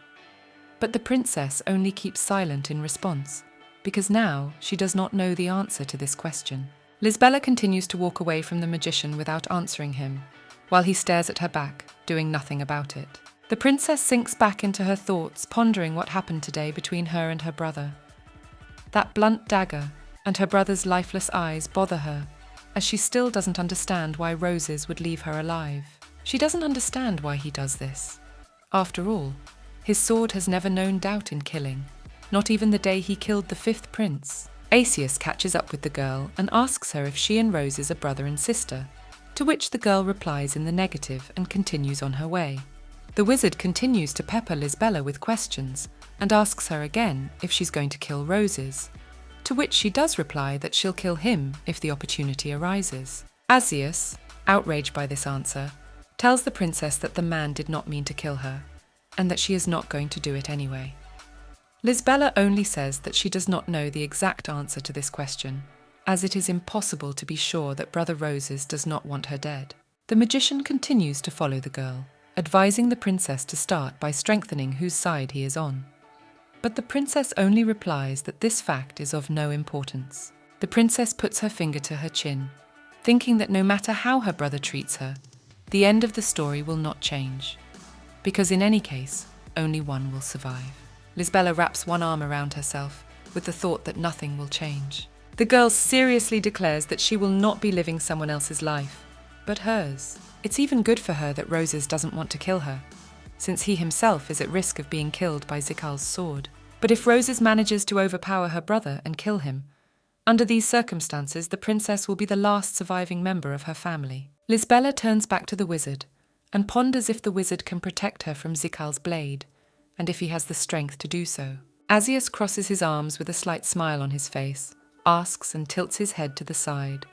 A: But the princess only keeps silent in response, because now she does not know the answer to this question. Lisbella continues to walk away from the magician without answering him, while he stares at her back, doing nothing about it. The princess sinks back into her thoughts, pondering what happened today between her and her brother. That blunt dagger and her brother's lifeless eyes bother her, as she still doesn't understand why Roses would leave her alive. She doesn't understand why he does this. After all, his sword has never known doubt in killing, not even the day he killed the 5th prince. Asus catches up with the girl and asks her if she and Roses are brother and sister, to which the girl replies in the negative and continues on her way. The wizard continues to pepper Lisbella with questions and asks her again if she's going to kill Roses, to which she does reply that she'll kill him if the opportunity arises. Asus, outraged by this answer, tells the princess that the man did not mean to kill her, and that she is not going to do it anyway. Lisbella only says that she does not know the exact answer to this question, as it is impossible to be sure that Brother Roses does not want her dead. The magician continues to follow the girl, advising the princess to start by strengthening whose side he is on. But the princess only replies that this fact is of no importance. The princess puts her finger to her chin, thinking that no matter how her brother treats her, the end of the story will not change, because in any case, only one will survive. Lisbella wraps one arm around herself with the thought that nothing will change. The girl seriously declares that she will not be living someone else's life, but hers. It's even good for her that Roses doesn't want to kill her, since he himself is at risk of being killed by Zikal's sword. But if Roses manages to overpower her brother and kill him, under these circumstances the princess will be the last surviving member of her family. Lisbella turns back to the wizard and ponders if the wizard can protect her from Zikal's blade, and if he has the strength to do so. Asus crosses his arms with a slight smile on his face, asks and tilts his head to the side,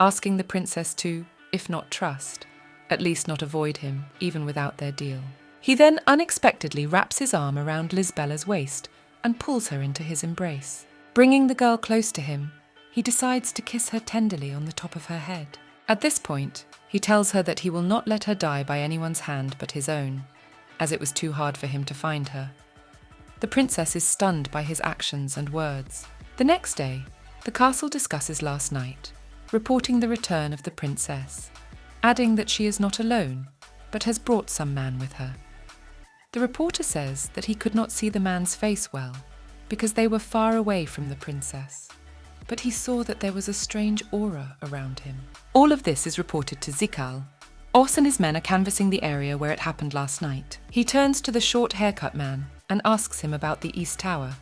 A: asking the princess to, if not trust, at least not avoid him, even without their deal. He then unexpectedly wraps his arm around Lisbella's waist and pulls her into his embrace. Bringing the girl close to him, he decides to kiss her tenderly on the top of her head. At this point, he tells her that he will not let her die by anyone's hand but his own, as it was too hard for him to find her. The princess is stunned by his actions and words. The next day, the castle discusses last night, reporting the return of the princess, adding that she is not alone, but has brought some man with her. The reporter says that he could not see the man's face well, because they were far away from the princess. but he saw that there was a strange aura around him. All of this is reported to Zikal. Os and his men are canvassing the area where it happened last night. He turns to the short haircut man and asks him about the East Tower,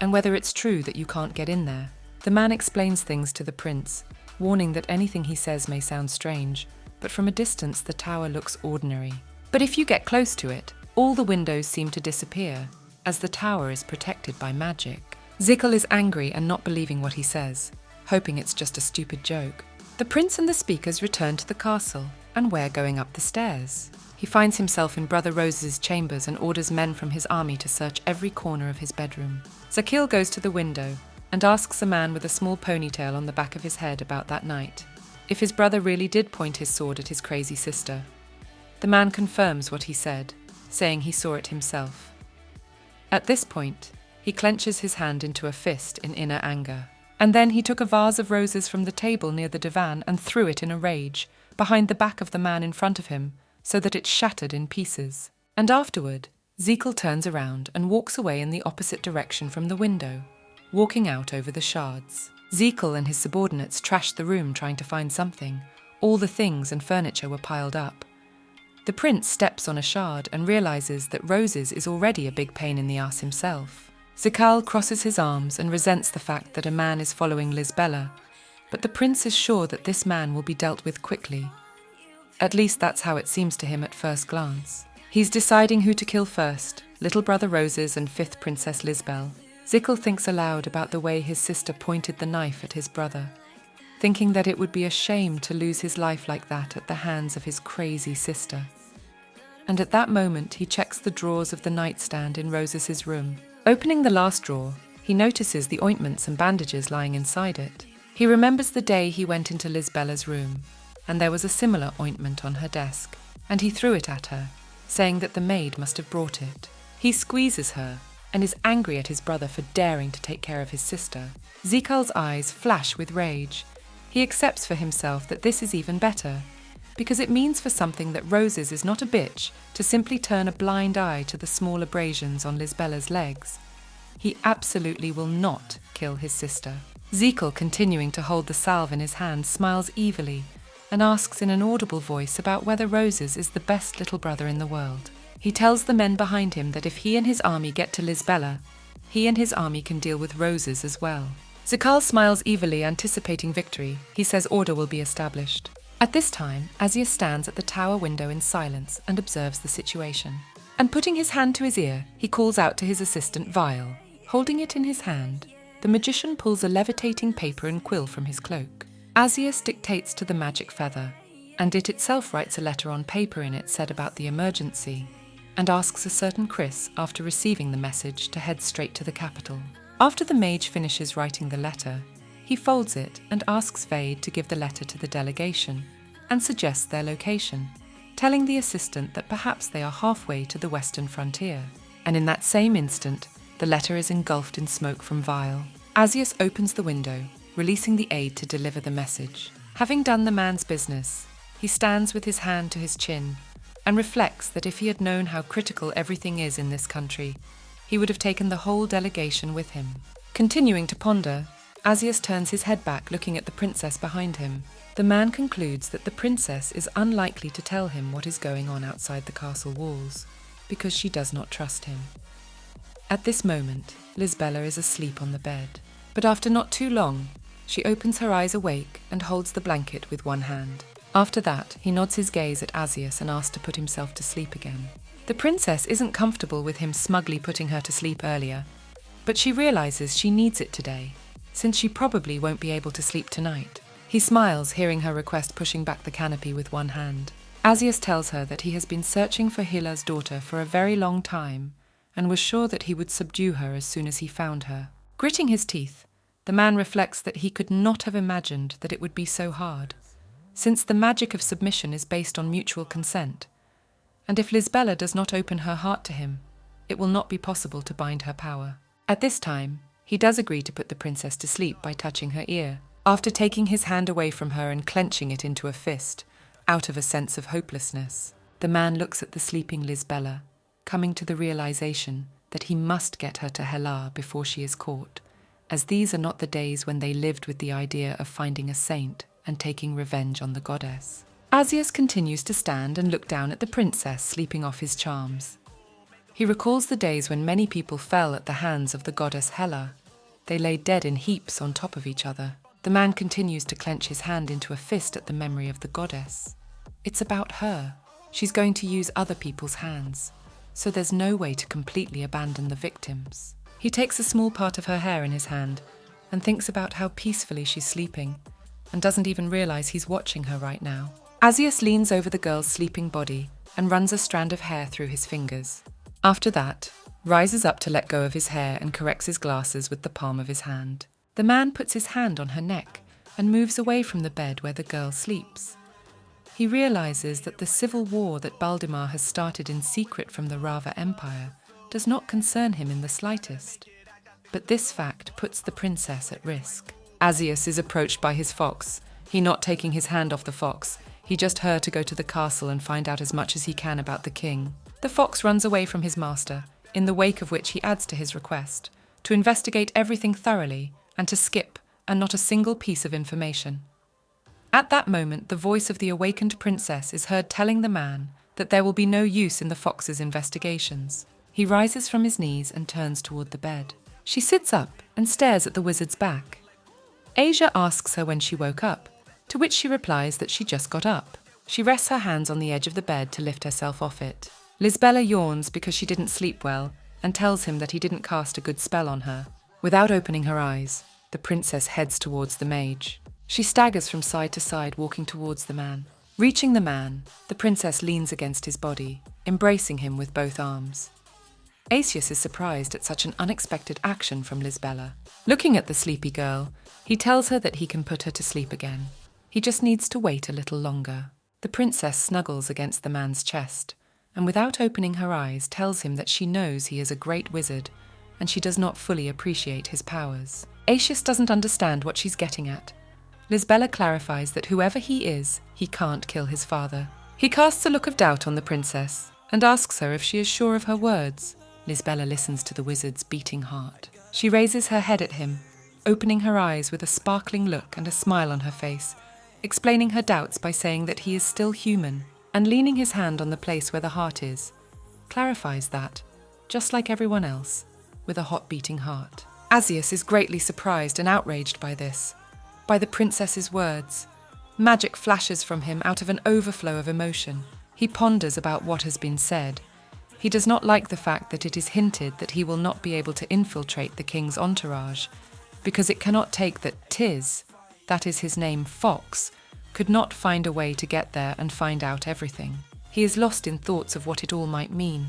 A: and whether it's true that you can't get in there. The man explains things to the prince, warning that anything he says may sound strange, but from a distance the tower looks ordinary. But if you get close to it, all the windows seem to disappear, as the tower is protected by magic. Zikal is angry and not believing what he says, hoping it's just a stupid joke. The prince and the speakers return to the castle, and we're going up the stairs. He finds himself in Brother Rose's chambers and orders men from his army to search every corner of his bedroom. Zakil goes to the window and asks a man with a small ponytail on the back of his head about that night, if his brother really did point his sword at his crazy sister. The man confirms what he said, saying he saw it himself. At this point, he clenches his hand into a fist in inner anger. And then he took a vase of roses from the table near the divan and threw it in a rage, behind the back of the man in front of him, so that it shattered in pieces. And afterward, Zikal turns around and walks away in the opposite direction from the window, walking out over the shards. Zikal and his subordinates trashed the room trying to find something. All the things and furniture were piled up. The prince steps on a shard and realizes that Roses is already a big pain in the ass himself. Zikal crosses his arms and resents the fact that a man is following Lisbella, but the prince is sure that this man will be dealt with quickly. At least that's how it seems to him at first glance. He's deciding who to kill first, little brother Roses and fifth Princess Lisbel. Zikal thinks aloud about the way his sister pointed the knife at his brother, thinking that it would be a shame to lose his life like that at the hands of his crazy sister. And at that moment he checks the drawers of the nightstand in Roses's room. Opening the last drawer, he notices the ointments and bandages lying inside it. He remembers the day he went into Lisbella's room, and there was a similar ointment on her desk, and he threw it at her, saying that the maid must have brought it. He squeezes her, and is angry at his brother for daring to take care of his sister. Zikal's eyes flash with rage. He accepts for himself that this is even better, because it means for something that Roses is not a bitch to simply turn a blind eye to the small abrasions on Lisbella's legs. He absolutely will not kill his sister. Zikal, continuing to hold the salve in his hand, smiles evilly and asks in an audible voice about whether Roses is the best little brother in the world. He tells the men behind him that if he and his army get to Lisbella, he and his army can deal with Roses as well. Zikal smiles evilly, anticipating victory. He says order will be established. At this time, Asus stands at the tower window in silence and observes the situation. And putting his hand to his ear, he calls out to his assistant Vial. Holding it in his hand, the magician pulls a levitating paper and quill from his cloak. Asus dictates to the magic feather, and it itself writes a letter on paper in it said about the emergency, and asks a certain Chris, after receiving the message, to head straight to the capital. After the mage finishes writing the letter, he folds it and asks Vade to give the letter to the delegation and suggests their location, telling the assistant that perhaps they are halfway to the western frontier. And in that same instant, the letter is engulfed in smoke from Vial. Asus opens the window, releasing the aide to deliver the message. Having done the man's business, he stands with his hand to his chin and reflects that if he had known how critical everything is in this country, he would have taken the whole delegation with him. Continuing to ponder, Asus turns his head back, looking at the princess behind him. The man concludes that the princess is unlikely to tell him what is going on outside the castle walls, because she does not trust him. At this moment, Lisbella is asleep on the bed, but after not too long, she opens her eyes awake and holds the blanket with one hand. After that, he nods his gaze at Asus and asks to put himself to sleep again. The princess isn't comfortable with him smugly putting her to sleep earlier, but she realizes she needs it today, since she probably won't be able to sleep tonight. He smiles, hearing her request, pushing back the canopy with one hand. Asus tells her that he has been searching for Hila's daughter for a very long time and was sure that he would subdue her as soon as he found her. Gritting his teeth, the man reflects that he could not have imagined that it would be so hard, since the magic of submission is based on mutual consent, and if Lisbella does not open her heart to him, it will not be possible to bind her power. At this time, he does agree to put the princess to sleep by touching her ear, after taking his hand away from her and clenching it into a fist, out of a sense of hopelessness. The man looks at the sleeping Lisbella, coming to the realization that he must get her to Hela before she is caught, as these are not the days when they lived with the idea of finding a saint and taking revenge on the goddess. Asius continues to stand and look down at the princess sleeping off his charms. He recalls the days when many people fell at the hands of the goddess Hela. They lay dead in heaps on top of each other. The man continues to clench his hand into a fist at the memory of the goddess. It's about her. She's going to use other people's hands, so there's no way to completely abandon the victims. He takes a small part of her hair in his hand and thinks about how peacefully she's sleeping and doesn't even realize he's watching her right now. Asius leans over the girl's sleeping body and runs a strand of hair through his fingers. After that, rises up to let go of his hair and corrects his glasses with the palm of his hand. The man puts his hand on her neck and moves away from the bed where the girl sleeps. He realizes that the civil war that Baldemar has started in secret from the Rava Empire does not concern him in the slightest. But this fact puts the princess at risk. Asius is approached by his fox. He not taking his hand off the fox. He just her to go to the castle and find out as much as he can about the king. The fox runs away from his master, in the wake of which he adds to his request, to investigate everything thoroughly and to skip and not a single piece of information. At that moment, the voice of the awakened princess is heard telling the man that there will be no use in the fox's investigations. He rises from his knees and turns toward the bed. She sits up and stares at the wizard's back. Asia asks her when she woke up, to which she replies that she just got up. She rests her hands on the edge of the bed to lift herself off it. Lisbella yawns because she didn't sleep well and tells him that he didn't cast a good spell on her. Without opening her eyes, the princess heads towards the mage. She staggers from side to side, walking towards the man. Reaching the man, the princess leans against his body, embracing him with both arms. Asus is surprised at such an unexpected action from Lisbella. Looking at the sleepy girl, he tells her that he can put her to sleep again. He just needs to wait a little longer. The princess snuggles against the man's chest, and without opening her eyes tells him that she knows he is a great wizard, and she does not fully appreciate his powers. Asus doesn't understand what she's getting at. Lisbella clarifies that whoever he is, he can't kill his father. He casts a look of doubt on the princess and asks her if she is sure of her words. Lisbella listens to the wizard's beating heart. She raises her head at him, opening her eyes with a sparkling look and a smile on her face, explaining her doubts by saying that he is still human, and leaning his hand on the place where the heart is, clarifies that, just like everyone else, with a hot beating heart. Asius is greatly surprised and outraged by this, by the princess's words. Magic flashes from him out of an overflow of emotion. He ponders about what has been said. He does not like the fact that it is hinted that he will not be able to infiltrate the king's entourage, because it cannot take that Tiz, that is his name, Fox, could not find a way to get there and find out everything. He is lost in thoughts of what it all might mean.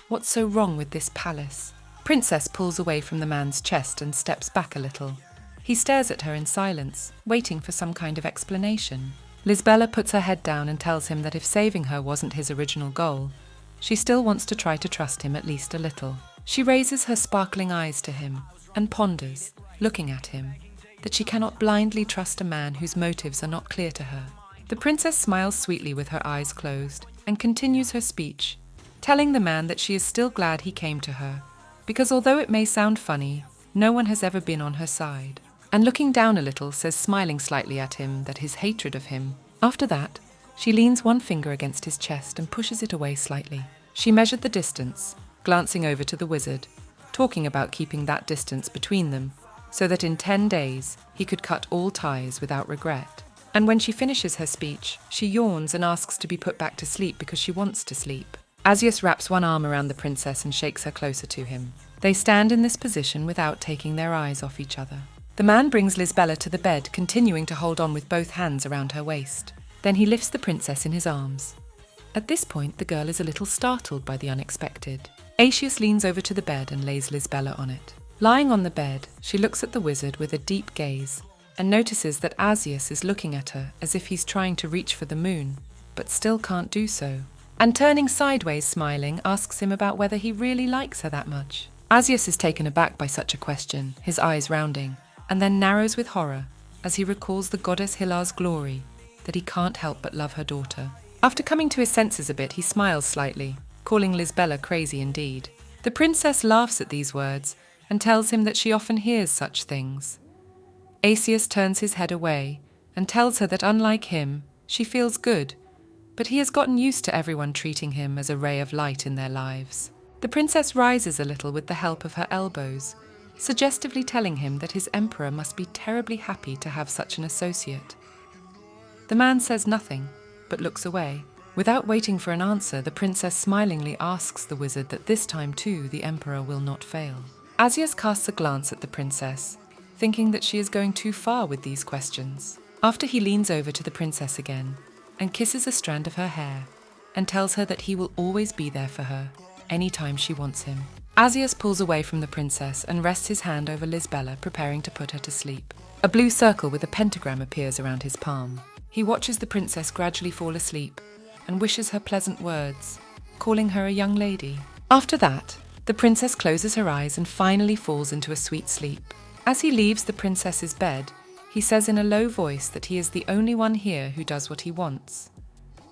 A: What's so wrong with this palace? Princess pulls away from the man's chest and steps back a little. He stares at her in silence, waiting for some kind of explanation. Lisbella puts her head down and tells him that if saving her wasn't his original goal, she still wants to try to trust him at least a little. She raises her sparkling eyes to him and ponders, looking at him, that she cannot blindly trust a man whose motives are not clear to her. The princess smiles sweetly with her eyes closed and continues her speech, telling the man that she is still glad he came to her, because although it may sound funny, no one has ever been on her side. And looking down a little, says, smiling slightly at him, that his hatred of him. After that, she leans one finger against his chest and pushes it away slightly. She measured the distance, glancing over to the wizard, talking about keeping that distance between them, so that in 10 days he could cut all ties without regret. And when she finishes her speech, she yawns and asks to be put back to sleep because she wants to sleep. Asius wraps one arm around the princess and shakes her closer to him. They stand in this position without taking their eyes off each other. The man brings Lisbella to the bed, continuing to hold on with both hands around her waist. Then he lifts the princess in his arms. At this point, the girl is a little startled by the unexpected. Asus leans over to the bed and lays Lisbella on it. Lying on the bed, she looks at the wizard with a deep gaze and notices that Asius is looking at her as if he's trying to reach for the moon, but still can't do so. And turning sideways, smiling, asks him about whether he really likes her that much. Asius is taken aback by such a question, his eyes rounding, and then narrows with horror as he recalls the goddess Hilar's glory, that he can't help but love her daughter. After coming to his senses a bit, he smiles slightly, calling Lisbella crazy indeed. The princess laughs at these words and tells him that she often hears such things. Asus turns his head away and tells her that unlike him, she feels good, but he has gotten used to everyone treating him as a ray of light in their lives. The princess rises a little with the help of her elbows, suggestively telling him that his emperor must be terribly happy to have such an associate. The man says nothing, but looks away. Without waiting for an answer, the princess smilingly asks the wizard that this time too the emperor will not fail. Asus casts a glance at the princess, thinking that she is going too far with these questions. After he leans over to the princess again and kisses a strand of her hair and tells her that he will always be there for her, anytime she wants him. Asus pulls away from the princess and rests his hand over Lisbella, preparing to put her to sleep. A blue circle with a pentagram appears around his palm. He watches the princess gradually fall asleep and wishes her pleasant words, calling her a young lady. After that, the princess closes her eyes and finally falls into a sweet sleep. As he leaves the princess's bed, he says in a low voice that he is the only one here who does what he wants.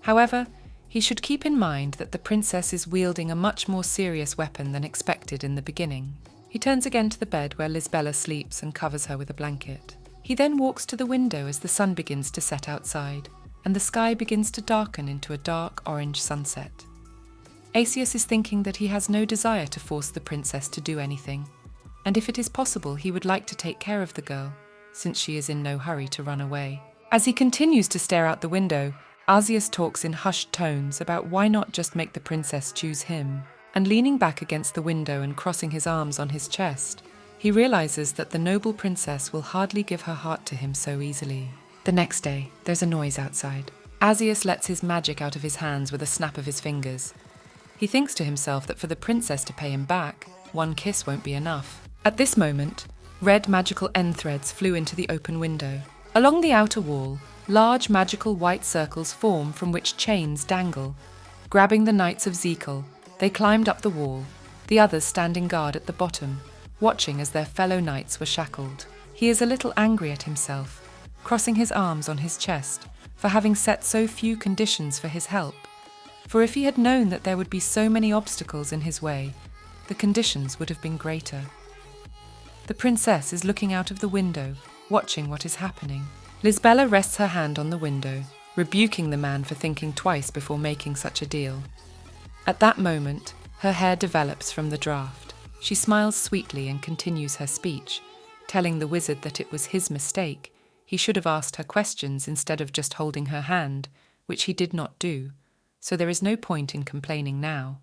A: However, he should keep in mind that the princess is wielding a much more serious weapon than expected in the beginning. He turns again to the bed where Lisbella sleeps and covers her with a blanket. He then walks to the window as the sun begins to set outside, and the sky begins to darken into a dark orange sunset. Asus is thinking that he has no desire to force the princess to do anything, and if it is possible he would like to take care of the girl, since she is in no hurry to run away. As he continues to stare out the window, Asus talks in hushed tones about why not just make the princess choose him, and leaning back against the window and crossing his arms on his chest, he realizes that the noble princess will hardly give her heart to him so easily. The next day, there's a noise outside. Asus lets his magic out of his hands with a snap of his fingers. He thinks to himself that for the princess to pay him back, one kiss won't be enough. At this moment, red magical end threads flew into the open window. Along the outer wall, large magical white circles form from which chains dangle. Grabbing the knights of Zekel, they climbed up the wall, the others standing guard at the bottom, watching as their fellow knights were shackled. He is a little angry at himself, crossing his arms on his chest for having set so few conditions for his help. For if he had known that there would be so many obstacles in his way, the conditions would have been greater. The princess is looking out of the window, watching what is happening. Lisbella rests her hand on the window, rebuking the man for thinking twice before making such a deal. At that moment, her hair develops from the draft. She smiles sweetly and continues her speech, telling the wizard that it was his mistake. He should have asked her questions instead of just holding her hand, which he did not do, so there is no point in complaining now.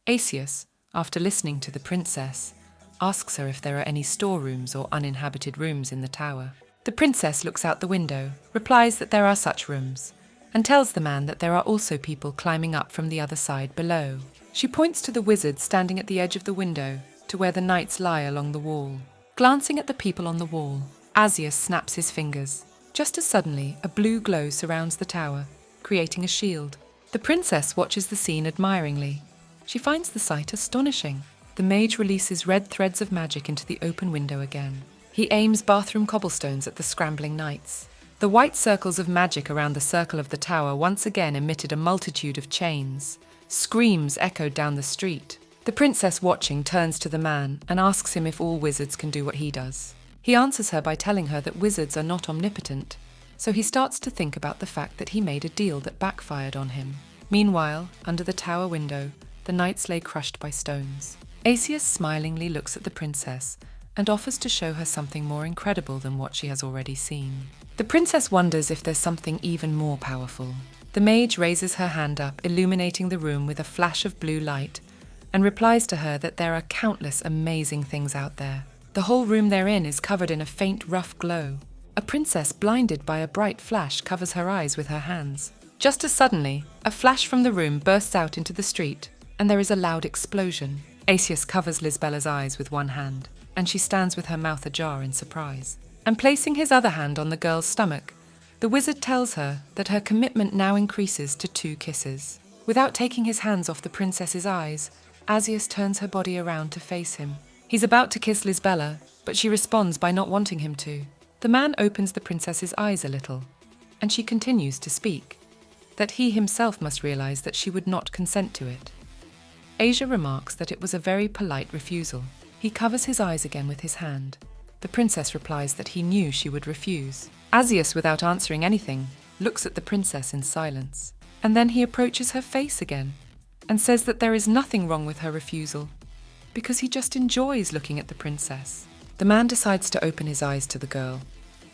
A: Asus, after listening to the princess, asks her if there are any storerooms or uninhabited rooms in the tower. The princess looks out the window, replies that there are such rooms, and tells the man that there are also people climbing up from the other side below. She points to the wizard standing at the edge of the window, to where the knights lie along the wall. Glancing at the people on the wall, Asus snaps his fingers. Just as suddenly, a blue glow surrounds the tower, creating a shield. The princess watches the scene admiringly. She finds the sight astonishing. The mage releases red threads of magic into the open window again. He aims bathroom cobblestones at the scrambling knights. The white circles of magic around the circle of the tower once again emitted a multitude of chains. Screams echoed down the street. The princess watching turns to the man and asks him if all wizards can do what he does. He answers her by telling her that wizards are not omnipotent, so he starts to think about the fact that he made a deal that backfired on him. Meanwhile, under the tower window, the knights lay crushed by stones. Asus smilingly looks at the princess and offers to show her something more incredible than what she has already seen. The princess wonders if there's something even more powerful. The mage raises her hand up, illuminating the room with a flash of blue light, and replies to her that there are countless amazing things out there. The whole room they're in is covered in a faint, rough glow. A princess blinded by a bright flash covers her eyes with her hands. Just as suddenly, a flash from the room bursts out into the street, and there is a loud explosion. Asus covers Lisbella's eyes with one hand, and she stands with her mouth ajar in surprise. And placing his other hand on the girl's stomach, the wizard tells her that her commitment now increases to 2 kisses. Without taking his hands off the princess's eyes, Asus turns her body around to face him. He's about to kiss Lisbella, but she responds by not wanting him to. The man opens the princess's eyes a little, and she continues to speak, that he himself must realize that she would not consent to it. Asia remarks that it was a very polite refusal. He covers his eyes again with his hand. The princess replies that he knew she would refuse. Asus, without answering anything, looks at the princess in silence. And then he approaches her face again and says that there is nothing wrong with her refusal, because he just enjoys looking at the princess. The man decides to open his eyes to the girl.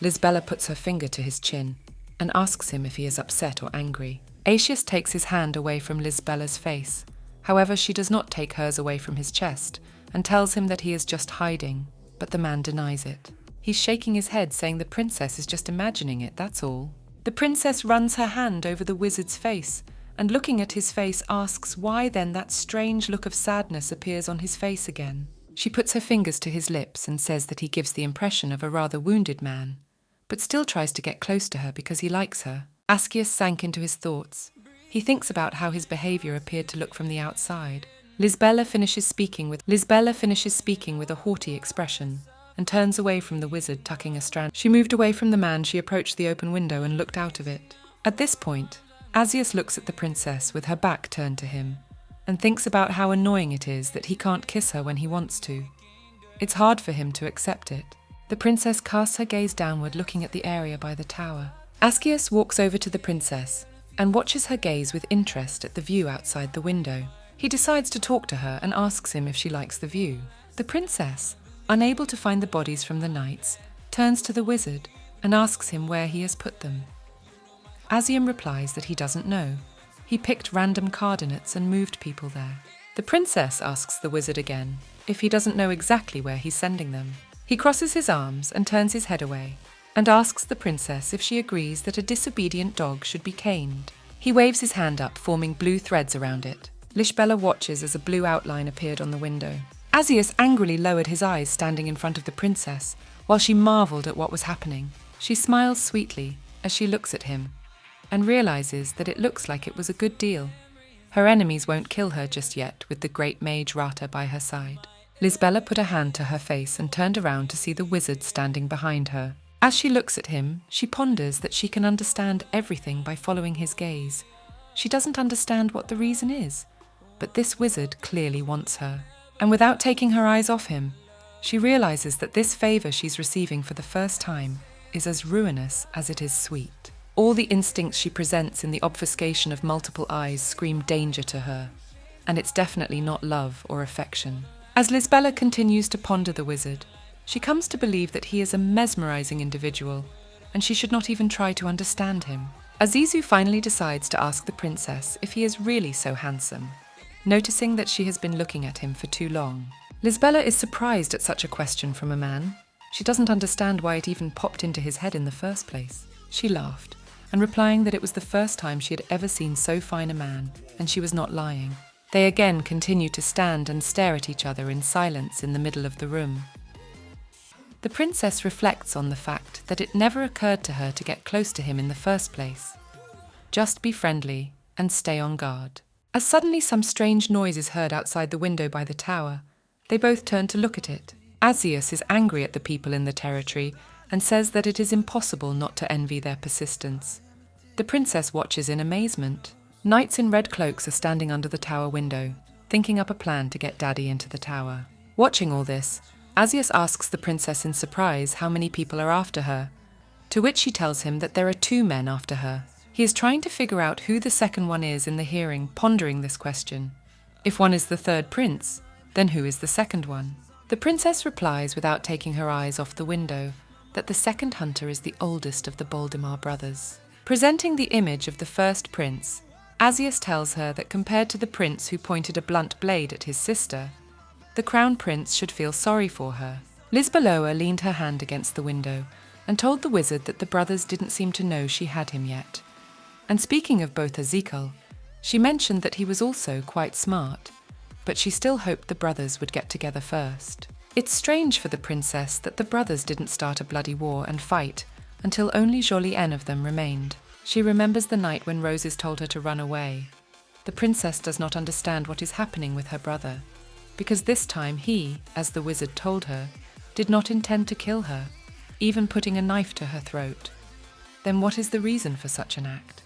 A: Lisbella puts her finger to his chin and asks him if he is upset or angry. Asus takes his hand away from Lisbella's face. However, she does not take hers away from his chest and tells him that he is just hiding, but the man denies it. He's shaking his head, saying the princess is just imagining it, that's all. The princess runs her hand over the wizard's face and, looking at his face, asks why then that strange look of sadness appears on his face again. She puts her fingers to his lips and says that he gives the impression of a rather wounded man, but still tries to get close to her because he likes her. Askius sank into his thoughts. He thinks about how his behaviour appeared to look from the outside. Lisbella finishes speaking with a haughty expression and turns away from the wizard, tucking a strand. She moved away from the man. She approached the open window and looked out of it. At this point, Asus looks at the princess with her back turned to him and thinks about how annoying it is that he can't kiss her when he wants to. It's hard for him to accept it. The princess casts her gaze downward, looking at the area by the tower. Askius walks over to the princess and watches her gaze with interest at the view outside the window. He decides to talk to her and asks him if she likes the view. The princess, unable to find the bodies from the knights, turns to the wizard and asks him where he has put them. Asium replies that he doesn't know. He picked random coordinates and moved people there. The princess asks the wizard again if he doesn't know exactly where he's sending them. He crosses his arms and turns his head away and asks the princess if she agrees that a disobedient dog should be caned. He waves his hand up, forming blue threads around it. Lisbella watches as a blue outline appeared on the window. Asus angrily lowered his eyes, standing in front of the princess, while she marvelled at what was happening. She smiles sweetly as she looks at him and realizes that it looks like it was a good deal. Her enemies won't kill her just yet, with the great mage Rata by her side. Lisbella put a hand to her face and turned around to see the wizard standing behind her. As she looks at him, she ponders that she can understand everything by following his gaze. She doesn't understand what the reason is, but this wizard clearly wants her. And without taking her eyes off him, she realizes that this favor she's receiving for the first time is as ruinous as it is sweet. All the instincts she presents in the obfuscation of multiple eyes scream danger to her, and it's definitely not love or affection. As Lisbella continues to ponder the wizard, she comes to believe that he is a mesmerizing individual, and she should not even try to understand him. Azizu finally decides to ask the princess if he is really so handsome, noticing that she has been looking at him for too long. Lisbella is surprised at such a question from a man. She doesn't understand why it even popped into his head in the first place. She laughed, and replying that it was the first time she had ever seen so fine a man, and she was not lying. They again continue to stand and stare at each other in silence in the middle of the room. The princess reflects on the fact that it never occurred to her to get close to him in the first place. Just be friendly and stay on guard. As suddenly some strange noise is heard outside the window by the tower, they both turn to look at it. Asus is angry at the people in the territory and says that it is impossible not to envy their persistence. The princess watches in amazement. Knights in red cloaks are standing under the tower window, thinking up a plan to get Daddy into the tower. Watching all this, Asus asks the princess in surprise how many people are after her, to which she tells him that there are 2 men after her. He is trying to figure out who the second one is in the hearing, pondering this question. If one is the third prince, then who is the second one? The princess replies, without taking her eyes off the window, that the second hunter is the oldest of the Boldemar brothers. Presenting the image of the first prince, Asus tells her that compared to the prince who pointed a blunt blade at his sister, the crown prince should feel sorry for her. Lisbaloa leaned her hand against the window and told the wizard that the brothers didn't seem to know she had him yet. And speaking of both Ezekiel, she mentioned that he was also quite smart, but she still hoped the brothers would get together first. It's strange for the princess that the brothers didn't start a bloody war and fight until only Jolien of them remained. She remembers the night when Roses told her to run away. The princess does not understand what is happening with her brother, because this time he, as the wizard told her, did not intend to kill her, even putting a knife to her throat. Then what is the reason for such an act?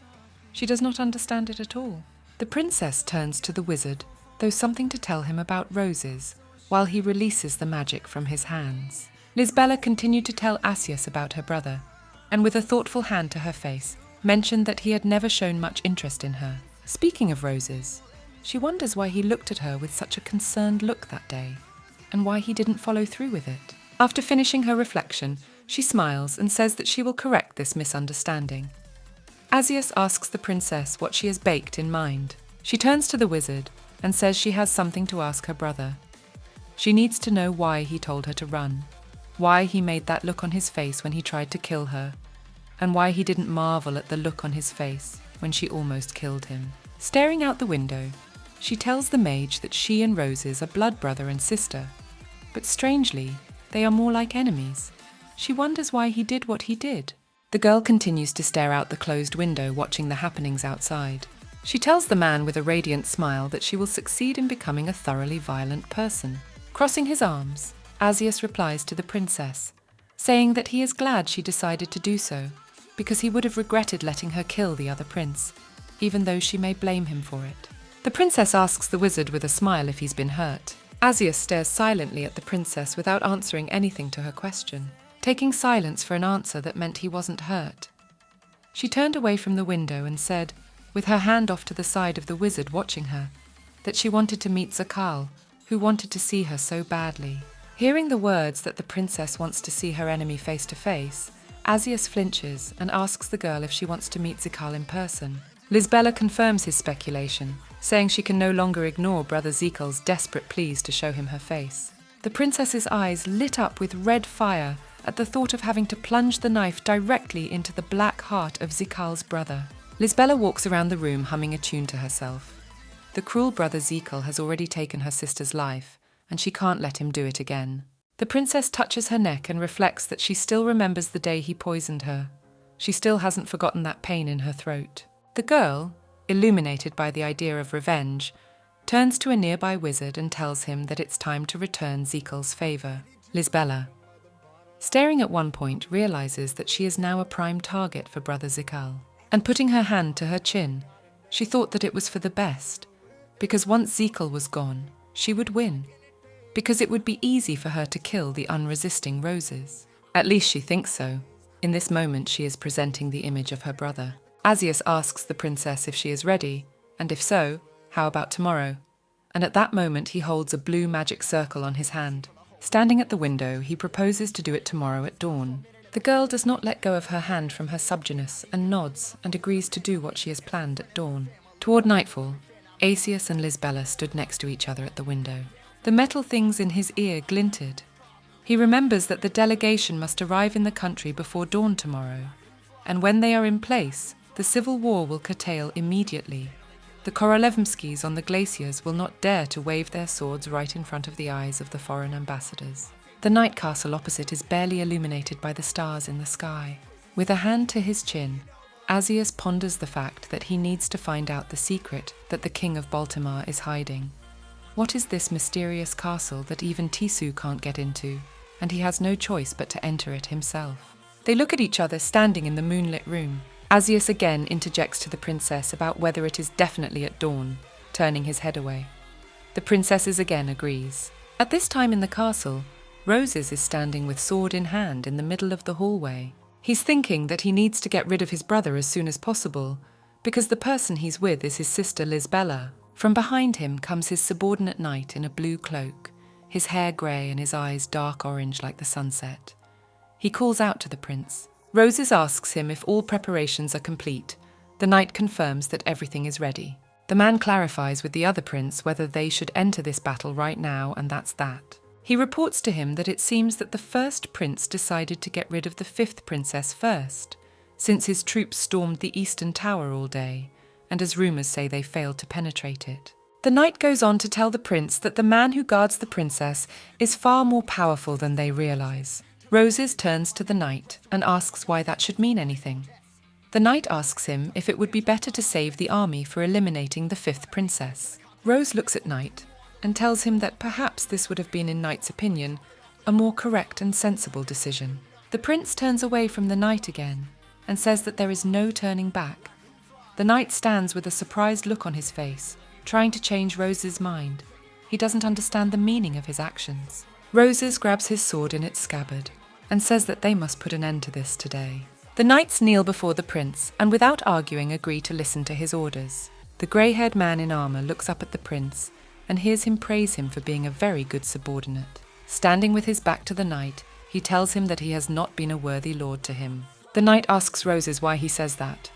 A: She does not understand it at all. The princess turns to the wizard, though something to tell him about Roses, while he releases the magic from his hands. Lisbela continued to tell Asus about her brother, and with a thoughtful hand to her face, mentioned that he had never shown much interest in her. Speaking of roses, she wonders why he looked at her with such a concerned look that day, and why he didn't follow through with it. After finishing her reflection, she smiles and says that she will correct this misunderstanding. Asus asks the princess what she has baked in mind. She turns to the wizard and says she has something to ask her brother. She needs to know why he told her to run, why he made that look on his face when he tried to kill her, and why he didn't marvel at the look on his face when she almost killed him. Staring out the window, she tells the mage that she and Roses are blood brother and sister, but strangely, they are more like enemies. She wonders why he did what he did. The girl continues to stare out the closed window, watching the happenings outside. She tells the man with a radiant smile that she will succeed in becoming a thoroughly violent person. Crossing his arms, Asus replies to the princess, saying that he is glad she decided to do so, because he would have regretted letting her kill the other prince, even though she may blame him for it. The princess asks the wizard with a smile if he's been hurt. Asus stares silently at the princess without answering anything to her question, taking silence for an answer that meant he wasn't hurt. She turned away from the window and said, with her hand off to the side of the wizard watching her, that she wanted to meet Zakal, who wanted to see her so badly. Hearing the words that the princess wants to see her enemy face to face, Asus flinches and asks the girl if she wants to meet Zakal in person. Lisbela confirms his speculation, saying she can no longer ignore Brother Zekal's desperate pleas to show him her face. The princess's eyes lit up with red fire at the thought of having to plunge the knife directly into the black heart of Zekal's brother. Lisbela walks around the room humming a tune to herself. The cruel brother Zekal has already taken her sister's life, and she can't let him do it again. The princess touches her neck and reflects that she still remembers the day he poisoned her. She still hasn't forgotten that pain in her throat. The girl, illuminated by the idea of revenge, turns to a nearby wizard and tells him that it's time to return Zekal's favor. Lisbela, staring at one point, realizes that she is now a prime target for Brother Zekal. And putting her hand to her chin, she thought that it was for the best, because once Zekal was gone, she would win, because it would be easy for her to kill the unresisting Roses. At least she thinks so. In this moment, she is presenting the image of her brother. Asus asks the princess if she is ready, and if so, how about tomorrow? And at that moment, he holds a blue magic circle on his hand. Standing at the window, he proposes to do it tomorrow at dawn. The girl does not let go of her hand from her subgenus and nods and agrees to do what she has planned at dawn. Toward nightfall, Asus and Lisbela stood next to each other at the window. The metal things in his ear glinted. He remembers that the delegation must arrive in the country before dawn tomorrow, and when they are in place, the civil war will curtail immediately. The Korolevskis on the glaciers will not dare to wave their swords right in front of the eyes of the foreign ambassadors. The night castle opposite is barely illuminated by the stars in the sky. With a hand to his chin, Asus ponders the fact that he needs to find out the secret that the King of Baltimore is hiding. What is this mysterious castle that even Tisu can't get into, and he has no choice but to enter it himself? They look at each other standing in the moonlit room. Asus again interjects to the princess about whether it is definitely at dawn, turning his head away. The princess again agrees. At this time in the castle, Roses is standing with sword in hand in the middle of the hallway. He's thinking that he needs to get rid of his brother as soon as possible, because the person he's with is his sister Lisbela. From behind him comes his subordinate knight in a blue cloak, his hair grey and his eyes dark orange like the sunset. He calls out to the prince. Roses asks him if all preparations are complete. The knight confirms that everything is ready. The man clarifies with the other prince whether they should enter this battle right now, and that's that. He reports to him that it seems that the first prince decided to get rid of the fifth princess first, since his troops stormed the eastern tower all day, and as rumours say they failed to penetrate it. The knight goes on to tell the prince that the man who guards the princess is far more powerful than they realise. Roses turns to the knight and asks why that should mean anything. The knight asks him if it would be better to save the army for eliminating the fifth princess. Rose looks at Knight and tells him that perhaps this would have been, in Knight's opinion, a more correct and sensible decision. The prince turns away from the knight again and says that there is no turning back. The knight stands with a surprised look on his face, trying to change Rose's mind, he doesn't understand the meaning of his actions. Roses grabs his sword in its scabbard and says that they must put an end to this today. The knights kneel before the prince and without arguing agree to listen to his orders. The grey-haired man in armour looks up at the prince and hears him praise him for being a very good subordinate. Standing with his back to the knight, he tells him that he has not been a worthy lord to him. The knight asks Roses why he says that.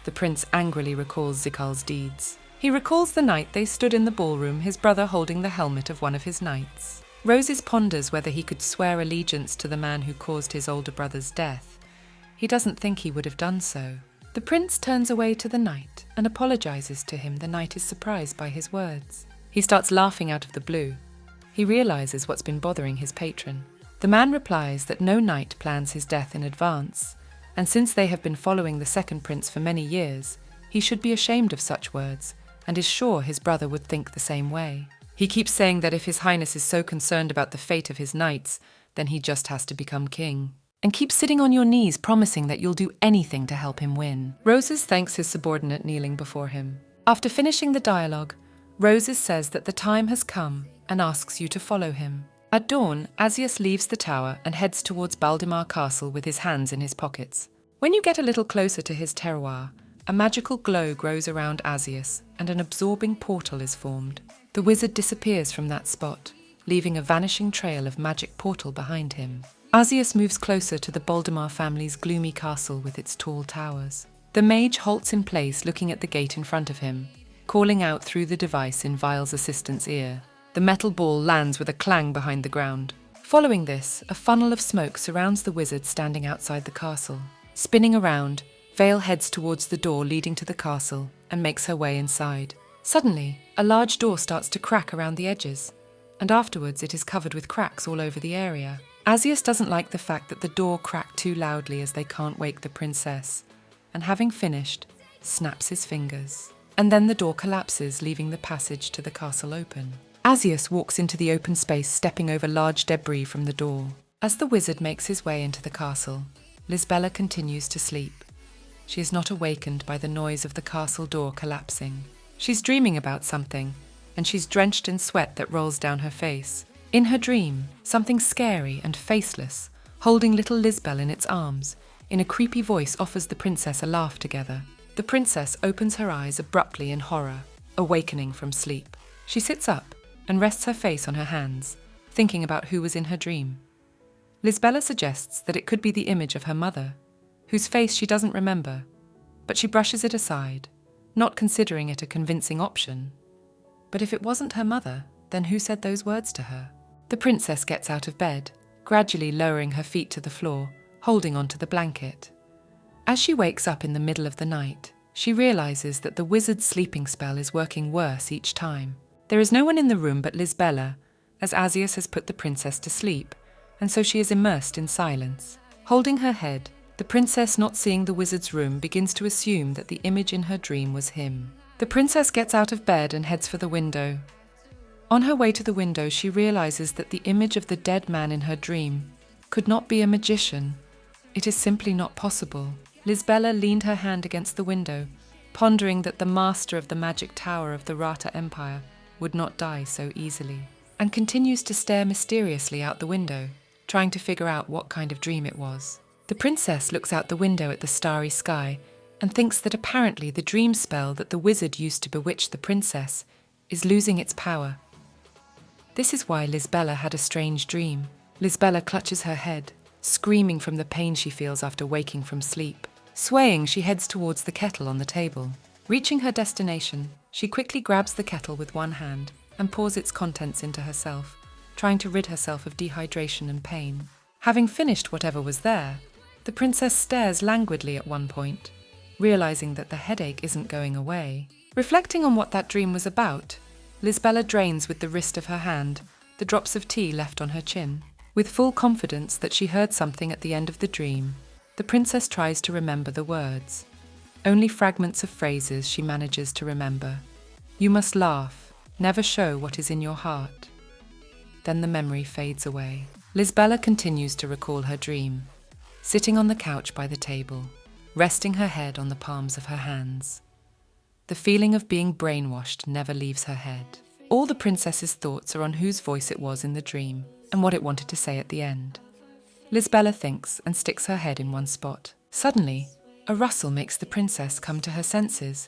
A: The prince angrily recalls Zikal's deeds. He recalls the night they stood in the ballroom, his brother holding the helmet of one of his knights. Roses ponders whether he could swear allegiance to the man who caused his older brother's death. He doesn't think he would have done so. The prince turns away to the knight and apologizes to him. The knight is surprised by his words. He starts laughing out of the blue. He realizes what's been bothering his patron. The man replies that no knight plans his death in advance, and since they have been following the second prince for many years, he should be ashamed of such words, and is sure his brother would think the same way. He keeps saying that if His Highness is so concerned about the fate of his knights, then he just has to become king. And keep sitting on your knees promising that you'll do anything to help him win. Roses thanks his subordinate kneeling before him. After finishing the dialogue, Roses says that the time has come and asks you to follow him. At dawn, Asus leaves the tower and heads towards Baldemar Castle with his hands in his pockets. When you get a little closer to his terroir, a magical glow grows around Asus and an absorbing portal is formed. The wizard disappears from that spot, leaving a vanishing trail of magic portal behind him. Asus moves closer to the Baldemar family's gloomy castle with its tall towers. The mage halts in place looking at the gate in front of him, calling out through the device in Vile's assistant's ear. The metal ball lands with a clang behind the ground. Following this, a funnel of smoke surrounds the wizard standing outside the castle. Spinning around, Vale heads towards the door leading to the castle and makes her way inside. Suddenly, a large door starts to crack around the edges, and afterwards it is covered with cracks all over the area. Asus doesn't like the fact that the door cracked too loudly as they can't wake the princess, and having finished, snaps his fingers. And then the door collapses, leaving the passage to the castle open. Asus walks into the open space, stepping over large debris from the door. As the wizard makes his way into the castle, Lisbella continues to sleep. She is not awakened by the noise of the castle door collapsing. She's dreaming about something, and she's drenched in sweat that rolls down her face. In her dream, something scary and faceless, holding little Lisbelle in its arms, in a creepy voice offers the princess a laugh together. The princess opens her eyes abruptly in horror, awakening from sleep. She sits up and rests her face on her hands, thinking about who was in her dream. Lisbella suggests that it could be the image of her mother, whose face she doesn't remember, but she brushes it aside, not considering it a convincing option. But if it wasn't her mother, then who said those words to her? The princess gets out of bed, gradually lowering her feet to the floor, holding onto the blanket. As she wakes up in the middle of the night, she realizes that the wizard's sleeping spell is working worse each time. There is no one in the room but Lisbella, as Asus has put the princess to sleep, and so she is immersed in silence. Holding her head, the princess, not seeing the wizard's room, begins to assume that the image in her dream was him. The princess gets out of bed and heads for the window. On her way to the window, she realizes that the image of the dead man in her dream could not be a magician. It is simply not possible. Lisbella leaned her hand against the window, pondering that the master of the magic tower of the Rata Empire would not die so easily, and continues to stare mysteriously out the window, trying to figure out what kind of dream it was. The princess looks out the window at the starry sky and thinks that apparently the dream spell that the wizard used to bewitch the princess is losing its power. This is why Lisbella had a strange dream. Lisbella clutches her head, screaming from the pain she feels after waking from sleep. Swaying, she heads towards the kettle on the table. Reaching her destination, she quickly grabs the kettle with one hand and pours its contents into herself, trying to rid herself of dehydration and pain. Having finished whatever was there, the princess stares languidly at one point, realizing that the headache isn't going away. Reflecting on what that dream was about, Lisbella drains with the wrist of her hand the drops of tea left on her chin. With full confidence that she heard something at the end of the dream, the princess tries to remember the words. Only fragments of phrases she manages to remember. You must laugh, never show what is in your heart. Then the memory fades away. Lisbella continues to recall her dream, sitting on the couch by the table, resting her head on the palms of her hands. The feeling of being brainwashed never leaves her head. All the princess's thoughts are on whose voice it was in the dream and what it wanted to say at the end. Lisbella thinks and sticks her head in one spot. Suddenly, a rustle makes the princess come to her senses,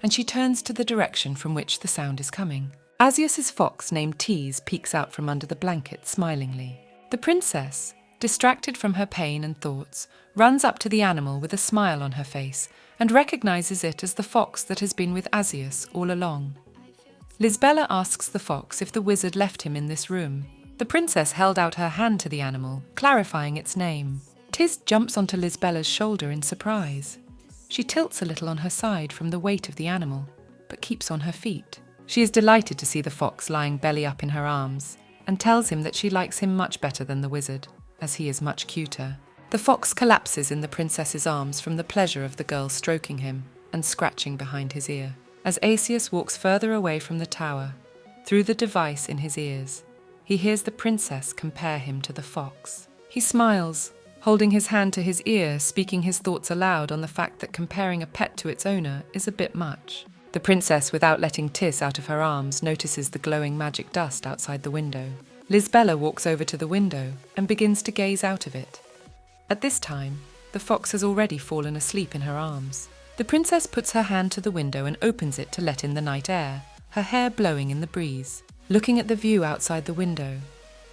A: and she turns to the direction from which the sound is coming. Asius's fox named Tease peeks out from under the blanket smilingly. The princess, distracted from her pain and thoughts, runs up to the animal with a smile on her face and recognizes it as the fox that has been with Asus all along. Lisbella asks the fox if the wizard left him in this room. The princess held out her hand to the animal, clarifying its name. Tiz jumps onto Lisbella's shoulder in surprise. She tilts a little on her side from the weight of the animal, but keeps on her feet. She is delighted to see the fox lying belly up in her arms, and tells him that she likes him much better than the wizard, as he is much cuter. The fox collapses in the princess's arms from the pleasure of the girl stroking him and scratching behind his ear. As Asus walks further away from the tower, through the device in his ears, he hears the princess compare him to the fox. He smiles, holding his hand to his ear, speaking his thoughts aloud on the fact that comparing a pet to its owner is a bit much. The princess, without letting Tis out of her arms, notices the glowing magic dust outside the window. Lisbella walks over to the window and begins to gaze out of it. At this time, the fox has already fallen asleep in her arms. The princess puts her hand to the window and opens it to let in the night air, her hair blowing in the breeze. Looking at the view outside the window,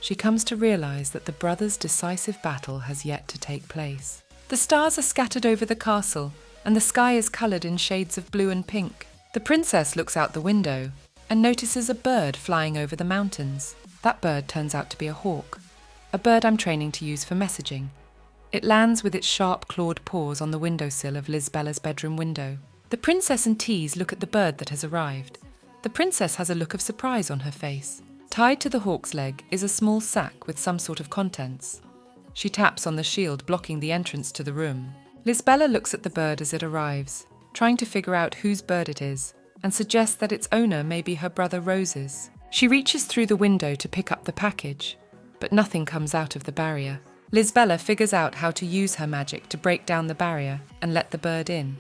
A: she comes to realize that the brothers' decisive battle has yet to take place. The stars are scattered over the castle, and the sky is colored in shades of blue and pink. The princess looks out the window and notices a bird flying over the mountains. That bird turns out to be a hawk, a bird I'm training to use for messaging. It lands with its sharp clawed paws on the windowsill of Lisbella's bedroom window. The princess and Tease look at the bird that has arrived. The princess has a look of surprise on her face. Tied to the hawk's leg is a small sack with some sort of contents. She taps on the shield blocking the entrance to the room. Lisbella looks at the bird as it arrives, trying to figure out whose bird it is, and suggests that its owner may be her brother Rose's. She reaches through the window to pick up the package, but nothing comes out of the barrier. Lisbella figures out how to use her magic to break down the barrier and let the bird in.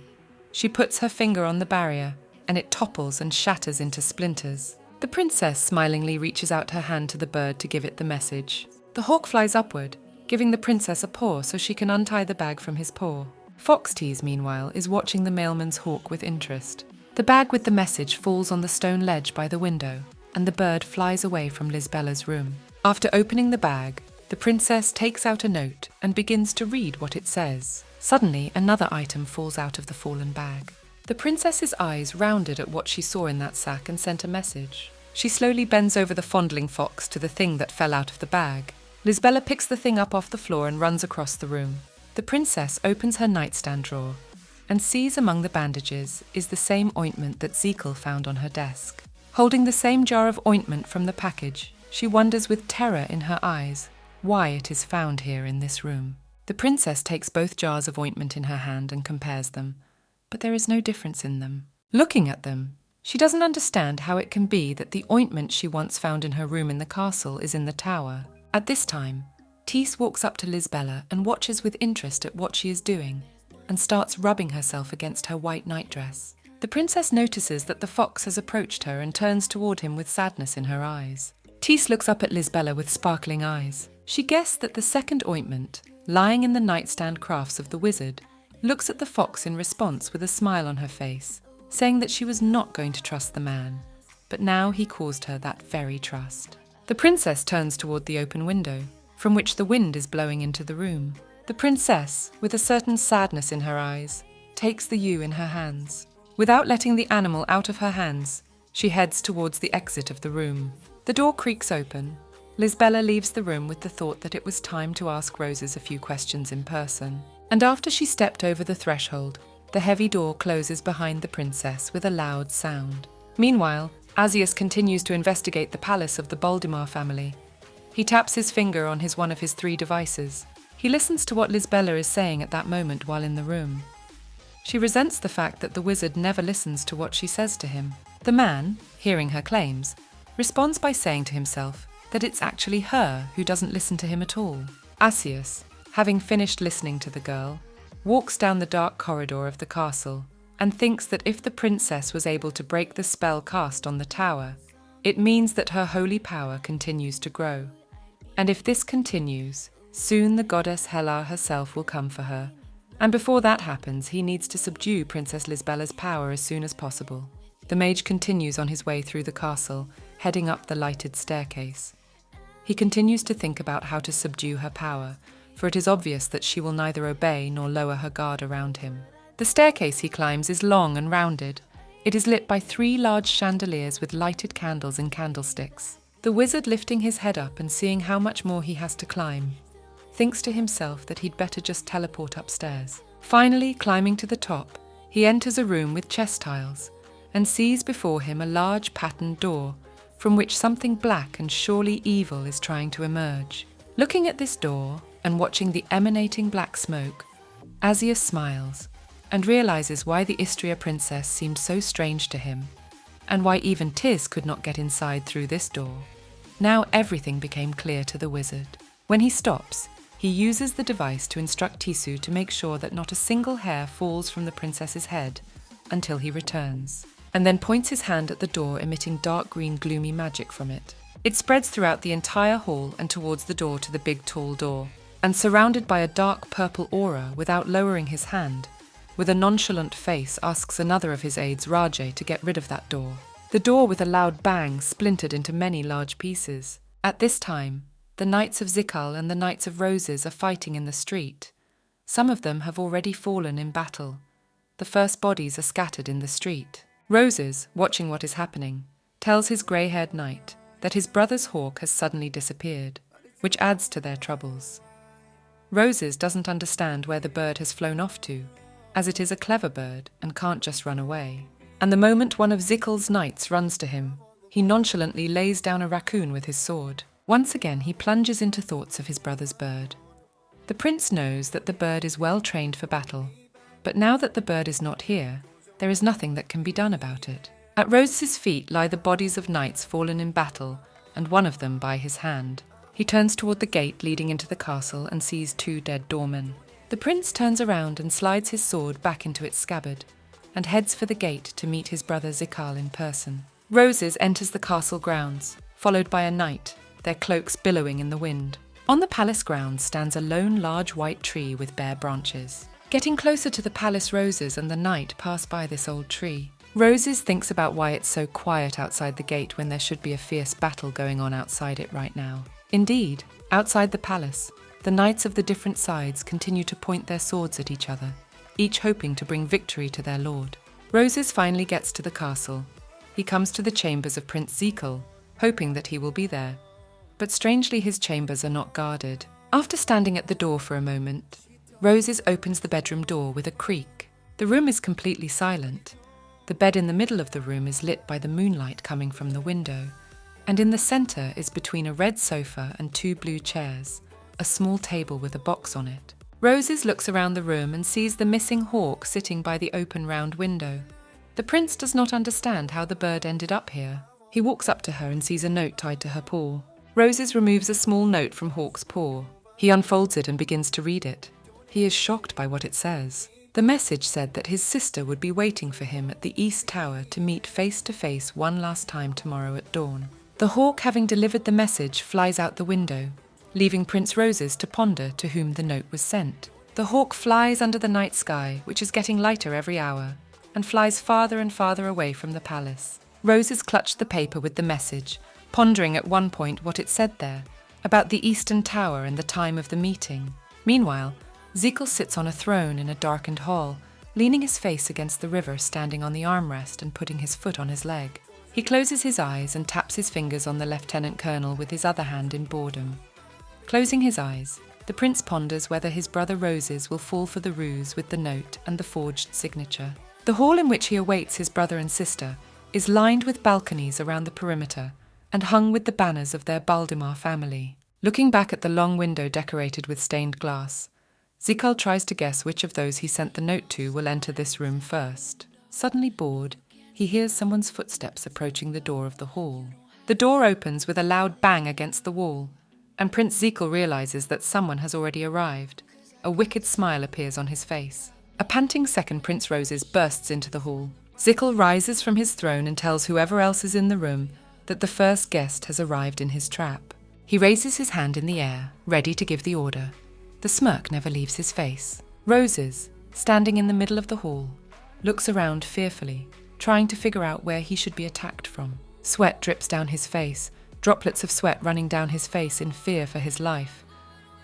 A: She puts her finger on the barrier, and it topples and shatters into splinters. The princess smilingly reaches out her hand to the bird to give it the message. The hawk flies upward, giving the princess a paw so she can untie the bag from his paw. Fox Tease, meanwhile, is watching the mailman's hawk with interest. The bag with the message falls on the stone ledge by the window, and the bird flies away from Lisbella's room. After opening the bag, the princess takes out a note and begins to read what it says. Suddenly, another item falls out of the fallen bag. The princess's eyes rounded at what she saw in that sack and sent a message. She slowly bends over the fondling fox to the thing that fell out of the bag. Lisbella picks the thing up off the floor and runs across the room. The princess opens her nightstand drawer and sees among the bandages is the same ointment that Zekel found on her desk. Holding the same jar of ointment from the package, she wonders with terror in her eyes why it is found here in this room. The princess takes both jars of ointment in her hand and compares them, but there is no difference in them. Looking at them, she doesn't understand how it can be that the ointment she once found in her room in the castle is in the tower. At this time, Tease walks up to Lisbella and watches with interest at what she is doing, and starts rubbing herself against her white nightdress. The princess notices that the fox has approached her and turns toward him with sadness in her eyes. Tease looks up at Lisbella with sparkling eyes. She guessed that the second ointment, lying in the nightstand crafts of the wizard, looks at the fox in response with a smile on her face, saying that she was not going to trust the man, but now he caused her that very trust. The princess turns toward the open window, from which the wind is blowing into the room. The princess, with a certain sadness in her eyes, takes the ewe in her hands. Without letting the animal out of her hands, she heads towards the exit of the room. The door creaks open. Lisbella leaves the room with the thought that it was time to ask Roses a few questions in person. And after she stepped over the threshold, the heavy door closes behind the princess with a loud sound. Meanwhile, Asius continues to investigate the palace of the Boldimar family. He taps his finger on one of his 3 devices. He listens to what Lisbella is saying at that moment while in the room. She resents the fact that the wizard never listens to what she says to him. The man, hearing her claims, responds by saying to himself that it's actually her who doesn't listen to him at all. Asius, having finished listening to the girl, walks down the dark corridor of the castle and thinks that if the princess was able to break the spell cast on the tower, It means that her holy power continues to grow. And if this continues, soon the goddess Hela herself will come for her. And before that happens, he needs to subdue Princess Lisbella's power as soon as possible. The mage continues on his way through the castle, heading up the lighted staircase. He continues to think about how to subdue her power, for it is obvious that she will neither obey nor lower her guard around him. The staircase he climbs is long and rounded. It is lit by 3 large chandeliers with lighted candles and candlesticks. The wizard, lifting his head up and seeing how much more he has to climb, thinks to himself that he'd better just teleport upstairs. Finally, climbing to the top, he enters a room with chess tiles and sees before him a large patterned door from which something black and surely evil is trying to emerge. Looking at this door and watching the emanating black smoke, Asus smiles and realizes why the Istria princess seemed so strange to him, and why even Tiz could not get inside through this door. Now everything became clear to the wizard. When he stops, he uses the device to instruct Tisu to make sure that not a single hair falls from the princess's head until he returns, and then points his hand at the door, emitting dark green gloomy magic from it. It spreads throughout the entire hall and towards the door to the big tall door, and surrounded by a dark purple aura, without lowering his hand, with a nonchalant face, asks another of his aides, Rajay, to get rid of that door. The door, with a loud bang, splintered into many large pieces. At this time, the Knights of Zikal and the Knights of Roses are fighting in the street. Some of them have already fallen in battle. The first bodies are scattered in the street. Roses, watching what is happening, tells his grey-haired knight that his brother's hawk has suddenly disappeared, which adds to their troubles. Roses doesn't understand where the bird has flown off to, as it is a clever bird and can't just run away. And the moment one of Zikal's knights runs to him, he nonchalantly lays down a raccoon with his sword. Once again, he plunges into thoughts of his brother's bird. The prince knows that the bird is well trained for battle, but now that the bird is not here, there is nothing that can be done about it. At Rose's feet lie the bodies of knights fallen in battle, and one of them by his hand. He turns toward the gate leading into the castle and sees 2 dead doormen. The prince turns around and slides his sword back into its scabbard, and heads for the gate to meet his brother Zikal in person. Roses enters the castle grounds, followed by a knight, their cloaks billowing in the wind. On the palace grounds stands a lone large white tree with bare branches. Getting closer to the palace, Roses and the knight pass by this old tree. Roses thinks about why it's so quiet outside the gate when there should be a fierce battle going on outside it right now. Indeed, outside the palace, the knights of the different sides continue to point their swords at each other, each hoping to bring victory to their lord. Roses finally gets to the castle. He comes to the chambers of Prince Zikal, hoping that he will be there. But strangely, his chambers are not guarded. After standing at the door for a moment, Roses opens the bedroom door with a creak. The room is completely silent. The bed in the middle of the room is lit by the moonlight coming from the window, and in the center is, between a red sofa and 2 blue chairs, a small table with a box on it. Roses looks around the room and sees the missing hawk sitting by the open round window. The prince does not understand how the bird ended up here. He walks up to her and sees a note tied to her paw. Roses removes a small note from Hawk's paw. He unfolds it and begins to read it. He is shocked by what it says. The message said that his sister would be waiting for him at the East Tower to meet face to face one last time tomorrow at dawn. The hawk, having delivered the message, flies out the window, leaving Prince Roses to ponder to whom the note was sent. The hawk flies under the night sky, which is getting lighter every hour, and flies farther and farther away from the palace. Roses clutched the paper with the message, pondering at one point what it said there, about the Eastern Tower and the time of the meeting. Meanwhile, Zikal sits on a throne in a darkened hall, leaning his face against the river, standing on the armrest and putting his foot on his leg. He closes his eyes and taps his fingers on the lieutenant colonel with his other hand in boredom. Closing his eyes, the prince ponders whether his brother Roses will fall for the ruse with the note and the forged signature. The hall in which he awaits his brother and sister is lined with balconies around the perimeter and hung with the banners of their Baldemar family. Looking back at the long window decorated with stained glass, Zikal tries to guess which of those he sent the note to will enter this room first. Suddenly bored, he hears someone's footsteps approaching the door of the hall. The door opens with a loud bang against the wall, and Prince Zikal realizes that someone has already arrived. A wicked smile appears on his face. A panting second Prince Roses bursts into the hall. Zikal rises from his throne and tells whoever else is in the room that the first guest has arrived in his trap. He raises his hand in the air, ready to give the order. The smirk never leaves his face. Roses, standing in the middle of the hall, looks around fearfully, trying to figure out where he should be attacked from. Sweat drips down his face, droplets of sweat running down his face in fear for his life.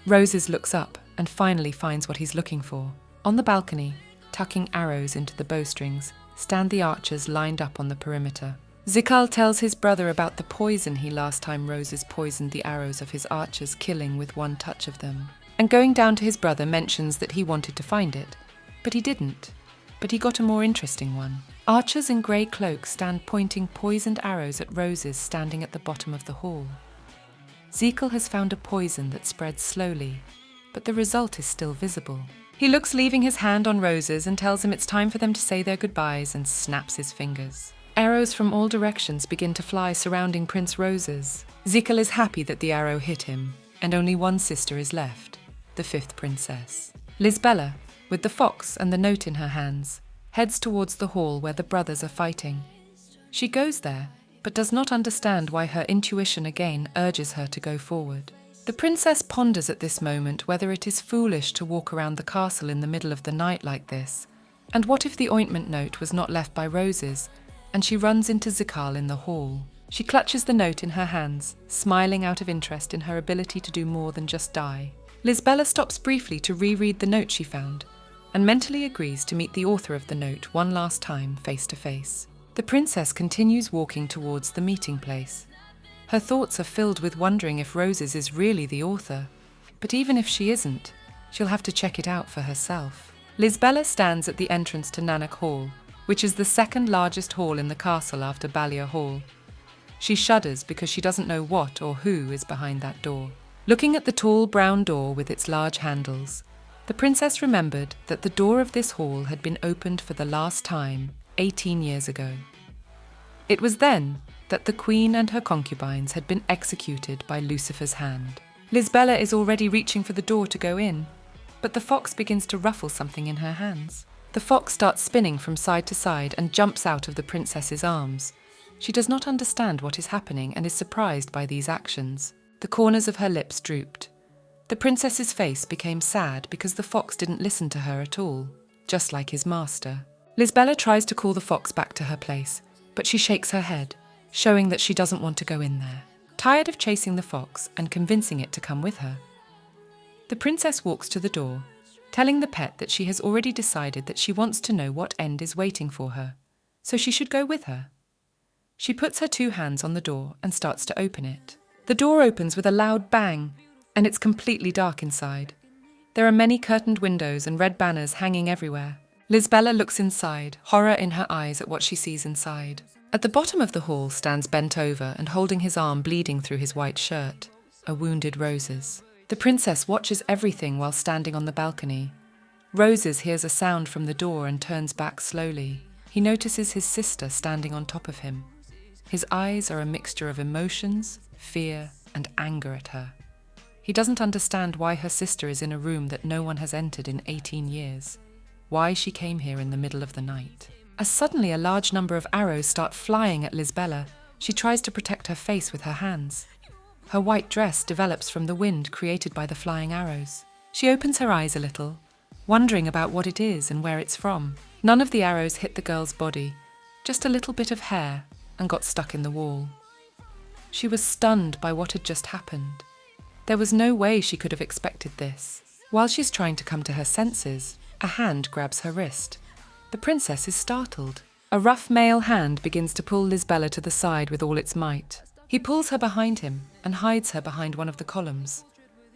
A: Roses looks up and finally finds what he's looking for. On the balcony, tucking arrows into the bowstrings, stand the archers lined up on the perimeter. Zikal tells his brother about the poison he last time Roses poisoned the arrows of his archers, killing with one touch of them. And going down to his brother mentions that he wanted to find it, but he didn't. But he got a more interesting one. Archers in grey cloaks stand pointing poisoned arrows at Roses standing at the bottom of the hall. Zikal has found a poison that spreads slowly, but the result is still visible. He looks leaving his hand on Roses and tells him it's time for them to say their goodbyes and snaps his fingers. Arrows from all directions begin to fly surrounding Prince Roses. Zikal is happy that the arrow hit him, and only one sister is left, the fifth princess. Lisbella, with the fox and the note in her hands, heads towards the hall where the brothers are fighting. She goes there, but does not understand why her intuition again urges her to go forward. The princess ponders at this moment whether it is foolish to walk around the castle in the middle of the night like this, and what if the ointment note was not left by Roses, and she runs into Zikal in the hall. She clutches the note in her hands, smiling out of interest in her ability to do more than just die. Lisbella stops briefly to reread the note she found, and mentally agrees to meet the author of the note one last time face to face. The princess continues walking towards the meeting place. Her thoughts are filled with wondering if Roses is really the author, but even if she isn't, she'll have to check it out for herself. Lisbella stands at the entrance to Nanak Hall, which is the second largest hall in the castle after Balliol Hall. She shudders because she doesn't know what or who is behind that door. Looking at the tall brown door with its large handles, the princess remembered that the door of this hall had been opened for the last time 18 years ago. It was then that the queen and her concubines had been executed by Lucifer's hand. Lisbella is already reaching for the door to go in, but the fox begins to ruffle something in her hands. The fox starts spinning from side to side and jumps out of the princess's arms. She does not understand what is happening and is surprised by these actions. The corners of her lips drooped. The princess's face became sad because the fox didn't listen to her at all, just like his master. Lisbella tries to call the fox back to her place, but she shakes her head, showing that she doesn't want to go in there. Tired of chasing the fox and convincing it to come with her, the princess walks to the door, telling the pet that she has already decided that she wants to know what end is waiting for her, so she should go with her. She puts her two hands on the door and starts to open it. The door opens with a loud bang, and it's completely dark inside. There are many curtained windows and red banners hanging everywhere. Lisbella looks inside, horror in her eyes at what she sees inside. At the bottom of the hall stands bent over and holding his arm bleeding through his white shirt, a wounded Roses. The princess watches everything while standing on the balcony. Roses hears a sound from the door and turns back slowly. He notices his sister standing on top of him. His eyes are a mixture of emotions, fear, and anger at her. He doesn't understand why her sister is in a room that no one has entered in 18 years. Why she came here in the middle of the night. As suddenly a large number of arrows start flying at Lisbella, she tries to protect her face with her hands. Her white dress develops from the wind created by the flying arrows. She opens her eyes a little, wondering about what it is and where it's from. None of the arrows hit the girl's body, just a little bit of hair, and got stuck in the wall. She was stunned by what had just happened. There was no way she could have expected this. While she's trying to come to her senses, a hand grabs her wrist. The princess is startled. A rough male hand begins to pull Lisbella to the side with all its might. He pulls her behind him and hides her behind one of the columns.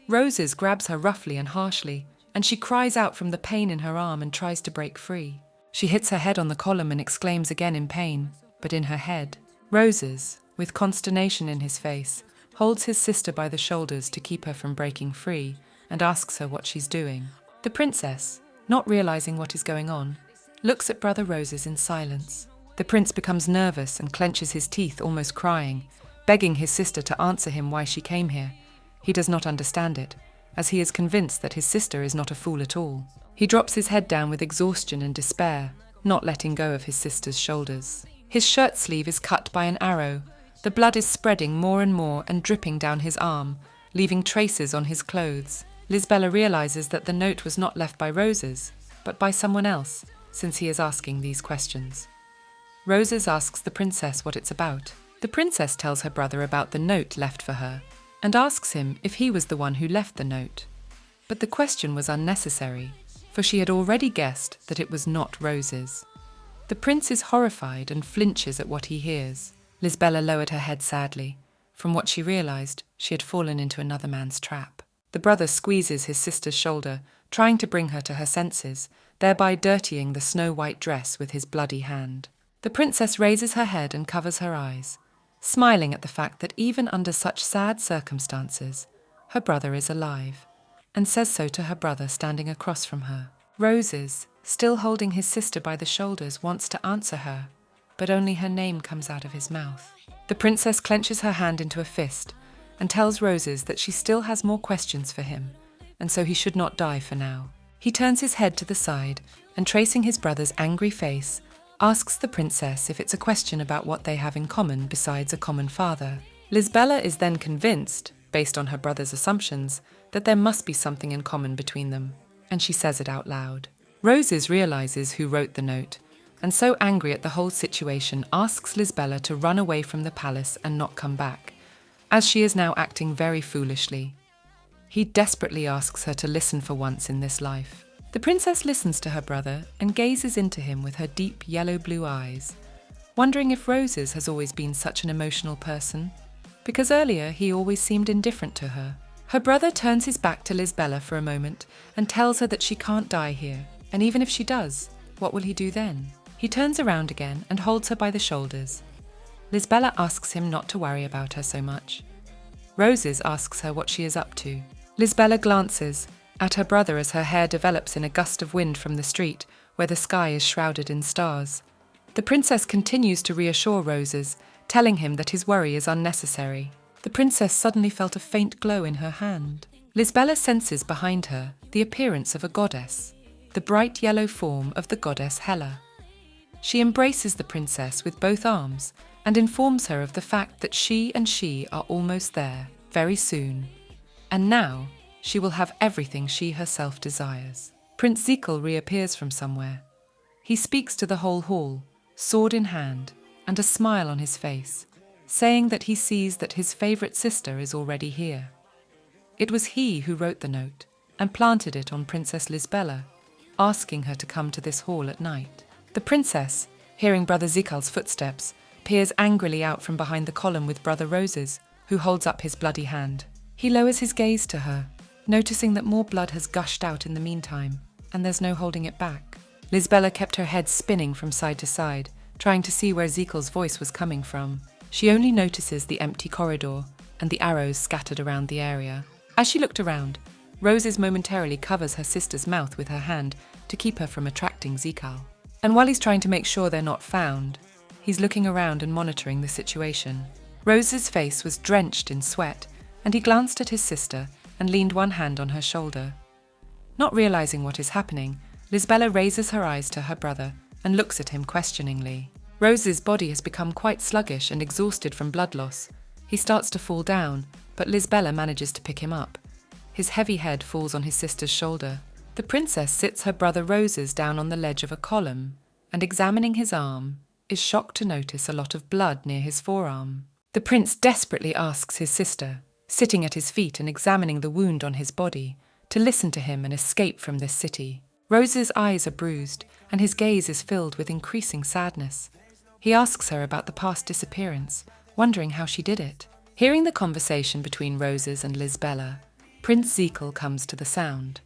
A: Roses grabs her roughly and harshly, and she cries out from the pain in her arm and tries to break free. She hits her head on the column and exclaims again in pain, but in her head. Roses, with consternation in his face, holds his sister by the shoulders to keep her from breaking free and asks her what she's doing. The princess, not realizing what is going on, looks at Brother Roses in silence. The prince becomes nervous and clenches his teeth, almost crying, begging his sister to answer him why she came here. He does not understand it, as he is convinced that his sister is not a fool at all. He drops his head down with exhaustion and despair, not letting go of his sister's shoulders. His shirt sleeve is cut by an arrow, The blood is spreading more and more and dripping down his arm, leaving traces on his clothes. Lisbella realizes that the note was not left by Roses, but by someone else, since he is asking these questions. Roses asks the princess what it's about. The princess tells her brother about the note left for her, and asks him if he was the one who left the note. But the question was unnecessary, for she had already guessed that it was not Roses. The prince is horrified and flinches at what he hears. Lisbella lowered her head sadly. From what she realized, she had fallen into another man's trap. The brother squeezes his sister's shoulder, trying to bring her to her senses, thereby dirtying the snow-white dress with his bloody hand. The princess raises her head and covers her eyes, smiling at the fact that even under such sad circumstances, her brother is alive, and says so to her brother standing across from her. Roses, still holding his sister by the shoulders, wants to answer her, but only her name comes out of his mouth. The princess clenches her hand into a fist and tells Roses that she still has more questions for him, and so he should not die for now. He turns his head to the side and, tracing his brother's angry face, asks the princess if it's a question about what they have in common besides a common father. Lisbella is then convinced, based on her brother's assumptions, that there must be something in common between them, and she says it out loud. Roses realizes who wrote the note, and so angry at the whole situation, asks Lisbella to run away from the palace and not come back, as she is now acting very foolishly. He desperately asks her to listen for once in this life. The princess listens to her brother and gazes into him with her deep yellow-blue eyes, wondering if Roses has always been such an emotional person, because earlier he always seemed indifferent to her. Her brother turns his back to Lisbella for a moment and tells her that she can't die here, and even if she does, what will he do then? He turns around again and holds her by the shoulders. Lisbella asks him not to worry about her so much. Roses asks her what she is up to. Lisbella glances at her brother as her hair develops in a gust of wind from the street, where the sky is shrouded in stars. The princess continues to reassure Roses, telling him that his worry is unnecessary. The princess suddenly felt a faint glow in her hand. Lisbella senses behind her the appearance of a goddess, the bright yellow form of the goddess Hela. She embraces the princess with both arms and informs her of the fact that she are almost there, very soon. And now, she will have everything she herself desires. Prince Zekel reappears from somewhere. He speaks to the whole hall, sword in hand, and a smile on his face, saying that he sees that his favourite sister is already here. It was he who wrote the note and planted it on Princess Lisbella, asking her to come to this hall at night. The princess, hearing Brother Zekel's footsteps, peers angrily out from behind the column with Brother Roses, who holds up his bloody hand. He lowers his gaze to her, noticing that more blood has gushed out in the meantime, and there's no holding it back. Lisbella kept her head spinning from side to side, trying to see where Zekel's voice was coming from. She only notices the empty corridor and the arrows scattered around the area. As she looked around, Roses momentarily covers her sister's mouth with her hand to keep her from attracting Zekel. And while he's trying to make sure they're not found, he's looking around and monitoring the situation. Rose's face was drenched in sweat, and he glanced at his sister and leaned one hand on her shoulder. Not realizing what is happening, Lisbella raises her eyes to her brother and looks at him questioningly. Rose's body has become quite sluggish and exhausted from blood loss. He starts to fall down, but Lisbella manages to pick him up. His heavy head falls on his sister's shoulder. The princess sits her brother Roses down on the ledge of a column, and examining his arm, is shocked to notice a lot of blood near his forearm. The prince desperately asks his sister, sitting at his feet and examining the wound on his body, to listen to him and escape from this city. Rose's eyes are bruised, and his gaze is filled with increasing sadness. He asks her about the past disappearance, wondering how she did it. Hearing the conversation between Roses and Lisbella, Prince Zekel comes to the sound.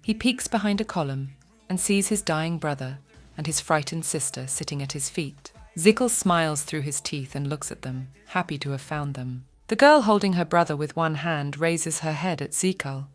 A: He peeks behind a column and sees his dying brother and his frightened sister sitting at his feet. Zekel smiles through his teeth and looks at them, happy to have found them. The girl holding her brother with one hand raises her head at Zekel.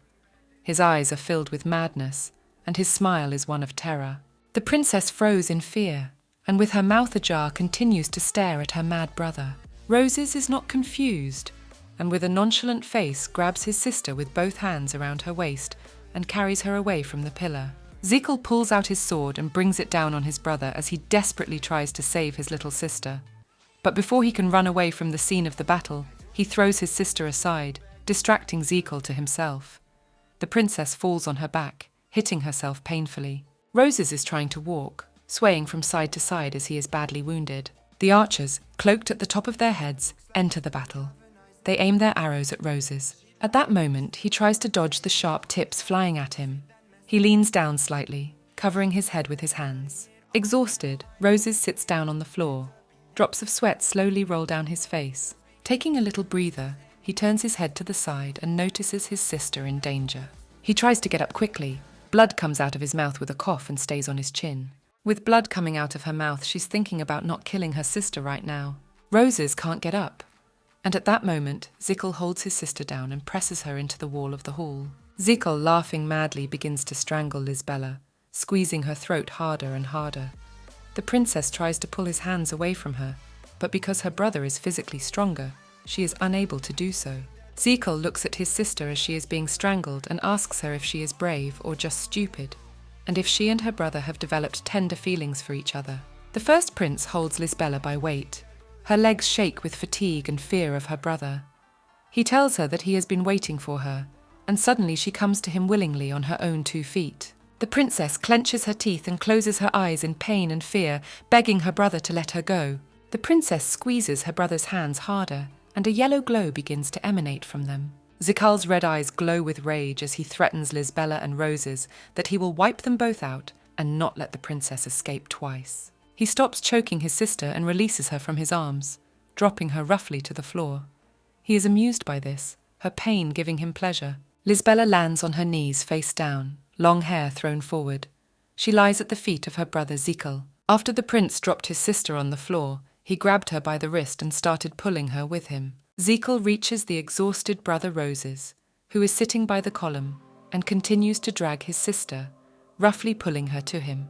A: His eyes are filled with madness, and his smile is one of terror. The princess froze in fear, and with her mouth ajar continues to stare at her mad brother. Roses is not confused, and with a nonchalant face grabs his sister with both hands around her waist and carries her away from the pillar. Zekel pulls out his sword and brings it down on his brother as he desperately tries to save his little sister. But before he can run away from the scene of the battle, he throws his sister aside, distracting Zekal to himself. The princess falls on her back, hitting herself painfully. Roses is trying to walk, swaying from side to side as he is badly wounded. The archers, cloaked at the top of their heads, enter the battle. They aim their arrows at Roses. At that moment, he tries to dodge the sharp tips flying at him. He leans down slightly, covering his head with his hands. Exhausted, Roses sits down on the floor. Drops of sweat slowly roll down his face. Taking a little breather, he turns his head to the side and notices his sister in danger. He tries to get up quickly. Blood comes out of his mouth with a cough and stays on his chin. With blood coming out of her mouth, she's thinking about not killing her sister right now. Roses can't get up. And at that moment, Zekal holds his sister down and presses her into the wall of the hall. Zekal, laughing madly, begins to strangle Lisbela, squeezing her throat harder and harder. The princess tries to pull his hands away from her, but because her brother is physically stronger, she is unable to do so. Zekal looks at his sister as she is being strangled and asks her if she is brave or just stupid, and if she and her brother have developed tender feelings for each other. The first prince holds Lisbela by weight. Her legs shake with fatigue and fear of her brother. He tells her that he has been waiting for her, and suddenly she comes to him willingly on her own 2 feet. The princess clenches her teeth and closes her eyes in pain and fear, begging her brother to let her go. The princess squeezes her brother's hands harder, and a yellow glow begins to emanate from them. Zekal's red eyes glow with rage as he threatens Lisbela and Roses that he will wipe them both out and not let the princess escape twice. He stops choking his sister and releases her from his arms, dropping her roughly to the floor. He is amused by this, her pain giving him pleasure. Lisbela lands on her knees face down, long hair thrown forward. She lies at the feet of her brother Zekal. After the prince dropped his sister on the floor, he grabbed her by the wrist and started pulling her with him. Zekal reaches the exhausted brother Roses, who is sitting by the column, and continues to drag his sister, roughly pulling her to him.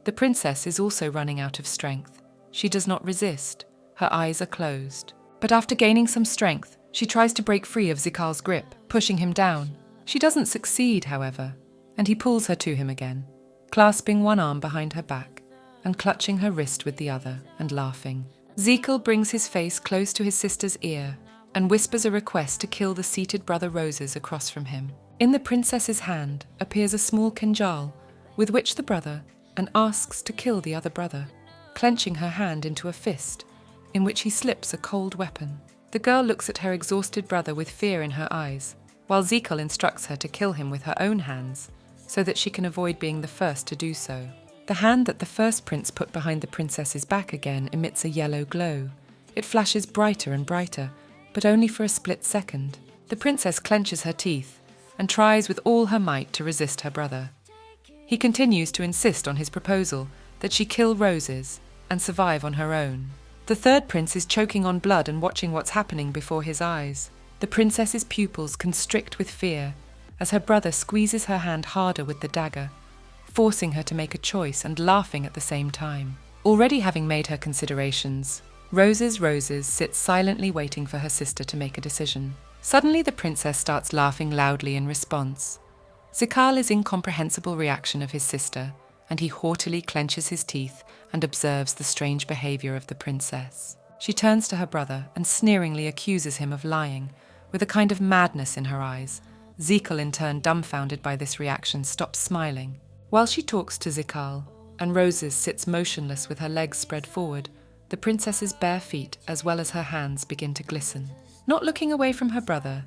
A: The princess is also running out of strength. She does not resist. Her eyes are closed. But after gaining some strength, she tries to break free of Zekal's grip, pushing him down. She doesn't succeed, however, and he pulls her to him again, clasping one arm behind her back and clutching her wrist with the other and laughing. Zekal brings his face close to his sister's ear and whispers a request to kill the seated brother Roses across from him. In the princess's hand appears a small kinjal with which the brother and asks to kill the other brother, clenching her hand into a fist, in which he slips a cold weapon. The girl looks at her exhausted brother with fear in her eyes, while Zekal instructs her to kill him with her own hands, so that she can avoid being the first to do so. The hand that the first prince put behind the princess's back again emits a yellow glow. It flashes brighter and brighter, but only for a split second. The princess clenches her teeth and tries with all her might to resist her brother. He continues to insist on his proposal that she kill Roses and survive on her own. The third prince is choking on blood and watching what's happening before his eyes. The princess's pupils constrict with fear as her brother squeezes her hand harder with the dagger, forcing her to make a choice and laughing at the same time. Already having made her considerations, Roses sits silently waiting for her sister to make a decision. Suddenly the princess starts laughing loudly in response. Zekal is incomprehensible reaction of his sister, and he haughtily clenches his teeth and observes the strange behavior of the princess. She turns to her brother and sneeringly accuses him of lying, with a kind of madness in her eyes. Zekal, in turn dumbfounded by this reaction, stops smiling. While she talks to Zekal, and Roses sits motionless with her legs spread forward, the princess's bare feet as well as her hands begin to glisten. Not looking away from her brother,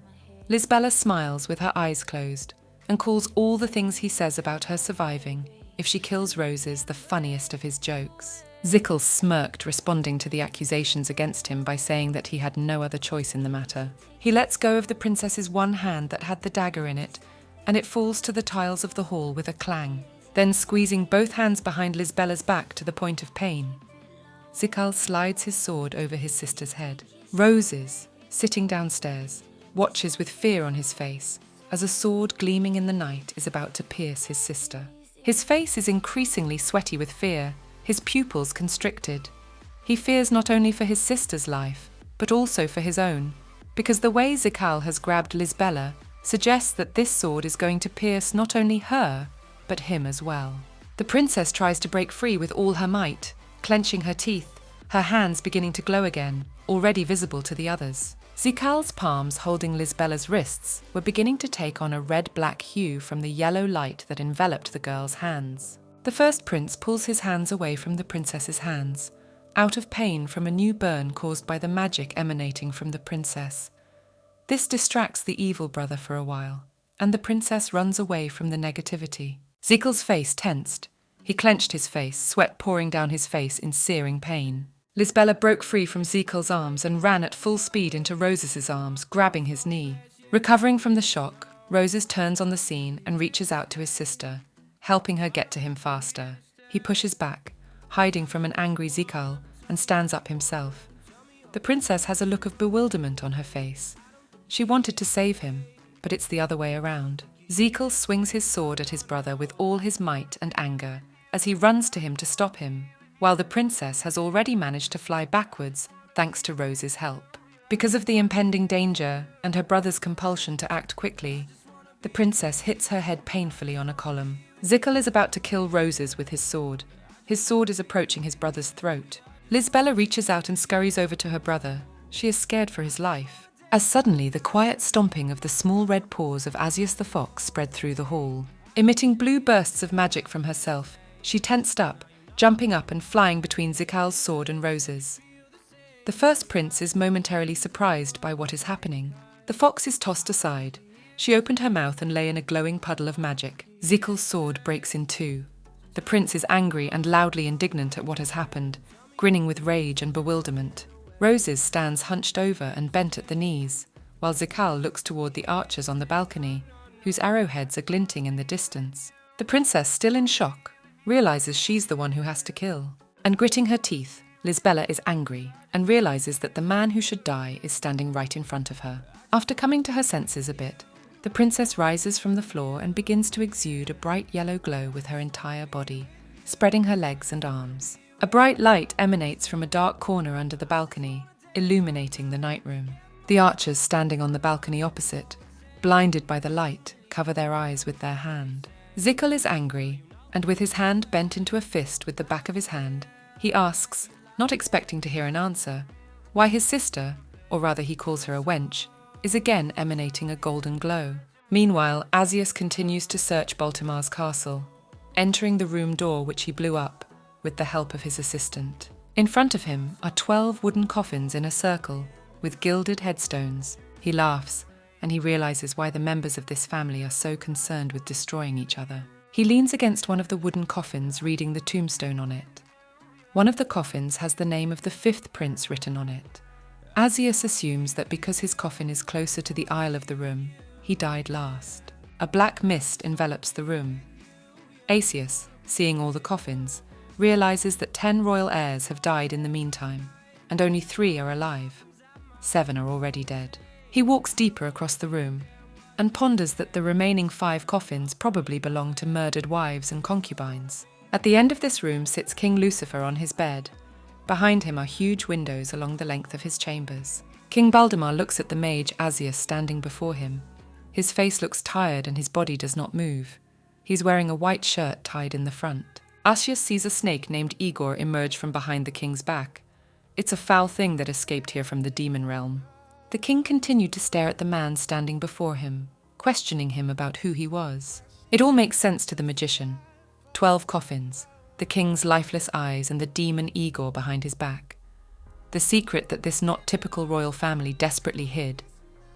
A: Lisbela smiles with her eyes closed, and calls all the things he says about her surviving if she kills Roses the funniest of his jokes. Zekal smirked, responding to the accusations against him by saying that he had no other choice in the matter. He lets go of the princess's one hand that had the dagger in it, and it falls to the tiles of the hall with a clang. Then, squeezing both hands behind Lisbela's back to the point of pain, Zekal slides his sword over his sister's head. Roses, sitting downstairs, watches with fear on his face as a sword gleaming in the night is about to pierce his sister. His face is increasingly sweaty with fear, his pupils constricted. He fears not only for his sister's life, but also for his own, because the way Zekal has grabbed Lisbela suggests that this sword is going to pierce not only her, but him as well. The princess tries to break free with all her might, clenching her teeth, her hands beginning to glow again, already visible to the others. Zikal's palms holding Lisbella's wrists were beginning to take on a red-black hue from the yellow light that enveloped the girl's hands. The first prince pulls his hands away from the princess's hands, out of pain from a new burn caused by the magic emanating from the princess. This distracts the evil brother for a while, and the princess runs away from the negativity. Zikal's face tensed. He clenched his face, sweat pouring down his face in searing pain. Lisbella broke free from Zikal's arms and ran at full speed into Roses's arms, grabbing his knee. Recovering from the shock, Roses turns on the scene and reaches out to his sister, helping her get to him faster. He pushes back, hiding from an angry Zikal, and stands up himself. The princess has a look of bewilderment on her face. She wanted to save him, but it's the other way around. Zikal swings his sword at his brother with all his might and anger as he runs to him to stop him, while the princess has already managed to fly backwards thanks to Rose's help. Because of the impending danger and her brother's compulsion to act quickly, the princess hits her head painfully on a column. Zikal is about to kill Roses with his sword. His sword is approaching his brother's throat. Lisbella reaches out and scurries over to her brother. She is scared for his life, as suddenly the quiet stomping of the small red paws of Asus the fox spread through the hall. Emitting blue bursts of magic from herself, she tensed up, jumping up and flying between Zikal's sword and Rose's. The first prince is momentarily surprised by what is happening. The fox is tossed aside. She opened her mouth and lay in a glowing puddle of magic. Zikal's sword breaks in two. The prince is angry and loudly indignant at what has happened, grinning with rage and bewilderment. Roses stands hunched over and bent at the knees, while Zikal looks toward the archers on the balcony, whose arrowheads are glinting in the distance. The princess, still in shock, realizes she's the one who has to kill. And gritting her teeth, Lisbella is angry and realizes that the man who should die is standing right in front of her. After coming to her senses a bit, the princess rises from the floor and begins to exude a bright yellow glow with her entire body, spreading her legs and arms. A bright light emanates from a dark corner under the balcony, illuminating the night room. The archers standing on the balcony opposite, blinded by the light, cover their eyes with their hand. Zikal is angry, and with his hand bent into a fist with the back of his hand, he asks, not expecting to hear an answer, why his sister, or rather he calls her a wench, is again emanating a golden glow. Meanwhile, Asus continues to search Baltimar's castle, entering the room door which he blew up with the help of his assistant. In front of him are 12 wooden coffins in a circle with gilded headstones. He laughs, and he realizes why the members of this family are so concerned with destroying each other. He leans against one of the wooden coffins, reading the tombstone on it. One of the coffins has the name of the 5th prince written on it. Asus assumes that because his coffin is closer to the aisle of the room, he died last. A black mist envelops the room. Asus, seeing all the coffins, realizes that 10 royal heirs have died in the meantime, and only 3 are alive. 7 are already dead. He walks deeper across the room, and ponders that the remaining 5 coffins probably belong to murdered wives and concubines. At the end of this room sits King Lucifer on his bed. Behind him are huge windows along the length of his chambers. King Baldemar looks at the mage Asus standing before him. His face looks tired and his body does not move. He's wearing a white shirt tied in the front. Asus sees a snake named Igor emerge from behind the king's back. It's a foul thing that escaped here from the demon realm. The king continued to stare at the man standing before him, questioning him about who he was. It all makes sense to the magician. 12 coffins, the king's lifeless eyes and the demon Igor behind his back. The secret that this not typical royal family desperately hid,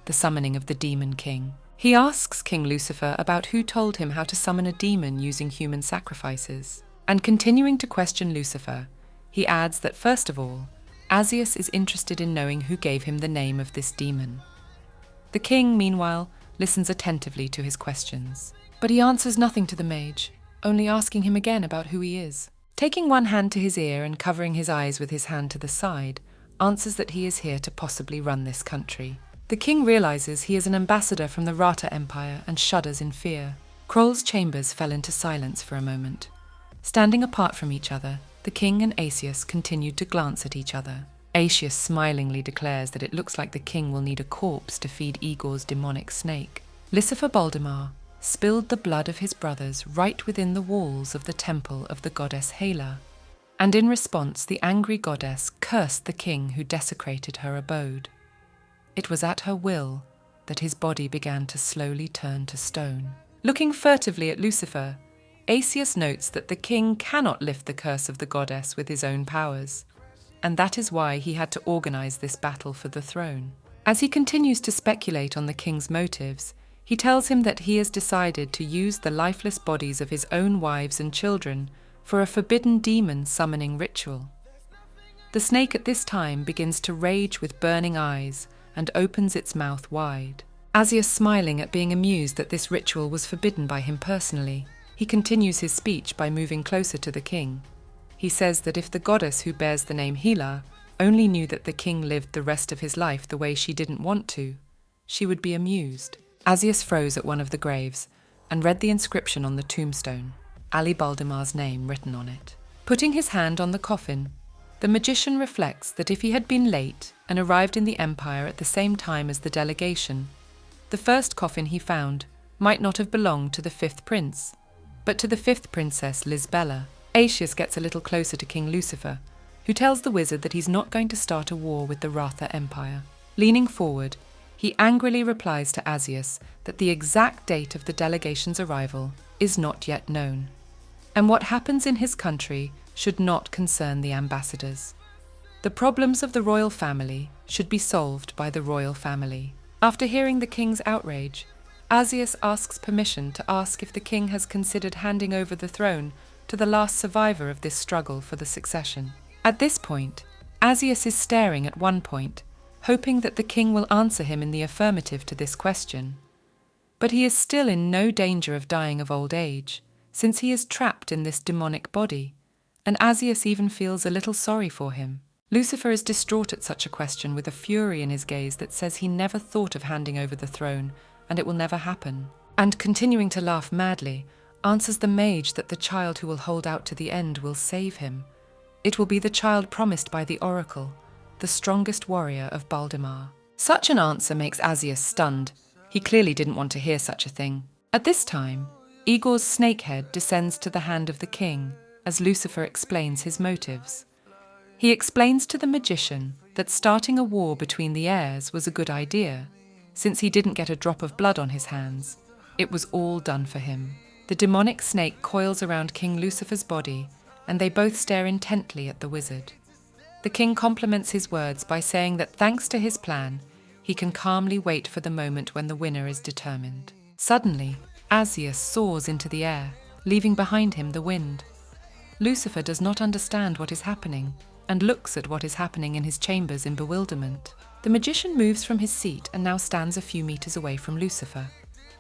A: the summoning of the demon king. He asks King Lucifer about who told him how to summon a demon using human sacrifices. And continuing to question Lucifer, he adds that first of all, Asus is interested in knowing who gave him the name of this demon. The king, meanwhile, listens attentively to his questions. But he answers nothing to the mage, only asking him again about who he is. Taking one hand to his ear and covering his eyes with his hand to the side, answers that he is here to possibly run this country. The king realizes he is an ambassador from the Rata Empire and shudders in fear. Kroll's chambers fell into silence for a moment. Standing apart from each other, the king and Asus continued to glance at each other. Asus smilingly declares that it looks like the king will need a corpse to feed Igor's demonic snake. Lucifer Baldemar spilled the blood of his brothers right within the walls of the temple of the goddess Hela, and in response the angry goddess cursed the king who desecrated her abode. It was at her will that his body began to slowly turn to stone. Looking furtively at Lucifer, Asus notes that the king cannot lift the curse of the goddess with his own powers, and that is why he had to organize this battle for the throne. As he continues to speculate on the king's motives, he tells him that he has decided to use the lifeless bodies of his own wives and children for a forbidden demon summoning ritual. The snake at this time begins to rage with burning eyes and opens its mouth wide. Asus smiling at being amused that this ritual was forbidden by him personally, he continues his speech by moving closer to the king. He says that if the goddess who bears the name Hela only knew that the king lived the rest of his life the way she didn't want to, she would be amused. Asus froze at one of the graves and read the inscription on the tombstone, Ali Baldimar's name written on it. Putting his hand on the coffin, the magician reflects that if he had been late and arrived in the empire at the same time as the delegation, the first coffin he found might not have belonged to the fifth prince, but to the fifth princess Lisbella. Asus gets a little closer to King Lucifer, who tells the wizard that he's not going to start a war with the Ratha Empire. Leaning forward, he angrily replies to Asus that the exact date of the delegation's arrival is not yet known, and what happens in his country should not concern the ambassadors. The problems of the royal family should be solved by the royal family. After hearing the king's outrage, Asus asks permission to ask if the king has considered handing over the throne to the last survivor of this struggle for the succession. At this point, Asus is staring at one point, hoping that the king will answer him in the affirmative to this question. But he is still in no danger of dying of old age, since he is trapped in this demonic body, and Asus even feels a little sorry for him. Lucifer is distraught at such a question with a fury in his gaze that says he never thought of handing over the throne, and it will never happen. And continuing to laugh madly, answers the mage that the child who will hold out to the end will save him. It will be the child promised by the oracle, the strongest warrior of Baldimar. Such an answer makes Asus stunned. He clearly didn't want to hear such a thing. At this time, Igor's snakehead descends to the hand of the king as Lucifer explains his motives. He explains to the magician that starting a war between the heirs was a good idea, since he didn't get a drop of blood on his hands. It was all done for him. The demonic snake coils around King Lucifer's body, and they both stare intently at the wizard. The king compliments his words by saying that thanks to his plan, he can calmly wait for the moment when the winner is determined. Suddenly, Asus soars into the air, leaving behind him the wind. Lucifer does not understand what is happening, and looks at what is happening in his chambers in bewilderment. The magician moves from his seat and now stands a few meters away from Lucifer.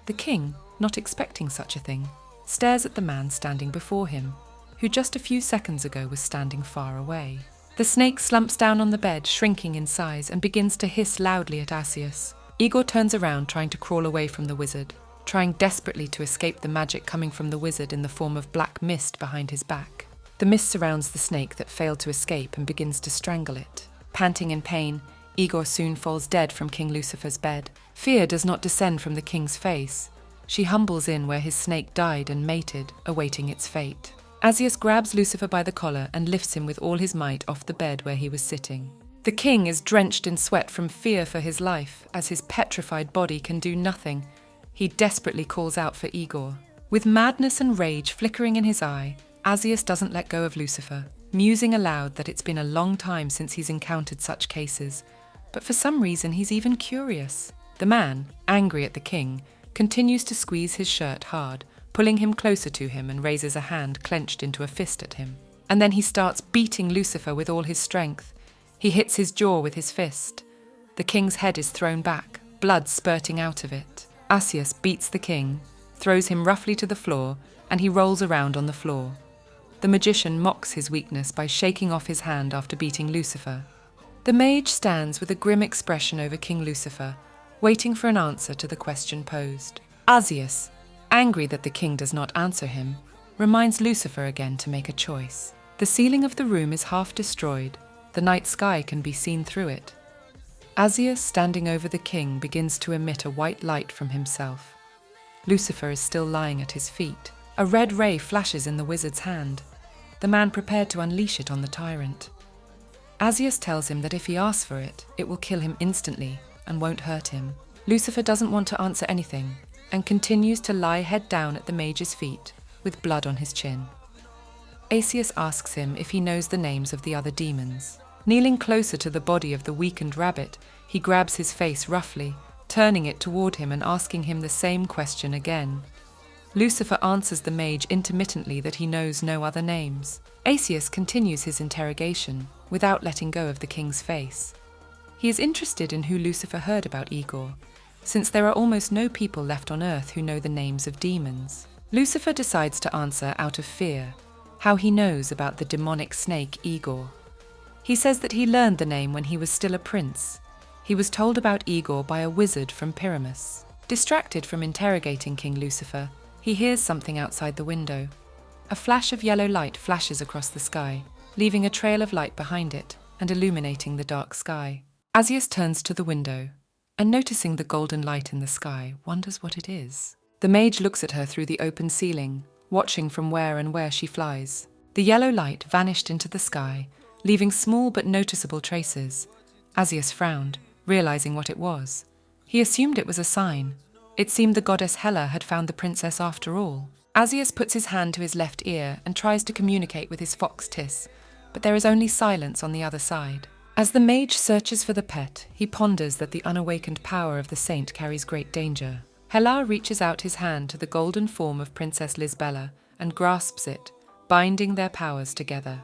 A: The king, not expecting such a thing, stares at the man standing before him, who just a few seconds ago was standing far away. The snake slumps down on the bed, shrinking in size, and begins to hiss loudly at Asus. Igor turns around, trying to crawl away from the wizard, trying desperately to escape the magic coming from the wizard in the form of black mist behind his back. The mist surrounds the snake that failed to escape and begins to strangle it. Panting in pain, Igor soon falls dead from King Lucifer's bed. Fear does not descend from the king's face. She humbles in where his snake died and mated, awaiting its fate. Asus grabs Lucifer by the collar and lifts him with all his might off the bed where he was sitting. The king is drenched in sweat from fear for his life, as his petrified body can do nothing. He desperately calls out for Igor. With madness and rage flickering in his eye, Asus doesn't let go of Lucifer, musing aloud that it's been a long time since he's encountered such cases, but for some reason he's even curious. The man, angry at the king, continues to squeeze his shirt hard, pulling him closer to him, and raises a hand clenched into a fist at him. And then he starts beating Lucifer with all his strength. He hits his jaw with his fist. The king's head is thrown back, blood spurting out of it. Asus beats the king, throws him roughly to the floor, and he rolls around on the floor. The magician mocks his weakness by shaking off his hand after beating Lucifer. The mage stands with a grim expression over King Lucifer, waiting for an answer to the question posed. Asus, angry that the king does not answer him, reminds Lucifer again to make a choice. The ceiling of the room is half destroyed. The night sky can be seen through it. Asus, standing over the king, begins to emit a white light from himself. Lucifer is still lying at his feet. A red ray flashes in the wizard's hand. the man prepared to unleash it on the tyrant. Asus tells him that if he asks for it, it will kill him instantly and won't hurt him. Lucifer doesn't want to answer anything and continues to lie head down at the mage's feet with blood on his chin. Asus asks him if he knows the names of the other demons. Kneeling closer to the body of the weakened rabbit, he grabs his face roughly, turning it toward him and asking him the same question again. Lucifer answers the mage intermittently that he knows no other names. Asus continues his interrogation without letting go of the king's face. He is interested in who Lucifer heard about Igor, since there are almost no people left on Earth who know the names of demons. Lucifer decides to answer out of fear, how he knows about the demonic snake Igor. He says that he learned the name when he was still a prince. He was told about Igor by a wizard from Pyramus. Distracted from interrogating King Lucifer, he hears something outside the window. A flash of yellow light flashes across the sky, leaving a trail of light behind it and illuminating the dark sky. Asus turns to the window and, noticing the golden light in the sky, wonders what it is. The mage looks at her through the open ceiling, watching from where she flies. The yellow light vanished into the sky, leaving small but noticeable traces. Asus frowned, realizing what it was. He assumed it was a sign. It seemed the goddess Hela had found the princess after all. Asus puts his hand to his left ear and tries to communicate with his fox Tis, but there is only silence on the other side. As the mage searches for the pet, he ponders that the unawakened power of the saint carries great danger. Hela reaches out his hand to the golden form of Princess Lisbela and grasps it, binding their powers together.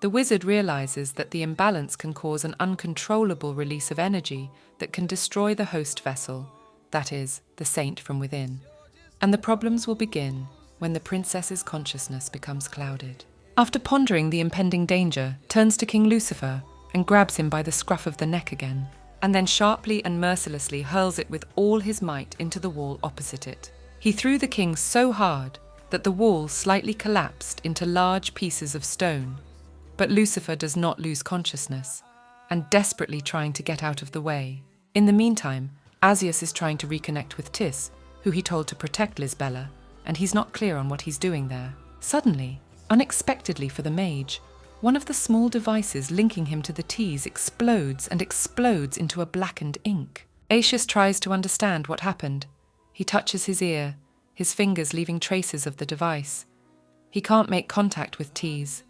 A: The wizard realizes that the imbalance can cause an uncontrollable release of energy that can destroy the host vessel, that is, the saint from within. And the problems will begin when the princess's consciousness becomes clouded. After pondering the impending danger, turns to King Lucifer and grabs him by the scruff of the neck again, and then sharply and mercilessly hurls it with all his might into the wall opposite it. He threw the king so hard that the wall slightly collapsed into large pieces of stone. But Lucifer does not lose consciousness, and desperately trying to get out of the way. In the meantime, Asus is trying to reconnect with Tis, who he told to protect Lisbela, and he's not clear on what he's doing there. Suddenly, unexpectedly for the mage, one of the small devices linking him to the T's explodes into a blackened ink. Asus tries to understand what happened. He touches his ear, his fingers leaving traces of the device. He can't make contact with T's.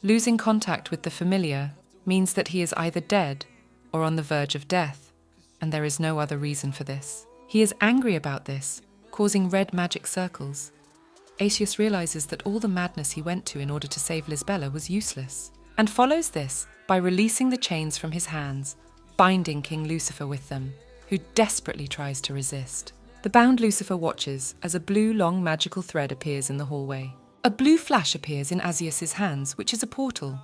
A: Losing contact with the familiar means that he is either dead or on the verge of death, and there is no other reason for this. He is angry about this, causing red magic circles. Asus realizes that all the madness he went to in order to save Lisbela was useless, and follows this by releasing the chains from his hands, binding King Lucifer with them, who desperately tries to resist. The bound Lucifer watches as a blue long magical thread appears in the hallway. A blue flash appears in Asus's hands, which is a portal.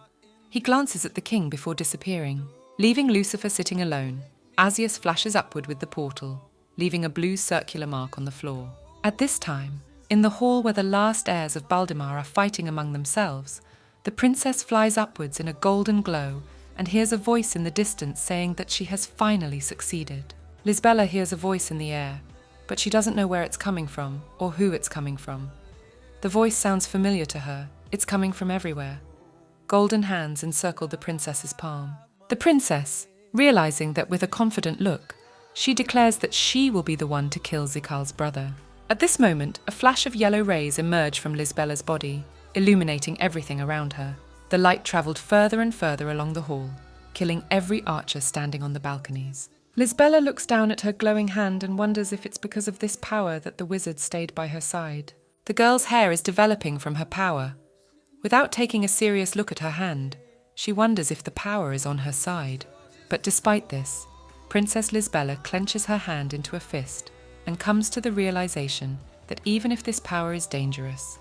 A: He glances at the king before disappearing. Leaving Lucifer sitting alone, Asus flashes upward with the portal, leaving a blue circular mark on the floor. At this time, in the hall where the last heirs of Baldemar are fighting among themselves, the princess flies upwards in a golden glow and hears a voice in the distance saying that she has finally succeeded. Lisbela hears a voice in the air, but she doesn't know where it's coming from or who it's coming from. The voice sounds familiar to her. It's coming from everywhere. Golden hands encircle the princess's palm. The princess, realizing that with a confident look, she declares that she will be the one to kill Zikal's brother. At this moment, a flash of yellow rays emerge from Lisbela's body, illuminating everything around her. The light travelled further and further along the hall, killing every archer standing on the balconies. Lisbela looks down at her glowing hand and wonders if it's because of this power that the wizard stayed by her side. The girl's hair is developing from her power. Without taking a serious look at her hand, she wonders if the power is on her side. But despite this, Princess Lisbela clenches her hand into a fist and comes to the realization that even if this power is dangerous,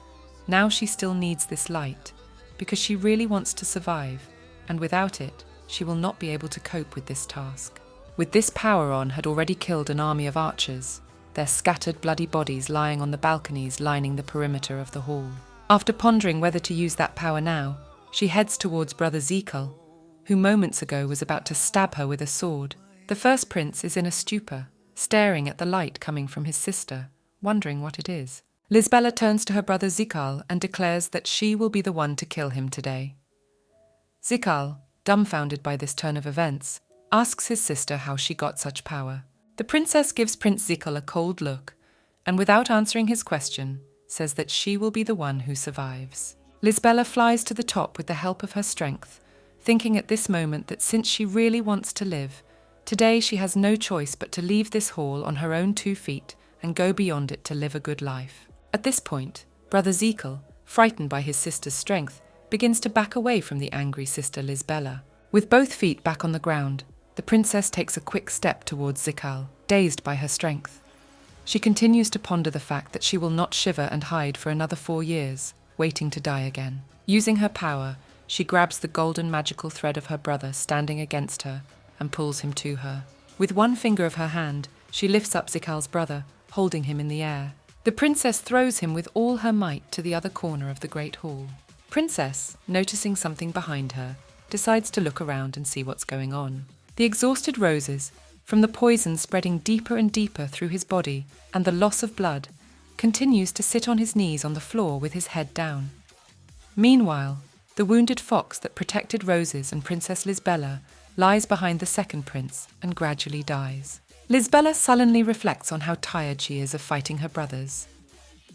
A: now she still needs this light because she really wants to survive, and without it, she will not be able to cope with this task. With this power on had already killed an army of archers, their scattered bloody bodies lying on the balconies lining the perimeter of the hall. After pondering whether to use that power now, she heads towards Brother Zikal, who moments ago was about to stab her with a sword. The first prince is in a stupor, staring at the light coming from his sister, wondering what it is. Lisbela turns to her brother Zikal and declares that she will be the one to kill him today. Zikal, dumbfounded by this turn of events, asks his sister how she got such power. The princess gives Prince Zikal a cold look, and without answering his question, says that she will be the one who survives. Lisbela flies to the top with the help of her strength, thinking at this moment that since she really wants to live, today she has no choice but to leave this hall on her own 2 feet and go beyond it to live a good life. At this point, brother Zikal, frightened by his sister's strength, begins to back away from the angry sister Lisbela. With both feet back on the ground, the princess takes a quick step towards Zikal, dazed by her strength. She continues to ponder the fact that she will not shiver and hide for another 4 years, waiting to die again. Using her power, she grabs the golden magical thread of her brother standing against her and pulls him to her. With one finger of her hand, she lifts up Zikal's brother, holding him in the air. The princess throws him with all her might to the other corner of the great hall. Princess, noticing something behind her, decides to look around and see what's going on. The exhausted roses, from the poison spreading deeper and deeper through his body and the loss of blood, continues to sit on his knees on the floor with his head down. Meanwhile, the wounded fox that protected Roses and Princess Lisbela lies behind the second prince and gradually dies. Lisbela sullenly reflects on how tired she is of fighting her brothers.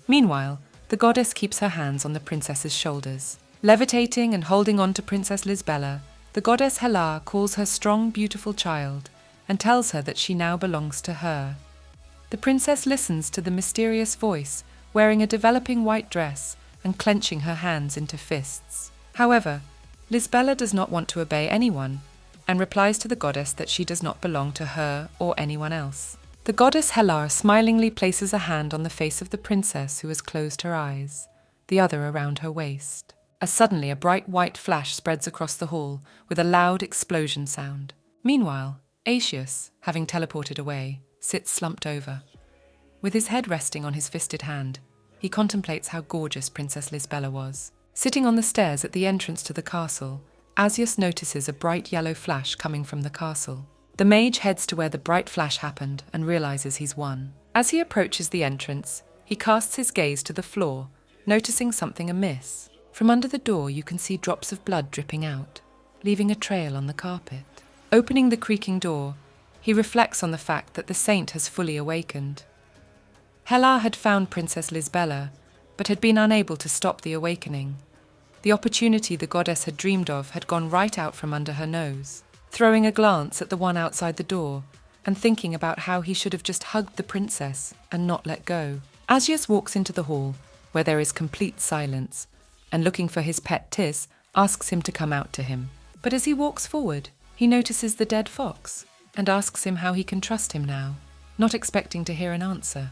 A: Meanwhile, the goddess keeps her hands on the princess's shoulders. Levitating and holding on to Princess Lisbela, the goddess Hela calls her strong, beautiful child and tells her that she now belongs to her. The princess listens to the mysterious voice, wearing a developing white dress and clenching her hands into fists. However, Lisbela does not want to obey anyone and replies to the goddess that she does not belong to her or anyone else. The goddess Hela smilingly places a hand on the face of the princess who has closed her eyes, the other around her waist. As suddenly a bright white flash spreads across the hall with a loud explosion sound. Meanwhile, Asus, having teleported away, sits slumped over. With his head resting on his fisted hand, he contemplates how gorgeous Princess Lisbela was. Sitting on the stairs at the entrance to the castle, Asus notices a bright yellow flash coming from the castle. The mage heads to where the bright flash happened and realizes he's won. As he approaches the entrance, he casts his gaze to the floor, noticing something amiss. From under the door you can see drops of blood dripping out, leaving a trail on the carpet. Opening the creaking door, he reflects on the fact that the saint has fully awakened. Hela had found Princess Lisbela, but had been unable to stop the awakening. The opportunity the goddess had dreamed of had gone right out from under her nose. Throwing a glance at the one outside the door, and thinking about how he should have just hugged the princess and not let go, Asus walks into the hall, where there is complete silence, and looking for his pet Tis, asks him to come out to him. But as he walks forward, he notices the dead fox, and asks him how he can trust him now, not expecting to hear an answer.